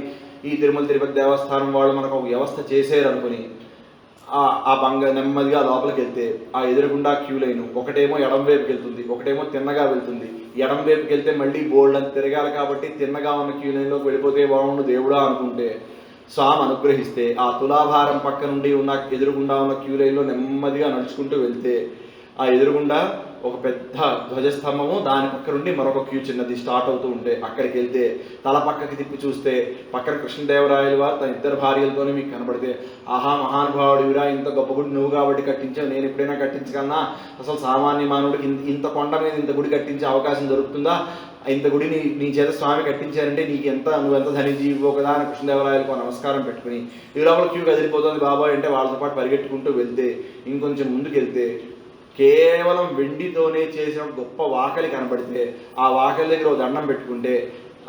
ఈ తిరుపతి దేవస్థానం వాళ్ళు మనకు ఒక వ్యవస్థ చేశారు అనుకుని ఆ నెమ్మదిగా లోపలికి వెళ్తే ఆ ఎదురుగుండా క్యూ లైన్ ఒకటేమో ఎడం వైపుకి వెళ్తుంది, ఒకటేమో తిన్నగా వెళ్తుంది. ఎడం వైపుకి వెళ్తే మళ్ళీ బోల్డ్ అని తిరగాలి కాబట్టి తిన్నగా ఉన్న క్యూ లైన్లోకి వెళ్ళిపోతే బాగుండు దేవుడా అనుకుంటే స్వామి అనుగ్రహిస్తే ఆ తులాభారం పక్క నుండి ఉన్న ఎదురుగుండా ఉన్న క్యూ లైన్లో నెమ్మదిగా నడుచుకుంటూ వెళ్తే ఆ ఎదురుగుండా ఒక పెద్ద ధ్వజస్తంభము, దాని పక్క నుండి మరొక క్యూ చిన్నది స్టార్ట్ అవుతూ ఉంటే అక్కడికి వెళ్తే తల పక్కకి తిప్పి చూస్తే పక్కన కృష్ణదేవరాయలు వారు తన ఇద్దరు భార్యలతోనే మీకు కనబడితే, ఆహా మహానుభావుడివిరా, ఇంత గొప్ప గుడి నువ్వు కాబట్టి కట్టించావు, నేను ఎప్పుడైనా కట్టించగలనా, అసలు సామాన్య మానవుడికి ఇంత కొండ మీద ఇంత గుడి కట్టించే అవకాశం దొరుకుతుందా, ఇంత గుడిని నీ చేత స్వామి కట్టించారంటే నీకు నువ్వెంత ధనిజీవో కదా అని కృష్ణదేవరాయలకు నమస్కారం పెట్టుకుని ఈ లోపల క్యూ కదిలిపోతుంది బాబాయ్ అంటే వాళ్ళతో పాటు పరిగెట్టుకుంటూ వెళ్తే ఇంకొంచెం ముందుకు వెళ్తే కేవలం వెండితోనే చేసిన గొప్ప వాకలి కనబడితే ఆ వాకలి దగ్గర ఒక దండం పెట్టుకుంటే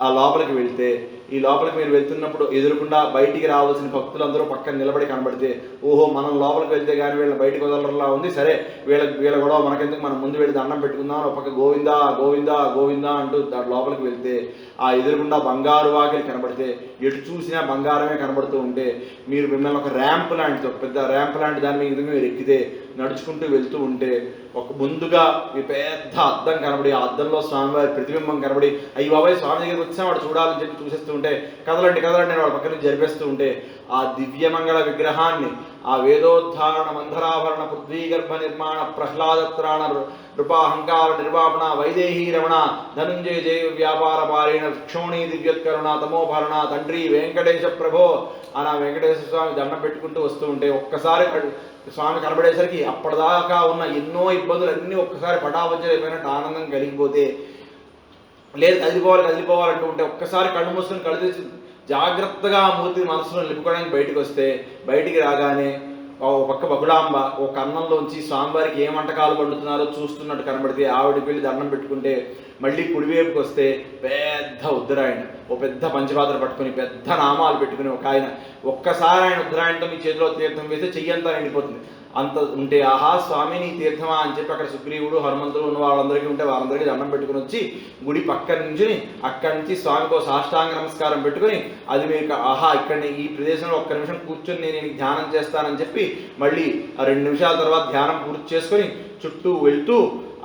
ఆ లోపలికి వెళ్తే ఈ లోపలికి మీరు వెళ్తున్నప్పుడు ఎదురుకుండా బయటికి రావాల్సిన భక్తులందరూ పక్కన నిలబడి కనబడితే, ఓహో మనం లోపలికి వెళ్తే కానీ వీళ్ళని బయటకు వదలలా ఉంది, సరే వీళ్ళ గొడవ మనకెందుకు, మనం ముందు వెళ్ళి దండం పెట్టుకుందాం, ఒక పక్క గోవిందా గోవిందా గోవిందా అంటూ దాని లోపలికి వెళ్తే ఆ ఎదురుకుండా బంగారు వాకిలి కనబడితే ఎటు చూసినా బంగారమే కనబడుతూ ఉంటే మీరు మిమ్మల్ని ఒక ర్యాంప్ లాంటిది, ఒక పెద్ద ర్యాంప్ లాంటి దాని మీద మీరు ఎక్కితే నడుచుకుంటూ వెళ్తూ ఉంటే ఒక ముందుగా ఈ పెద్ద అద్దం కనబడి ఆ అద్దంలో స్వామివారి ప్రతిబింబం కనబడి అయ్యి బాబాయ్ స్వామి దగ్గరికి వచ్చినా వాడు చూడాలని చెప్పి చూసేస్తూ ఉంటే కదలండి కదలండి వాడు పక్కన జరిపేస్తూ ఉంటే ఆ దివ్యమంగళ విగ్రహాన్ని ఆ వేదోద్ధారణ మంధరాభరణ పృథ్వీగర్భ నిర్మాణ ప్రహ్లాదత్రాణ నృపాహంకార నిర్వాపణ వైదేహీ రమణ ధనుంజయ జయ వ్యాపార పారేణ క్షోణి దివ్యోత్కరుణ తమోభరణ తండ్రి వెంకటేశ ప్రభో అని ఆ వెంకటేశ్వర స్వామి దండం పెట్టుకుంటూ వస్తూ ఉంటే ఒక్కసారి స్వామి కనబడేసరికి అప్పటిదాకా ఉన్న ఎన్నో ఇబ్బందులు అన్నీ ఒక్కసారి పటాపంచలైపోయినట్టు ఆనందం కలిగిపోతే, లేదు కదిలిపోవాలంటూ ఉంటే ఒక్కసారి కళ్ళు మూసుకొని కళ్ళు తెచ్చి జాగ్రత్తగా ఆ మూర్తిని మనసులో నిలుపుకోవడానికి బయటకు వస్తే బయటికి రాగానే ఒక పక్క బగుళాంబ ఒక అన్నంలోంచి స్వామివారికి ఏ వంటకాలు వండుతున్నారో చూస్తున్నట్టు కనబడితే ఆవిడకి వెళ్ళి దండం పెట్టుకుంటే మళ్ళీ కుడివైపుకి వస్తే పెద్ద ఉత్తరాయణ ఓ పెద్ద పంచపాత్ర పట్టుకుని పెద్ద నామాలు పెట్టుకుని ఒక ఆయన ఒక్కసారి ఆయన ఉత్తరాయణతో మీ చేతిలో తీర్థం వేస్తే చెయ్యంతా నిండిపోతుంది. అంత ఉంటే ఆహా స్వామి నీ తీర్థమా అని చెప్పి అక్కడ సుగ్రీవుడు హనుమంతుడు ఉన్న వాళ్ళందరికీ ఉంటే వాళ్ళందరికీ దండం పెట్టుకుని వచ్చి గుడి పక్క నుంచి అక్కడి నుంచి స్వామికి సాష్టాంగ నమస్కారం పెట్టుకుని అది మీకు ఆహా ఇక్కడ ఈ ప్రదేశంలో ఒక్క నిమిషం కూర్చొని నేను ధ్యానం చేస్తానని చెప్పి మళ్ళీ ఆ 2 నిమిషాల తర్వాత ధ్యానం పూర్తి చేసుకొని చుట్టూ వెళ్తూ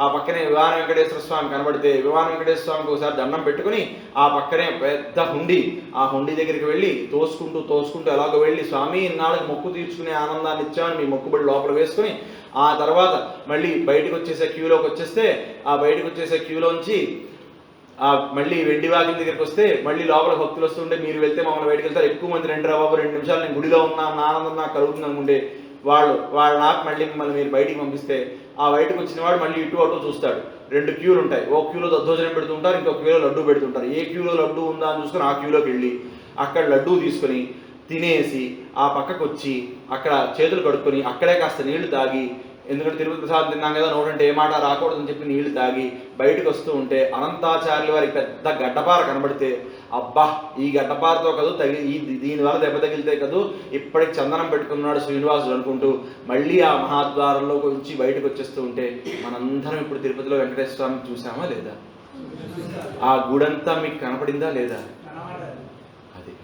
ఆ పక్కనే వివాన వెంకటేశ్వర స్వామి కనబడితే వివాన వెంకటేశ్వర స్వామికి ఒకసారి దండం పెట్టుకుని ఆ పక్కనే పెద్ద హుండీ ఆ హుండీ దగ్గరికి వెళ్ళి తోసుకుంటూ ఎలాగో వెళ్ళి స్వామి ఇన్నాళ్ళకి మొక్కు తీర్చుకునే ఆనందాన్ని ఇచ్చామని మీ మొక్కుబడి లోపల వేసుకుని ఆ తర్వాత మళ్ళీ బయటకు వచ్చేసే క్యూలోకి వచ్చేస్తే ఆ బయటకు వచ్చేసే క్యూలోంచి మళ్ళీ వెండి వాకిలి దగ్గరికి వస్తే మళ్ళీ లోపల భక్తులు వస్తుంటే మీరు వెళ్తే మమ్మల్ని బయటకు వెళ్తారు, ఎక్కువ మంది రండి రా బాబు 2 నిమిషాలు నేను గుడిలో ఉన్నాను ఆనందం నాకు కలుగుతుంది అనుకుంటే వాళ్ళ నాకు మళ్ళీ మిమ్మల్ని మీరు బయటికి పంపిస్తే ఆ బయటకు వచ్చిన వాడు మళ్ళీ ఇటు అటు చూస్తాడు. 2 క్యూలు ఉంటాయి, ఓ క్యూలో దద్దోజనం పెడుతుంటారు, ఇంకో క్యూలో లడ్డు పెడుతుంటారు. ఏ క్యూలో లడ్డు ఉందా అని చూసుకొని ఆ క్యూలోకి వెళ్ళి అక్కడ లడ్డు తీసుకొని తినేసి ఆ పక్కకు వచ్చి అక్కడ చేతులు కడుక్కొని అక్కడే కాస్త నీళ్లు తాగి, ఎందుకంటే తిరుపతి ప్రసాదం తిన్నాం కదా నోటంటే ఏ మాట రాకూడదని చెప్పి నీళ్లు తాగి బయటకు వస్తూ ఉంటే అనంతాచార్యుల వారికి పెద్ద గడ్డపార కనబడితే అబ్బా ఈ గడ్డపారతో కదూ దీనివల్ల దెబ్బ తగిలితే కదూ ఇప్పటికి చందనం పెట్టుకున్నాడు శ్రీనివాసుడు అనుకుంటూ మళ్ళీ ఆ మహాద్వారంలో వచ్చి బయటకు వచ్చేస్తూ ఉంటే మనందరం ఇప్పుడు తిరుపతిలో వెంకటేశ్వర స్వామిని చూసామా లేదా, ఆ గుడంతా మీకు కనపడిందా లేదా? అది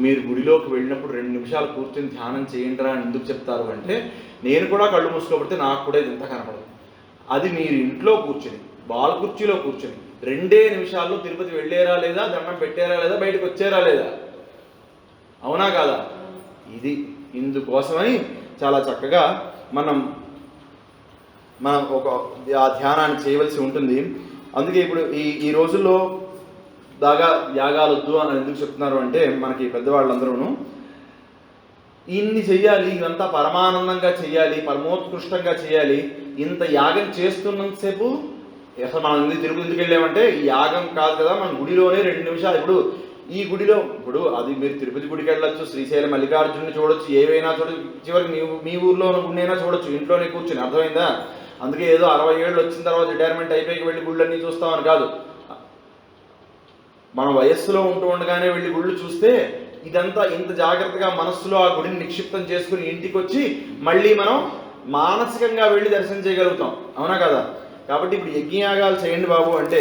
మీరు గుడిలోకి వెళ్ళినప్పుడు 2 నిమిషాలు కూర్చొని ధ్యానం చేయండిరా అని ఎందుకు చెప్తారు అంటే నేను కూడా కళ్ళు మూసుకోబడితే నాకు కూడా ఇదంతా కనపడదు. అది మీరు ఇంట్లో కూర్చొని బాల్ కుర్చీలో కూర్చొని 2 నిమిషాల్లో తిరుపతి వెళ్ళారా లేదా, దండం పెట్టారా లేదా, బయటకు వచ్చారా లేదా, అవునా కాదా? ఇది ఇందుకోసమని చాలా చక్కగా మనం ఒక ఆ ధ్యానాన్ని చేయవలసి ఉంటుంది. అందుకే ఇప్పుడు ఈ రోజుల్లో దాగా యాగాలు వద్దు అని ఎందుకు చెప్తున్నారు అంటే మనకి పెద్దవాళ్ళందరూ ఇన్ని చెయ్యాలి, ఇదంతా పరమానందంగా చెయ్యాలి, పరమోత్కృష్టంగా చేయాలి, ఇంత యాగం చేస్తున్నంతసేపు అసలు మనం తిరుపతి ఎందుకు వెళ్ళామంటే ఈ యాగం కాదు కదా, మన గుడిలోనే 2 నిమిషాలు ఇప్పుడు ఈ గుడిలో ఇప్పుడు అది మీరు తిరుపతి గుడికి వెళ్ళొచ్చు, శ్రీశైలం మల్లికార్జునుని చూడొచ్చు, ఏవైనా చూడొచ్చు, చివరికి మీ ఊర్లో ఉన్న గుడినైనా చూడొచ్చు ఇంట్లోనే కూర్చుని, అర్థమైందా? అందుకే ఏదో 60 ఏళ్ళు వచ్చిన తర్వాత రిటైర్మెంట్ అయిపోయి వెళ్ళి గుళ్ళన్నీ చూస్తామని కాదు, మన వయస్సులో ఉంటూ ఉండగానే వెళ్ళి గుళ్ళు చూస్తే ఇదంతా ఇంత జాగ్రత్తగా మనస్సులో ఆ గుడిని నిక్షిప్తం చేసుకుని ఇంటికి వచ్చి మళ్ళీ మనం మానసికంగా వెళ్ళి దర్శనం చేయగలుగుతాం, అవునా కదా? కాబట్టి ఇప్పుడు యజ్ఞయాగాలు చేయండి బాబు అంటే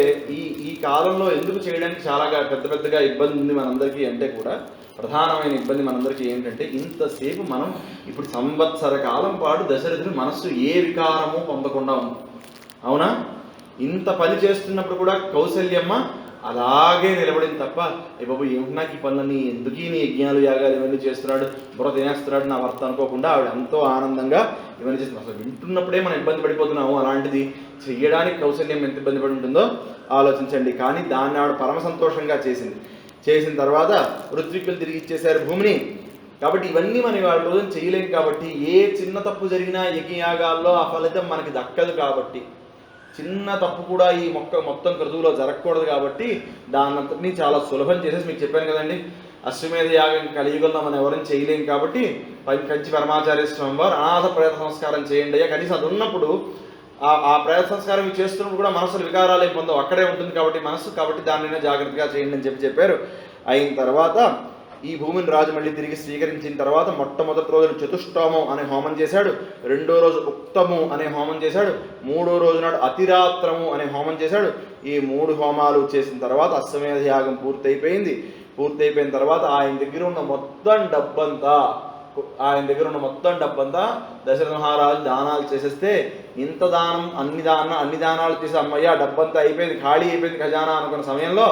ఈ కాలంలో ఎందుకు చేయడానికి చాలా పెద్దగా ఇబ్బంది ఉంది మనందరికీ అంటే కూడా ప్రధానమైన ఇబ్బంది మనందరికీ ఏంటంటే ఇంతసేపు మనం ఇప్పుడు సంవత్సర కాలం పాటు దశరథుని మనస్సు ఏ వికారము పొందకుండా ఉంది, అవునా? ఇంత పని చేస్తున్నప్పుడు కూడా కౌసల్యమ్మ అలాగే నిలబడింది తప్ప ఏ బాబు ఏమిటి నాకు ఈ పనులన్నీ ఎందుకు ఈ యజ్ఞాలు యాగాలు ఇవన్నీ చేస్తున్నాడు బుర్ర తినేస్తున్నాడు నా భర్త అనుకోకుండా ఆవిడ ఎంతో ఆనందంగా ఇవన్నీ చేస్తుంది. అసలు వింటున్నప్పుడే మనం ఇబ్బంది పడిపోతున్నాము, అలాంటిది చెయ్యడానికి కౌశల్యం ఎంత ఇబ్బంది పడి ఉంటుందో ఆలోచించండి. కానీ దాన్ని ఆవిడ పరమ సంతోషంగా చేసింది. చేసిన తర్వాత ఋత్విక్కులు తిరిగి ఇచ్చేశారు భూమిని. కాబట్టి ఇవన్నీ మనం వాళ్ళ రోజున చేయలేం. కాబట్టి ఏ చిన్న తప్పు జరిగినా యజ్ఞయాగాల్లో ఆ ఫలితం మనకి దక్కదు. కాబట్టి చిన్న తప్పు కూడా ఈ మొత్తం క్రతువులో జరగకూడదు. కాబట్టి దాన్నంతటినీ చాలా సులభం చేసేసి మీకు చెప్పాను కదండి, అశ్వమేధ యాగం కలియుగంలో మనం ఎవరైనా చేయలేం. కాబట్టి కంచి పరమాచార్య స్వామి వారు అనాథ ప్రేత సంస్కారం చేయండి అయ్యా. కనీసం అది ఉన్నప్పుడు ఆ ప్రేత సంస్కారం చేస్తున్నప్పుడు కూడా మనసులో వికారాలు ఏం పొందవు, అక్కడే ఉంటుంది కాబట్టి మనసు. కాబట్టి దానినే జాగ్రత్తగా చేయండి అని చెప్పారు. అయిన తర్వాత ఈ భూమిని రాజు మళ్ళీ తిరిగి స్వీకరించిన తర్వాత మొట్టమొదటి రోజున చతుష్టోమం అనే హోమం చేశాడు, రెండో రోజు ఉక్తము అనే హోమం చేశాడు, మూడో రోజు నాడు అతిరాత్రము అనే హోమం చేశాడు. ఈ 3 హోమాలు చేసిన తర్వాత అశ్వమేధ యాగం పూర్తయిపోయింది. పూర్తయిపోయిన తర్వాత ఆయన దగ్గర ఉన్న మొత్తం డబ్బంతా దశరథ మహారాజు దానాలు చేసేస్తే, ఇంత దానం అన్ని దానాలు చేసి అమ్మయ్య డబ్బంతా అయిపోయింది, ఖాళీ అయిపోయింది ఖజానా అనుకున్న సమయంలో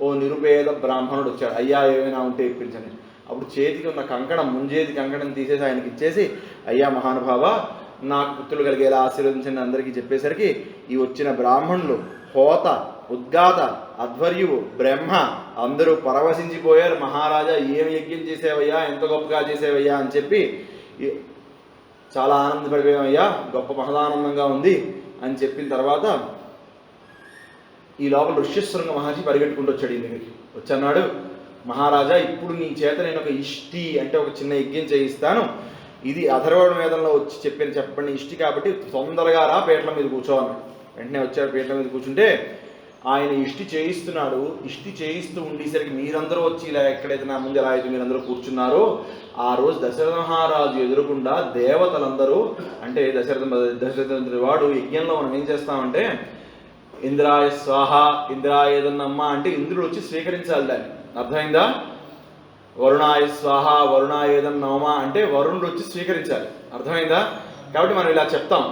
ఓ నిరుపేద బ్రాహ్మణుడు వచ్చాడు. అయ్యా ఏమైనా ఉంటే ఇప్పించండి. అప్పుడు చేతికి ఉన్న కంకణం, ముంజేతి కంకణం తీసేసి ఆయనకి ఇచ్చేసి, అయ్యా మహానుభావ నాకు పుత్రులు కలిగేలా ఆశీర్వదించండి అందరికీ చెప్పేసరికి ఈ వచ్చిన బ్రాహ్మణులు హోత, ఉద్గాత, అధ్వర్యువు, బ్రహ్మ అందరూ పరవశించిపోయారు. మహారాజా ఏమి యజ్ఞం చేసేవయ్యా, ఎంత గొప్పగా చేసేవయ్యా అని చెప్పి చాలా ఆనందపడిపోయామయ్యా, గొప్ప మహదానందంగా ఉంది అని చెప్పిన తర్వాత ఈ లోపల ఋష్యశృంగ మహర్షి పరిగెట్టుకుంటూ వచ్చాడు. ఈ దగ్గరికి వచ్చన్నాడు, మహారాజా ఇప్పుడు నీ చేత నేను ఒక ఇష్టి అంటే ఒక చిన్న యజ్ఞం చేయిస్తాను, ఇది అథర్వణ వేదంలో వచ్చి చెప్పండి ఇష్టి కాబట్టి తొందరగా రా పీటల మీద కూర్చోవాలి. వెంటనే వచ్చాడు, పీటల మీద కూర్చుంటే ఆయన ఇష్టి చేయిస్తున్నాడు. ఇష్టి చేయిస్తూ ఉండేసరికి మీరందరూ వచ్చి ఇలా ఎక్కడైతే నా ముందు ఎలా అయితే మీరందరూ కూర్చున్నారో ఆ రోజు దశరథ మహారాజు ఎదురుకుండా దేవతలందరూ, అంటే దశరథ వాడు యజ్ఞంలో మనం ఏం చేస్తామంటే ఇంద్రాయ స్వాహ, ఇంద్రాయ ఏదన్నమ్మ అంటే ఇంద్రుడు వచ్చి స్వీకరించాలి దాన్ని, అర్థమైందా? వరుణాయ స్వాహ, వరుణాయ ఏదన్నమ అంటే వరుణుడు వచ్చి స్వీకరించాలి, అర్థమైందా? కాబట్టి మనం ఇలా చెప్తాం.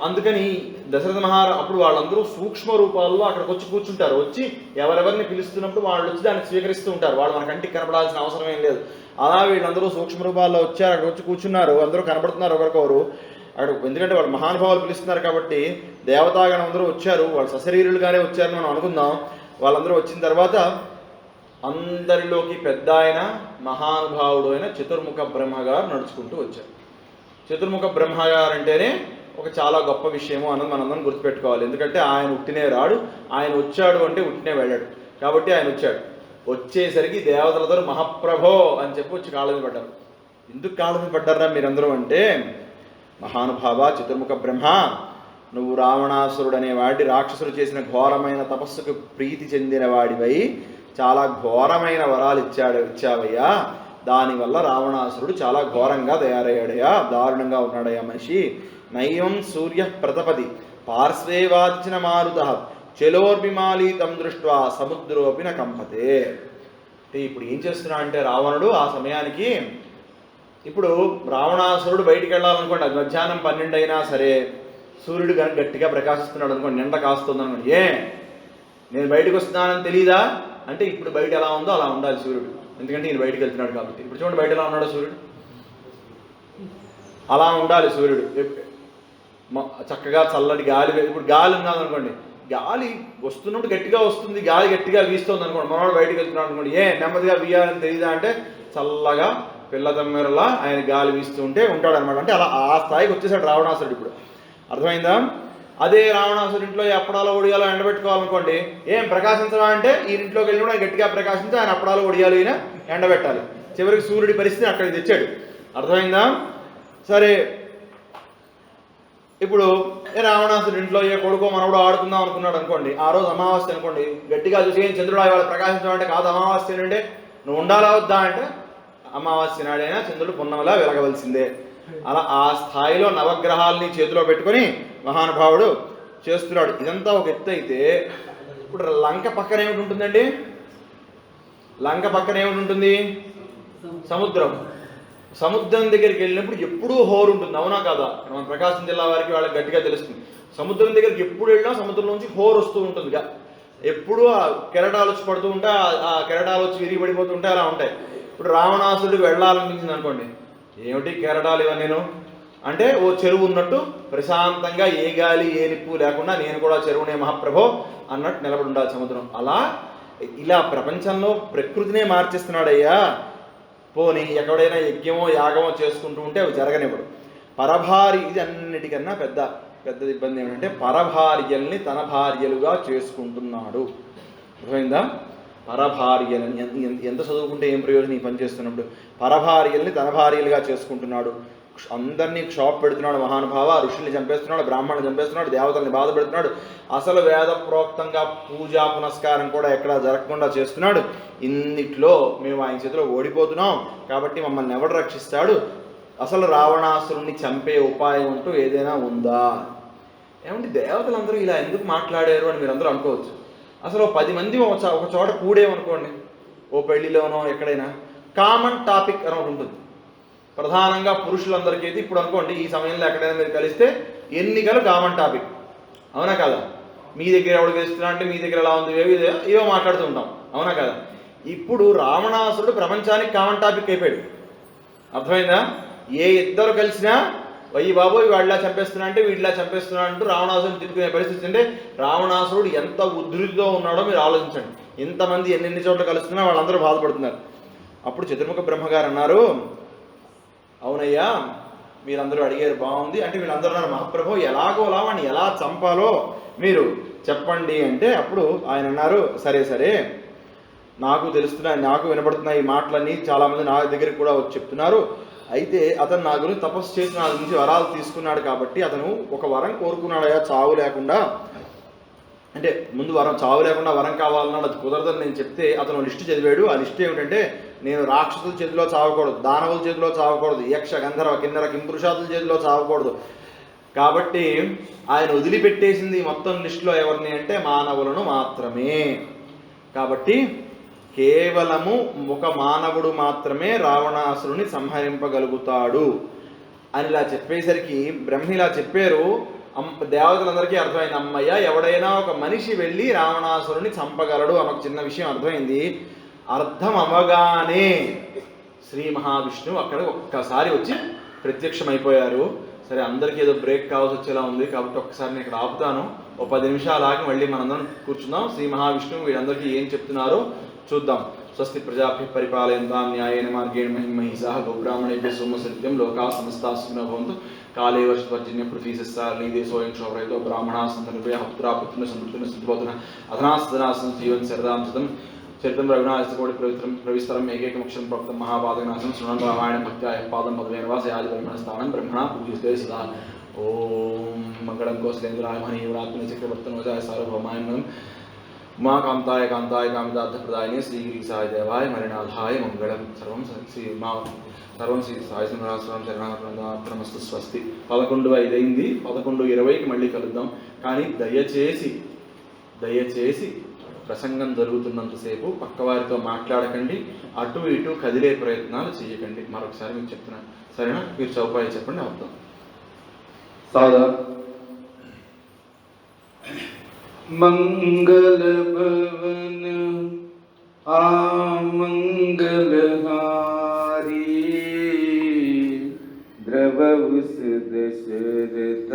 అందుకని దశరథ మహారాజు అప్పుడు వాళ్ళందరూ సూక్ష్మ రూపాల్లో అక్కడికి వచ్చి కూర్చుంటారు. వచ్చి ఎవరెవరిని పిలుస్తున్నప్పుడు వాళ్ళు వచ్చి దాన్ని స్వీకరిస్తూ ఉంటారు. వాళ్ళు మన కంటికి కనపడాల్సిన అవసరం ఏం లేదు. అలా వీళ్ళందరూ సూక్ష్మ రూపాల్లో వచ్చారు, అక్కడ వచ్చి కూర్చున్నారు, అందరూ కనబడుతున్నారు ఒకరికొకరు అక్కడ. ఎందుకంటే వాళ్ళు మహానుభావులు పిలుస్తున్నారు కాబట్టి దేవతాగణం అందరూ వచ్చారు, వాళ్ళు సశరీరులుగానే వచ్చారని మనం అనుకుందాం. వాళ్ళందరూ వచ్చిన తర్వాత అందరిలోకి పెద్ద ఆయన మహానుభావుడు అయిన చతుర్ముఖ బ్రహ్మగారు నడుచుకుంటూ వచ్చారు. చతుర్ముఖ బ్రహ్మగారు అంటేనే ఒక చాలా గొప్ప విషయము అన్నది మనందరం గుర్తుపెట్టుకోవాలి. ఎందుకంటే ఆయన ఉట్టినే రాడు, ఆయన వచ్చాడు అంటే ఉట్టినే వెళ్ళాడు. కాబట్టి ఆయన వచ్చాడు. వచ్చేసరికి దేవతలతో మహాప్రభో అని చెప్పి వచ్చి కాళ్ళ మీద పడ్డారు. ఎందుకు కాళ్ళ మీద పడ్డారా మీరందరూ అంటే, మహానుభావ చతుర్ముఖ బ్రహ్మ, నువ్వు రావణాసురుడు అనేవాడి రాక్షసుడు చేసిన ఘోరమైన తపస్సుకు ప్రీతి చెందిన వాడివై చాలా ఘోరమైన వరాలు ఇచ్చావయ్యా. దానివల్ల రావణాసురుడు చాలా ఘోరంగా తయారయ్యాడయ్యా, దారుణంగా ఉన్నాడయ్యా మనిషి. నయం సూర్య ప్రతపది పార్శ్వే వార్చిన మారుత చెలోర్భిమాలీతం దృష్ట్వా సముద్రోపి న కంపతే. అంటే ఇప్పుడు ఏం చేస్తున్నా అంటే రావణుడు ఆ సమయానికి, ఇప్పుడు రావణాసురుడు బయటికి వెళ్ళాలనుకోండి, అది మధ్యాహ్నం 12 అయినా సరే సూర్యుడు కనుక గట్టిగా ప్రకాశిస్తున్నాడు అనుకోండి, నిండ కాస్తుంది అనుకోండి, నేను బయటకు వస్తున్నానని తెలీదా అంటే ఇప్పుడు బయట ఎలా ఉందో అలా ఉండాలి సూర్యుడు, ఎందుకంటే నేను బయటకు వెళ్తున్నాడు కాబట్టి. ఇప్పుడు చూడండి బయట ఎలా ఉన్నాడో సూర్యుడు, అలా ఉండాలి సూర్యుడు. చక్కగా చల్లటి గాలి, ఇప్పుడు గాలి ఉన్నదనుకోండి, గాలి వస్తున్నప్పుడు గట్టిగా వస్తుంది, గాలి గట్టిగా వీస్తుంది అనుకోండి, మనవాడు బయటకు వెళ్తున్నాడు అనుకోండి, నెమ్మదిగా వీయాలని తెలియదా అంటే చల్లగా పిల్ల తమ్మెరలా ఆయన గాలి వీస్తూ ఉంటే ఉంటాడు అనమాట. అంటే అలా ఆ స్థాయికి వచ్చేసాడు రావణాసురుడు ఇప్పుడు, అర్థమైందా? అదే రావణాసురుడి ఇంట్లో అప్పడాలు ఒడియాలో ఎండబెట్టుకోవాలనుకోండి, ప్రకాశించడం అంటే ఈ ఇంట్లోకి వెళ్ళినప్పుడు ఆయన గట్టిగా ప్రకాశించి ఆయన అప్పడాలు ఒడియాలు ఈయన ఎండబెట్టాలి. చివరికి సూర్యుడి పరిస్థితిని అక్కడికి తెచ్చాడు, అర్థమైందా? సరే, ఇప్పుడు రావణాసురుడి ఇంట్లో కొడుకో మనవడు ఆడుకుందాం అనుకున్నాడు అనుకోండి, ఆ రోజు అమావాస్య అనుకోండి, గట్టిగా చూసి చంద్రుడు ఇవాళ ప్రకాశించడం అంటే కాదు అమావాస్య నుండే, నువ్వు ఉండాలా వద్దా అంటే అమావాస్య నాడైనా చంద్రుడు పున్నమలా వెలగవలసిందే. అలా ఆ స్థాయిలో నవగ్రహాలని చేతిలో పెట్టుకొని మహానుభావుడు చేస్తున్నాడు. ఇదంతా ఒక ఎత్తు అయితే, ఇప్పుడు లంక పక్కన ఏమిటి ఉంటుందండి? లంక పక్కన ఏమిటి ఉంటుంది? సముద్రం. సముద్రం దగ్గరికి వెళ్ళినప్పుడు ఎప్పుడూ హోరు ఉంటుంది, అవునా కాదా? మన ప్రకాశం జిల్లా వారికి వాళ్ళకి గట్టిగా తెలుస్తుంది. సముద్రం దగ్గరికి ఎప్పుడు వెళ్ళినా సముద్రంలోంచి హోరు వస్తూ ఉంటుంది, ఎప్పుడు ఆ కెరటాలు వచ్చి పడుతూ ఉంటాయి, ఆ కెరటాలు వచ్చి విరిగి పడిపోతుంటాయి, అలా ఉంటాయి. ఇప్పుడు రావణాసుడికి వెళ్ళాలనిపించింది అనుకోండి, ఏమిటి కెరటాలు ఇవన్నీ అంటే ఓ చెరువు ఉన్నట్టు ప్రశాంతంగా ఏ గాలి ఏ నిప్పు లేకుండా నేను కూడా చెరువునే మహాప్రభో అన్నట్టు నిలబడి ఉండాలి సముద్రం. అలా ఇలా ప్రపంచంలో ప్రకృతినే మార్చేస్తున్నాడయ్యా. పోనీ ఎక్కడైనా యజ్ఞమో యాగమో చేసుకుంటూ ఉంటే అవి జరగనివ్వడు. పరభార్య, ఇది అన్నిటికన్నా పెద్ద ఇబ్బంది ఏమిటంటే పరభార్యల్ని తన భార్యలుగా చేసుకుంటున్నాడు. అర్థమైందా? పరభార్యలని ఎంత చదువుకుంటే ఏం ప్రయోజనం ఈ పని చేస్తున్నప్పుడు? పరభార్యల్ని తన భార్యలుగా చేసుకుంటున్నాడు. అందరినీ క్షోభ పెడుతున్నాడు మహానుభావ. ఋషుల్ని చంపేస్తున్నాడు, బ్రాహ్మణుని చంపేస్తున్నాడు, దేవతల్ని బాధ పెడుతున్నాడు. అసలు వేద ప్రోక్తంగా పూజా పునస్కారం కూడా ఎక్కడా జరగకుండా చేస్తున్నాడు. ఇన్నిట్లో మేము ఆయన చేతిలో ఓడిపోతున్నాం, కాబట్టి మమ్మల్ని ఎవడు రక్షిస్తాడు? అసలు రావణాసురుణ్ణి చంపే ఉపాయం అంటూ ఏదైనా ఉందా? ఏమంటే దేవతలందరూ ఇలా ఎందుకు మాట్లాడారు అని మీరు అందరూ అనుకోవచ్చు. అసలు 10 మంది ఒక చోట కూడేమనుకోండి, ఓ పెళ్లిలోనో ఎక్కడైనా కామన్ టాపిక్ అని ఒకటి ఉంటుంది. ప్రధానంగా పురుషులందరికీ అయితే ఇప్పుడు అనుకోండి, ఈ సమయంలో ఎక్కడైనా మీరు కలిస్తే ఎన్నికలు కామన్ టాపిక్, అవునా కదా? మీ దగ్గర ఎవడు గెలుస్తున్నా అంటే మీ దగ్గర ఎలా ఉంది ఏవో మాట్లాడుతూ ఉంటాం, అవునా కదా? ఇప్పుడు రావణాసురుడు ప్రపంచానికి కామన్ టాపిక్ అయిపోయాడు. అర్థమైందా? ఏ ఇద్దరు కలిసినా వయ్యి బాబోయ్ వాడిలా చంపేస్తున్నా అంటే వీడిలా చంపేస్తున్నా అంటూ రావణాసురుడు తిట్టుకునే పరిస్థితి. అంటే రావణాసురుడు ఎంత ఉధృతితో ఉన్నాడో మీరు ఆలోచించండి. ఎంతమంది ఎన్ని చోట్ల కలుస్తున్నా వాళ్ళందరూ బాధపడుతున్నారు. అప్పుడు చతుర్ముఖ బ్రహ్మగారు అన్నారు, అవునయ్యా మీరందరూ అడిగారు, బాగుంది. అంటే వీళ్ళందరూ అన్నారు, మహాప్రభు ఎలాగోలా వాడిని ఎలా చంపాలో మీరు చెప్పండి అంటే అప్పుడు ఆయన అన్నారు, సరే నాకు తెలుస్తున్నాయి, నాకు వినపడుతున్నాయి ఈ మాటలన్నీ, చాలామంది నా దగ్గరికి కూడా వచ్చి చెప్తున్నారు. అయితే అతను నా గురించి తపస్సు చేసి నా నుంచి వరాలు తీసుకున్నాడు కాబట్టి అతను ఒక వరం కోరుకున్నాడయ్యా, చావు లేకుండా. అంటే ముందు చావు లేకుండా వరం కావాలన్నాడు. అది కుదరదని నేను చెప్తే అతను లిస్టు చదివాడు. ఆ లిస్టు ఏమిటంటే, నేను రాక్షసుల చేతిలో చావకూడదు, దానవుల చేతిలో చావకూడదు, యక్ష గంధర్వ కిన్నర కింపురుషాదుల చేతిలో చావకూడదు. కాబట్టి ఆయన వదిలిపెట్టేసింది మొత్తం లిస్టులో ఎవరిని అంటే మానవులను మాత్రమే. కాబట్టి కేవలము ఒక మానవుడు మాత్రమే రావణాసురుని సంహరింపగలుగుతాడు అని ఇలా చెప్పేసరికి బ్రహ్మ ఇలా చెప్పారు. దేవతలందరికీ అర్థమైంది, అమ్మయ్య ఎవడైనా ఒక మనిషి వెళ్ళి రావణాసురుని చంపగలడు అని ఒక చిన్న విషయం అర్థమైంది. అర్థం అవగానే శ్రీ మహావిష్ణువు అక్కడ ఒక్కసారి వచ్చి ప్రత్యక్షమైపోయారు. సరే, అందరికీ ఏదో బ్రేక్ కావాల్సి వచ్చేలా ఉంది కాబట్టి ఒక్కసారి నేను ఇక్కడ ఆపుతాను. ఓ 10 నిమిషాలు ఆగి మళ్ళీ మనందరం కూర్చుందాం. శ్రీ మహావిష్ణువు వీళ్ళందరికీ ఏం చెప్తున్నారో చూద్దాం. స్వస్తి ప్రజాభ్యః పరిపాలయంతాం న్యాయేన మార్గేణ మహిమహీసాః గోబ్రాహ్మణేభ్యः సోమసత్యం లోకాః సమస్తాః సుఖినో భవంతు. కాళే వర్షపర్జన్య పృథ్వీసస్సార్ణీ దేశోऽयं శోభరహితో బ్రాహ్మణాः సन्तు నిర్భయాः పుత్రాः పుత్రిణः సन्तు భవन्तः అధనాస్తనాసన్ జీవన్ శరదాం శతం చరితం రఘునాథకోటి ప్రవిస్తరం ఏకైకమక్షరం ప్రోక్తం మహాపాదనాశనం శృణ్వన్ రామాయణ భక్త్యా పాదం పద్మేనవాస యాది బ్రహ్మణస్థానం బ్రహ్మణా పూజ్యతే సదా. ఓం మంగళం కోసలేంద్రాయ మహనీయురాత్మనే చక్రవర్తనోజాయ సార్వభౌమాయ మంగళం. ఉమాకాంతాయ కాంతాయ కామితార్థప్రదాయనే శ్రీగిరీసాయ దేవాయ మరినాథాయ మంగళం. సర్వం శ్రీ సాయి సింహాసనం శరణార్థమస్తు. స్వస్తి. 11:05 అయింది. 11:20కి మళ్ళీ కలుద్దాం. కానీ దయచేసి ప్రసంగం జరుగుతున్నంతసేపు పక్కవారితో మాట్లాడకండి, అటు ఇటు కదిలే ప్రయత్నాలు చేయకండి. మరొకసారి మీకు చెప్తున్నాను, సరేనా? మీరు చౌపాయి చెప్పండి, అవుతాం. సాదా మంగళ భవన ఆమంగళహారీ ద్రవవుసు దశరథ